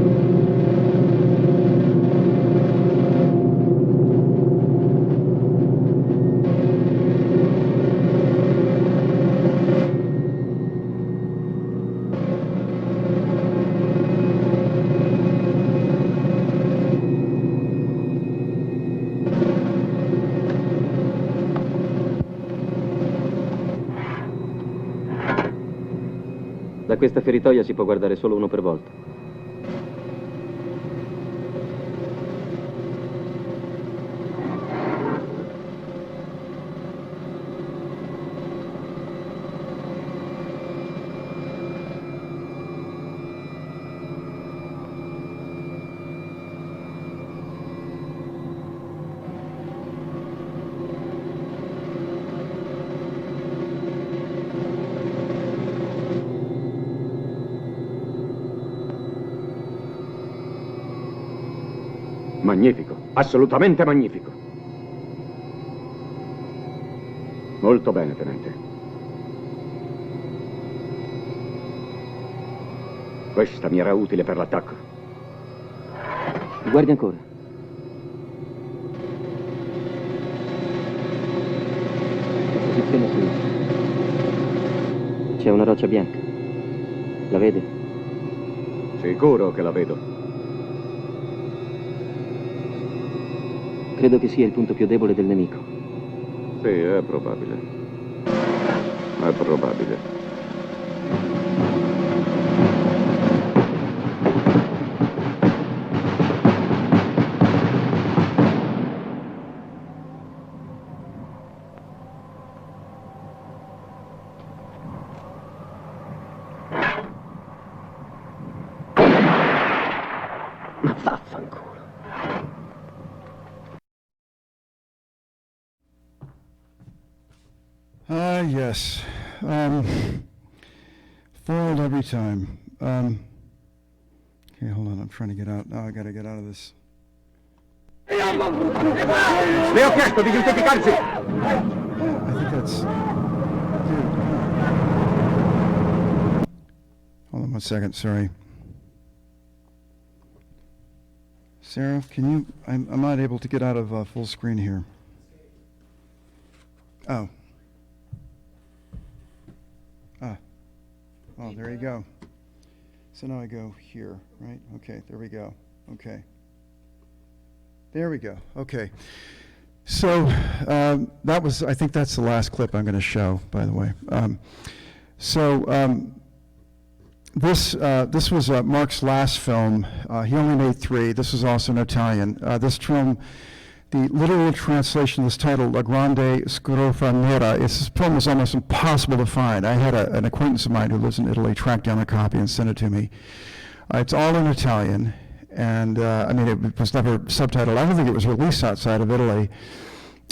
Da questa feritoia si può guardare solo uno per volta. Magnifico, assolutamente magnifico. Molto bene, tenente. Questa mi era utile per l'attacco. Guardi ancora. La posizione sinistra. C'è una roccia bianca. La vede? Sicuro che la vedo. Credo che sia il punto più debole del nemico. Sì, è probabile. È probabile. Ma vaffanculo. Yes. Foiled every time. Okay, hold on. I'm trying to get out. Oh, I got to get out of this. Le ho chiesto di giustificarsi. I think that's... Hold on one second. Sorry. Sarah, can you... I'm not able to get out of full screen here. Oh. Oh, there you go. So now I go here, right? Okay, there we go. Okay. There we go. Okay. So that was, I think that's the last clip I'm going to show, by the way. This was Mark's last film. He only made 3. This was also an Italian. This film the literal translation of this title, La Grande Scrofa Nera, this film is almost impossible to find. I had an acquaintance of mine who lives in Italy track down a copy and send it to me. It's all in Italian, and I mean, it was never subtitled. I don't think it was released outside of Italy.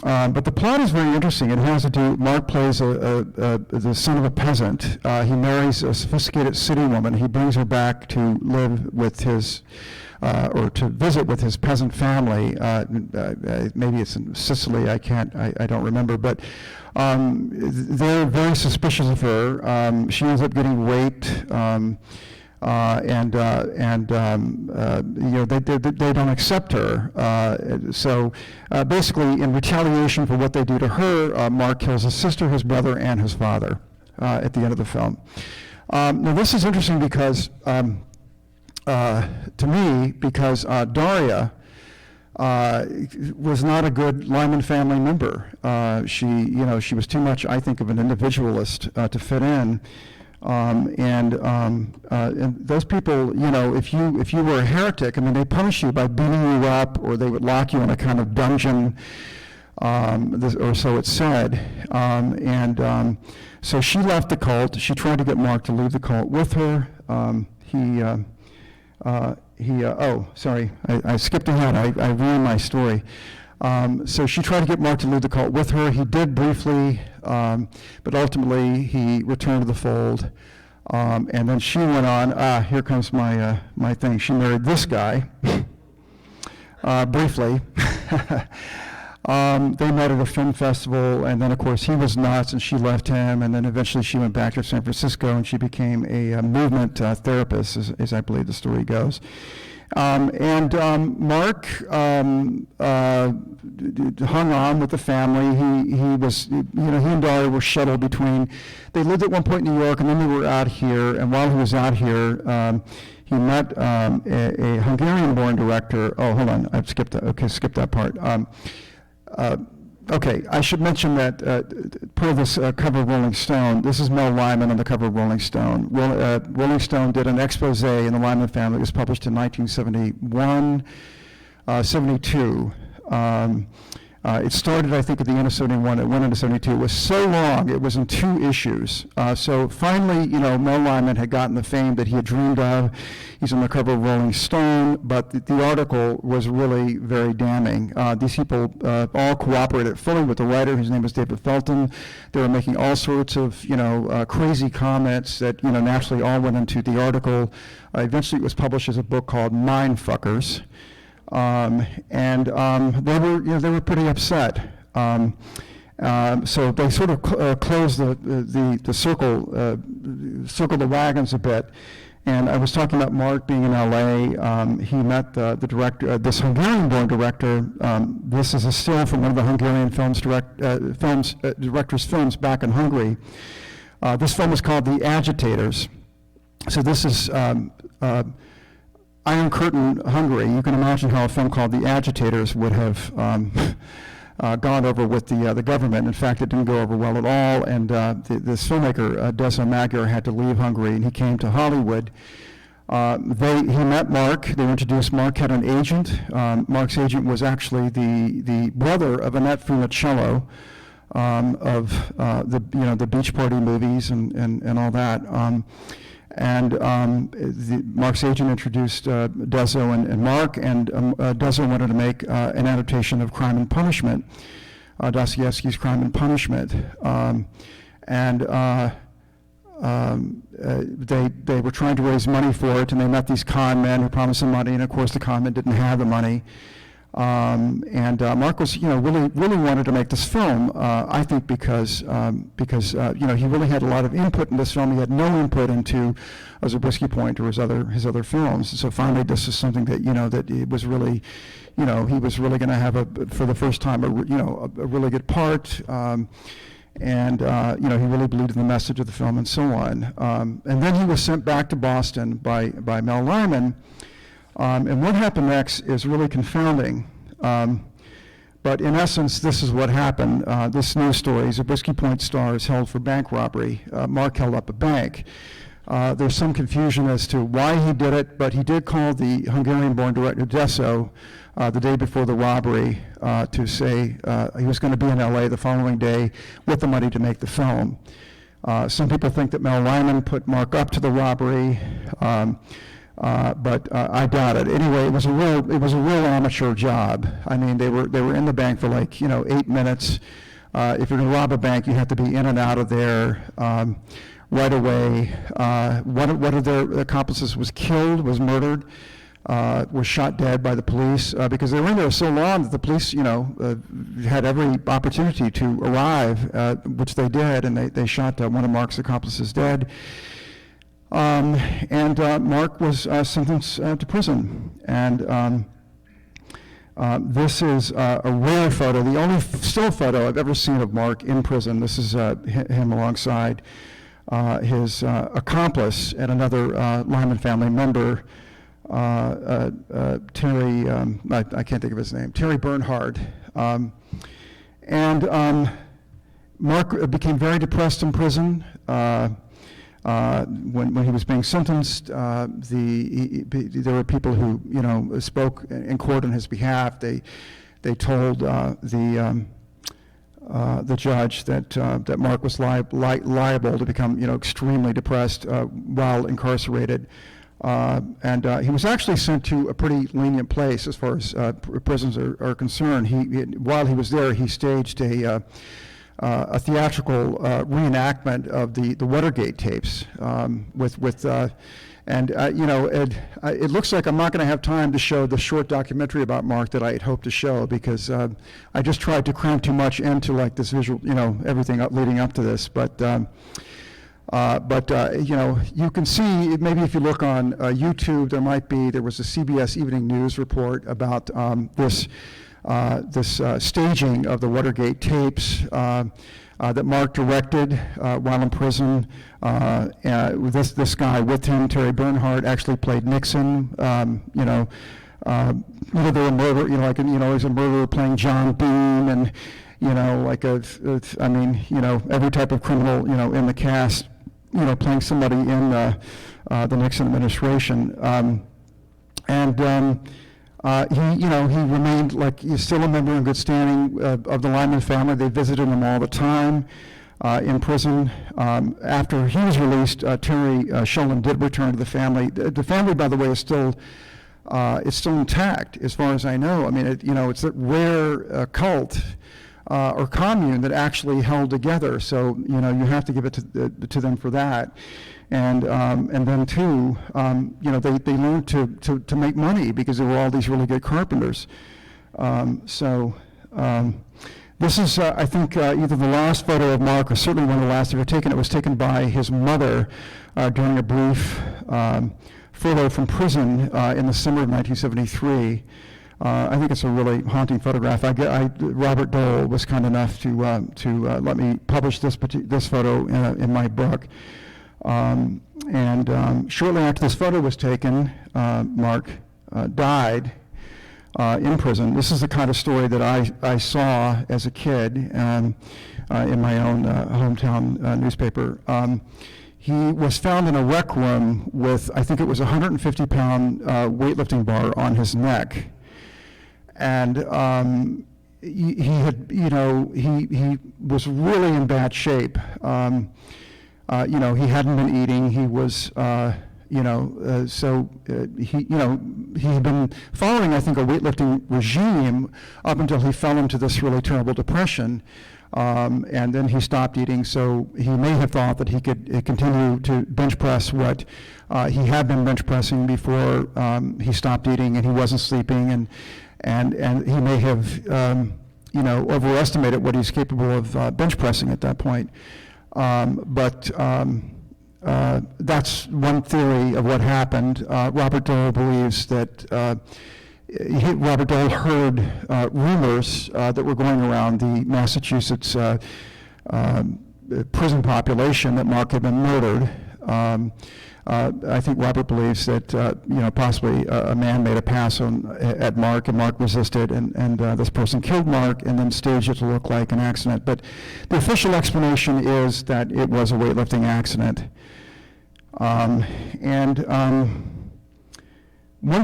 But the plot is very interesting. It has to do, Mark plays the son of a peasant. He marries a sophisticated city woman. He brings her back to live with his, or to visit with his peasant family. Maybe it's in Sicily, I don't remember. But they're very suspicious of her. She ends up getting raped. You know, they don't accept her. So basically, in retaliation for what they do to her, Mark kills his sister, his brother, and his father at the end of the film. Now, this is interesting because, to me, because Daria was not a good Lyman family member. She was too much, I think, of an individualist to fit in. And those people, you know, if you were a heretic, I mean, they punish you by beating you up, or they would lock you in a kind of dungeon, or so it's said. So she left the cult. She tried to get Mark to leave the cult with her. Oh, sorry, I skipped ahead. I ruined my story. So she tried to get Mark to leave the cult with her. He did briefly, but ultimately he returned to the fold. And then she went on, here comes my thing. She married this guy, briefly. They met at a film festival, and then of course he was nuts and she left him, and then eventually she went back to San Francisco and she became a movement therapist, as I believe the story goes. Mark hung on with the family. He was, you know, he and Daria were shuttled between, they lived at one point in New York, and then they were out here, and while he was out here, he met a Hungarian-born director. Oh, hold on, I've skipped that. Okay, skip that part. Okay, I should mention that per this cover of Rolling Stone, this is Mel Lyman on the cover of Rolling Stone. Rolling Stone did an expose in the Lyman family. It was published in 1971, 72. It started, I think, at the end of 71. It went into 72. It was so long, it was in 2 issues. So finally, you know, Mel Lyman had gotten the fame that he had dreamed of. He's on the cover of Rolling Stone, but the article was really very damning. These people all cooperated fully with the writer, whose name was David Felton. They were making all sorts of, you know, crazy comments that, you know, naturally all went into the article. Eventually it was published as a book called Mindfuckers. They were pretty upset. So they sort of closed the circle the wagons a bit. And I was talking about Mark being in LA. He met the director, this Hungarian-born director. This is a still from one of the Hungarian director's films back in Hungary. This film is called The Agitators. So this is Iron Curtain, Hungary. You can imagine how a film called The Agitators would have gone over with the government. In fact, it didn't go over well at all, and this filmmaker, Dezső Magyar, had to leave Hungary, and he came to Hollywood. He met Mark. They were introduced. Mark had an agent. Mark's agent was actually the brother of Annette Funicello, of the Beach Party movies and all that. Mark's agent introduced Dezső and Mark, and Dezső wanted to make an adaptation of Crime and Punishment, Dostoevsky's Crime and Punishment. They were trying to raise money for it, and they met these con men who promised them money, and of course the con men didn't have the money. Mark was, you know, really wanted to make this film. I think because you know, he really had a lot of input in this film. He had no input into ZABRISKIE POINT or his other films. So finally, this is something that, you know, that it was really, you know, he was really going to have for the first time a really good part. You know, he really believed in the message of the film and so on. And then he was sent back to Boston by Mel Lyman. And what happened next is really confounding. But in essence, this is what happened. This news story, ZABRISKIE POINT star is held for bank robbery. Mark held up a bank. There's some confusion as to why he did it, but he did call the Hungarian-born director Desso the day before the robbery to say he was going to be in LA the following day with the money to make the film. Some people think that Mel Lyman put Mark up to the robbery, but I doubt it. Anyway, it was a real amateur job. I mean, they were in the bank for like 8 minutes. If you're going to rob a bank, you have to be in and out of there right away. One of their accomplices was killed, was murdered, was shot dead by the police because they were in there so long that the police, had every opportunity to arrive, which they did, and they shot one of Mark's accomplices dead. And Mark was sentenced to prison. And this is a rare photo, the only still photo I've ever seen of Mark in prison. This is him alongside his accomplice and another Lyman family member, Terry, I can't think of his name, Terry Bernhard. Mark became very depressed in prison. When he was being sentenced, there were people who spoke in court on his behalf. They told the judge that Mark was liable to become extremely depressed while incarcerated, and he was actually sent to a pretty lenient place as far as prisons are concerned. While he was there, he staged a theatrical reenactment of the Watergate tapes it looks like I'm not going to have time to show the short documentary about Mark that I had hoped to show because I just tried to cram too much into like this visual, everything leading up to this. But you can see, maybe if you look on YouTube, there was a CBS Evening News report about this staging of the Watergate tapes that Mark directed while in prison. This guy with him, Terry Bernhard, actually played Nixon. They were he's a murderer playing John Bean, and every type of criminal, in the cast, playing somebody in the Nixon administration. He remained he's still a member in good standing of the Lyman family. They visited him all the time in prison. After he was released, Terry Sholin did return to the family. The family, by the way, is still intact as far as I know. I mean, it's a rare cult or commune that actually held together. So you have to give it to them for that. And then too, they learned to make money because there were all these really good carpenters. This is, I think, either the last photo of Mark or certainly one of the last ever taken. It was taken by his mother during a brief photo from prison in the summer of 1973. I think it's a really haunting photograph. Robert Dole was kind enough to let me publish this photo in my book. Shortly after this photo was taken, Mark died in prison. This is the kind of story that I saw as a kid in my own hometown newspaper. He was found in a rec room with, I think it was a 150-pound weightlifting bar on his neck. And he had, he was really in bad shape. He hadn't been eating. He was, he had been following, I think, a weightlifting regime up until he fell into this really terrible depression. And then he stopped eating, so he may have thought that he could continue to bench press what he had been bench pressing before he stopped eating, and he wasn't sleeping, and he may have, overestimated what he's capable of bench pressing at that point. That's one theory of what happened. Robert Dole believes that Robert Dole heard rumors that were going around the Massachusetts prison population that Mark had been murdered. I think Robert believes that possibly a man made a pass at Mark, and Mark resisted, and this person killed Mark and then staged it to look like an accident. But the official explanation is that it was a weightlifting accident. One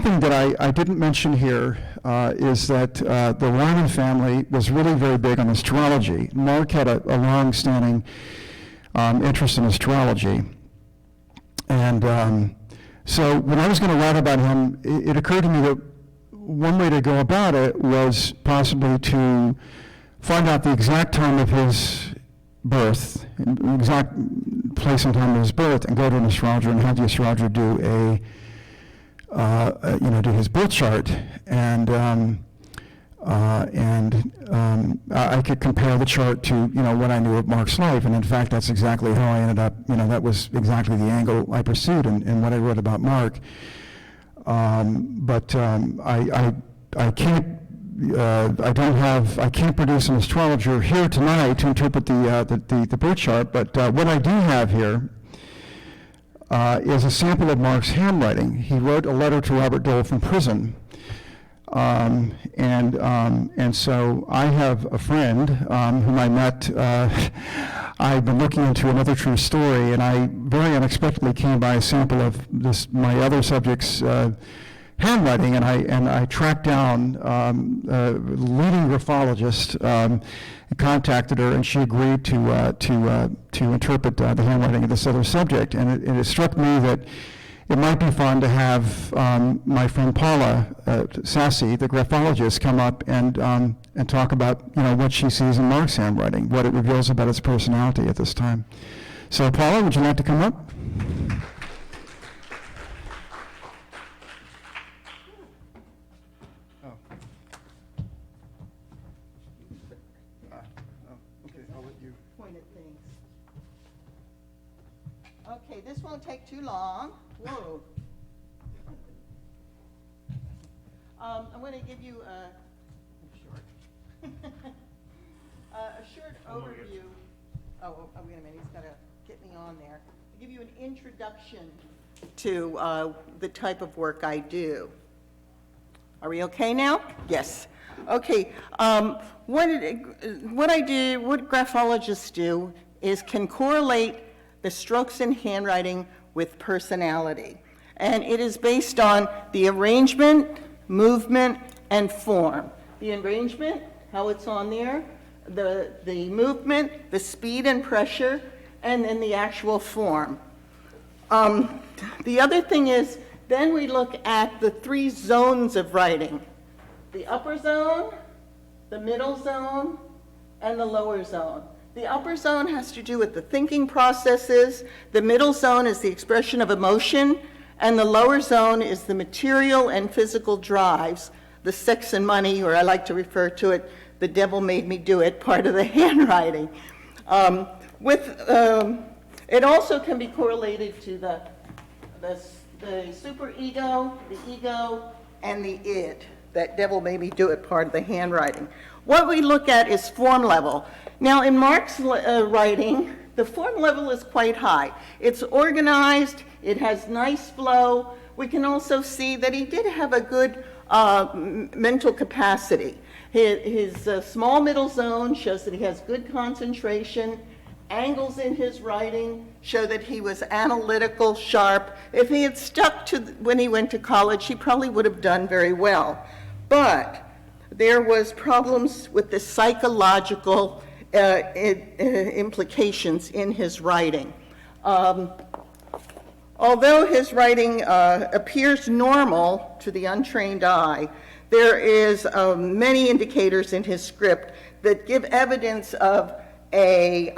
thing that I didn't mention here is that the Lyman family was really very big on astrology. Mark had a long-standing interest in astrology. And so when I was going to write about him, it occurred to me that one way to go about it was possibly to find out the exact time of his birth, exact place and time of his birth, and go to an astrologer and have the astrologer do do his birth chart, and I could compare the chart to what I knew of Mark's life, and in fact that's exactly how I ended up. That was exactly the angle I pursued in what I wrote about Mark. But I can't. I can't produce an astrologer here tonight to interpret the birth chart. But what I do have here is a sample of Mark's handwriting. He wrote a letter to Robert Dole from prison. And so I have a friend whom I met. I've been looking into another true story, and I very unexpectedly came by a sample of my other subject's handwriting, and I tracked down a leading graphologist, contacted her, and she agreed to interpret the handwriting of this other subject. And it struck me that it might be fun to have my friend Paula Sassy, the graphologist, come up and talk about what she sees in Mark's handwriting, what it reveals about his personality at this time. So Paula, would you like to come up? Okay, this won't take too long. Whoa. I'm going to give you a short overview. Oh, wait a minute, he's got to get me on there. I'll give you an introduction to the type of work I do. Are we okay now? Yes. Okay. What graphologists do is can correlate the strokes in handwriting with personality. And it is based on the arrangement, movement, and form. The arrangement, how it's on there, the movement, the speed and pressure, and then the actual form. The other thing is, then we look at the 3 zones of writing. The upper zone, the middle zone, and the lower zone. The upper zone has to do with the thinking processes, the middle zone is the expression of emotion, and the lower zone is the material and physical drives, the sex and money, or I like to refer to it, the devil made me do it, part of the handwriting. It also can be correlated to the superego, the ego, and the id, that devil made me do it, part of the handwriting. What we look at is form level. Now, in Mark's writing, the form level is quite high. It's organized, it has nice flow. We can also see that he did have a good mental capacity. His small middle zone shows that he has good concentration. Angles in his writing show that he was analytical, sharp. If he had stuck to when he went to college, he probably would have done very well. But there was problems with the psychological implications in his writing. Although his writing appears normal to the untrained eye, there is many indicators in his script that give evidence of a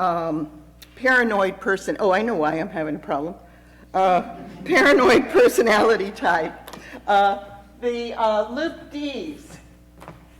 paranoid person. Oh, I know why I'm having a problem. Paranoid personality type. The Luke D's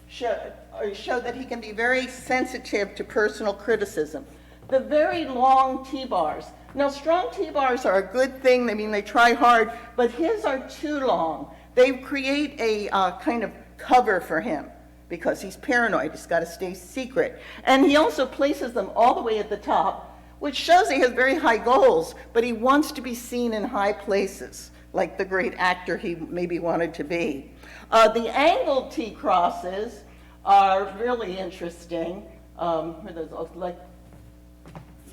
show that he can be very sensitive to personal criticism. The very long T-bars. Now, strong T-bars are a good thing. I mean, they try hard, but his are too long. They create a kind of cover for him because he's paranoid. He's got to stay secret. And he also places them all the way at the top, which shows he has very high goals, but he wants to be seen in high places, like the great actor he maybe wanted to be. The angled T-crosses are really interesting. Like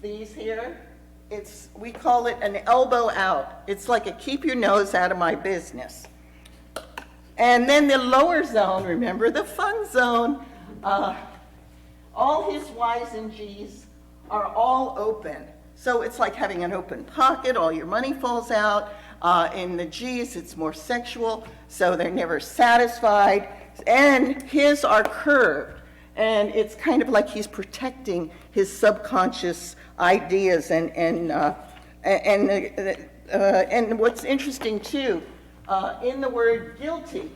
these here. we call it an elbow out. It's like a keep your nose out of my business. And then the lower zone, remember the fun zone, all his Y's and G's are all open. So it's like having an open pocket, all your money falls out. In the G's, it's more sexual, so they're never satisfied. And his are curved, and it's kind of like he's protecting his subconscious ideas. And what's interesting too, in the word guilty,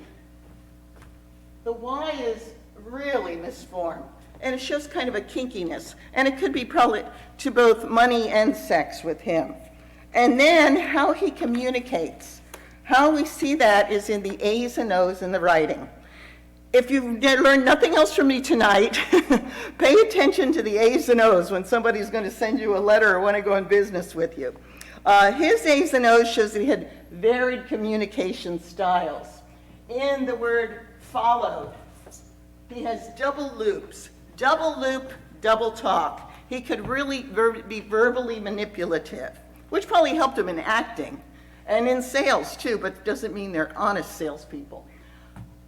the Y is really misformed, and it shows kind of a kinkiness, and it could be probably to both money and sex with him. And then how he communicates. How we see that is in the A's and O's in the writing. If you've learned nothing else from me tonight, pay attention to the A's and O's when somebody's going to send you a letter or want to go in business with you. His A's and O's shows that he had varied communication styles. In the word followed, he has double loops, double loop, double talk. He could really be verbally manipulative, which probably helped him in acting and in sales too, but doesn't mean they're honest salespeople.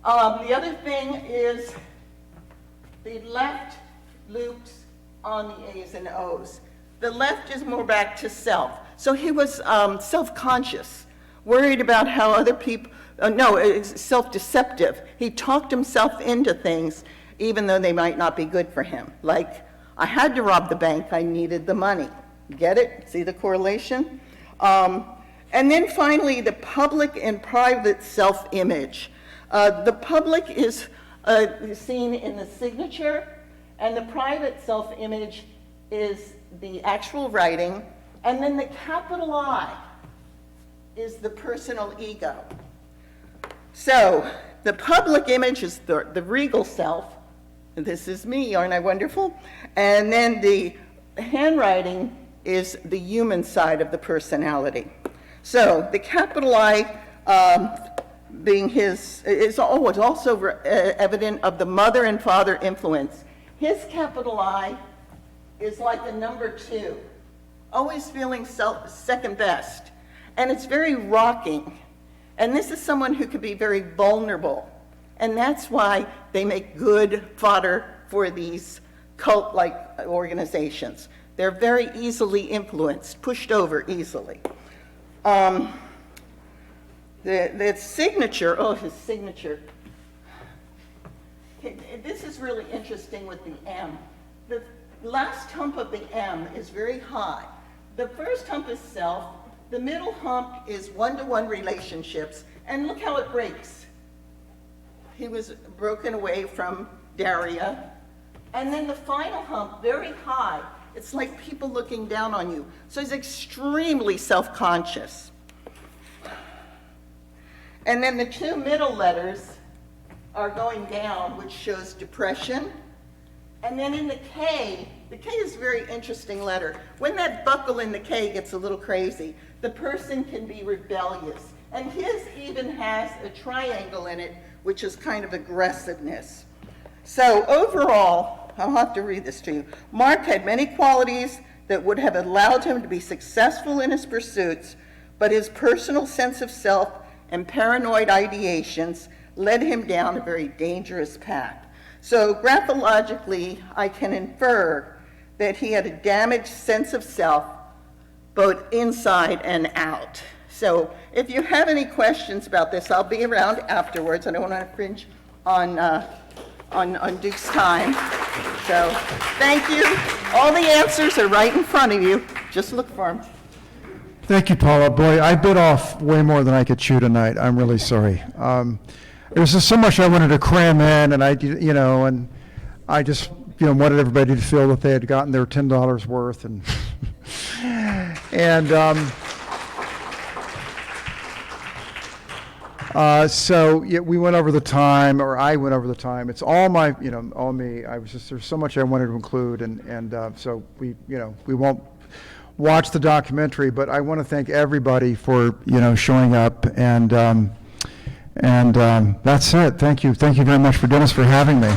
The other thing is the left loops on the A's and O's. The left is more back to self. So he was self-conscious, worried about how other people, self-deceptive. He talked himself into things even though they might not be good for him. Like, I had to rob the bank, I needed the money. Get it? See the correlation? And then finally, the public and private self-image. The public is seen in the signature, and the private self-image is the actual writing, and then the capital I is the personal ego. So the public image is the regal self. This is me, aren't I wonderful? And then the handwriting is the human side of the personality. So the capital I being his, is also evident of the mother and father influence. His capital I is like the number 2, always feeling second best. And it's very rocking. And this is someone who could be very vulnerable. And that's why they make good fodder for these cult-like organizations. They're very easily influenced, pushed over easily. The signature, his signature. This is really interesting with the M. The last hump of the M is very high. The first hump is self. The middle hump is one-to-one relationships. And look how it breaks. He was broken away from Daria. And then the final hump, very high. It's like people looking down on you. So he's extremely self-conscious. And then the 2 middle letters are going down, which shows depression. And then in the K is a very interesting letter. When that buckle in the K gets a little crazy, the person can be rebellious. And his even has a triangle in it, which is kind of aggressiveness. So overall, I'll have to read this to you. Mark had many qualities that would have allowed him to be successful in his pursuits, but his personal sense of self and paranoid ideations led him down a very dangerous path. So graphologically, I can infer that he had a damaged sense of self, both inside and out. So if you have any questions about this, I'll be around afterwards. I don't want to infringe on Duke's time. So thank you. All the answers are right in front of you. Just look for them. Thank you, Paula. Boy, I bit off way more than I could chew tonight. I'm really sorry. There's just so much I wanted to cram in, and I just, wanted everybody to feel that they had gotten their $10 worth, and so yeah, we went over the time, or I went over the time. It's all my, all me. There's so much I wanted to include, and so we won't watch the documentary, but I want to thank everybody for, showing up, and that's it. Thank you very much, Dennis, for having me.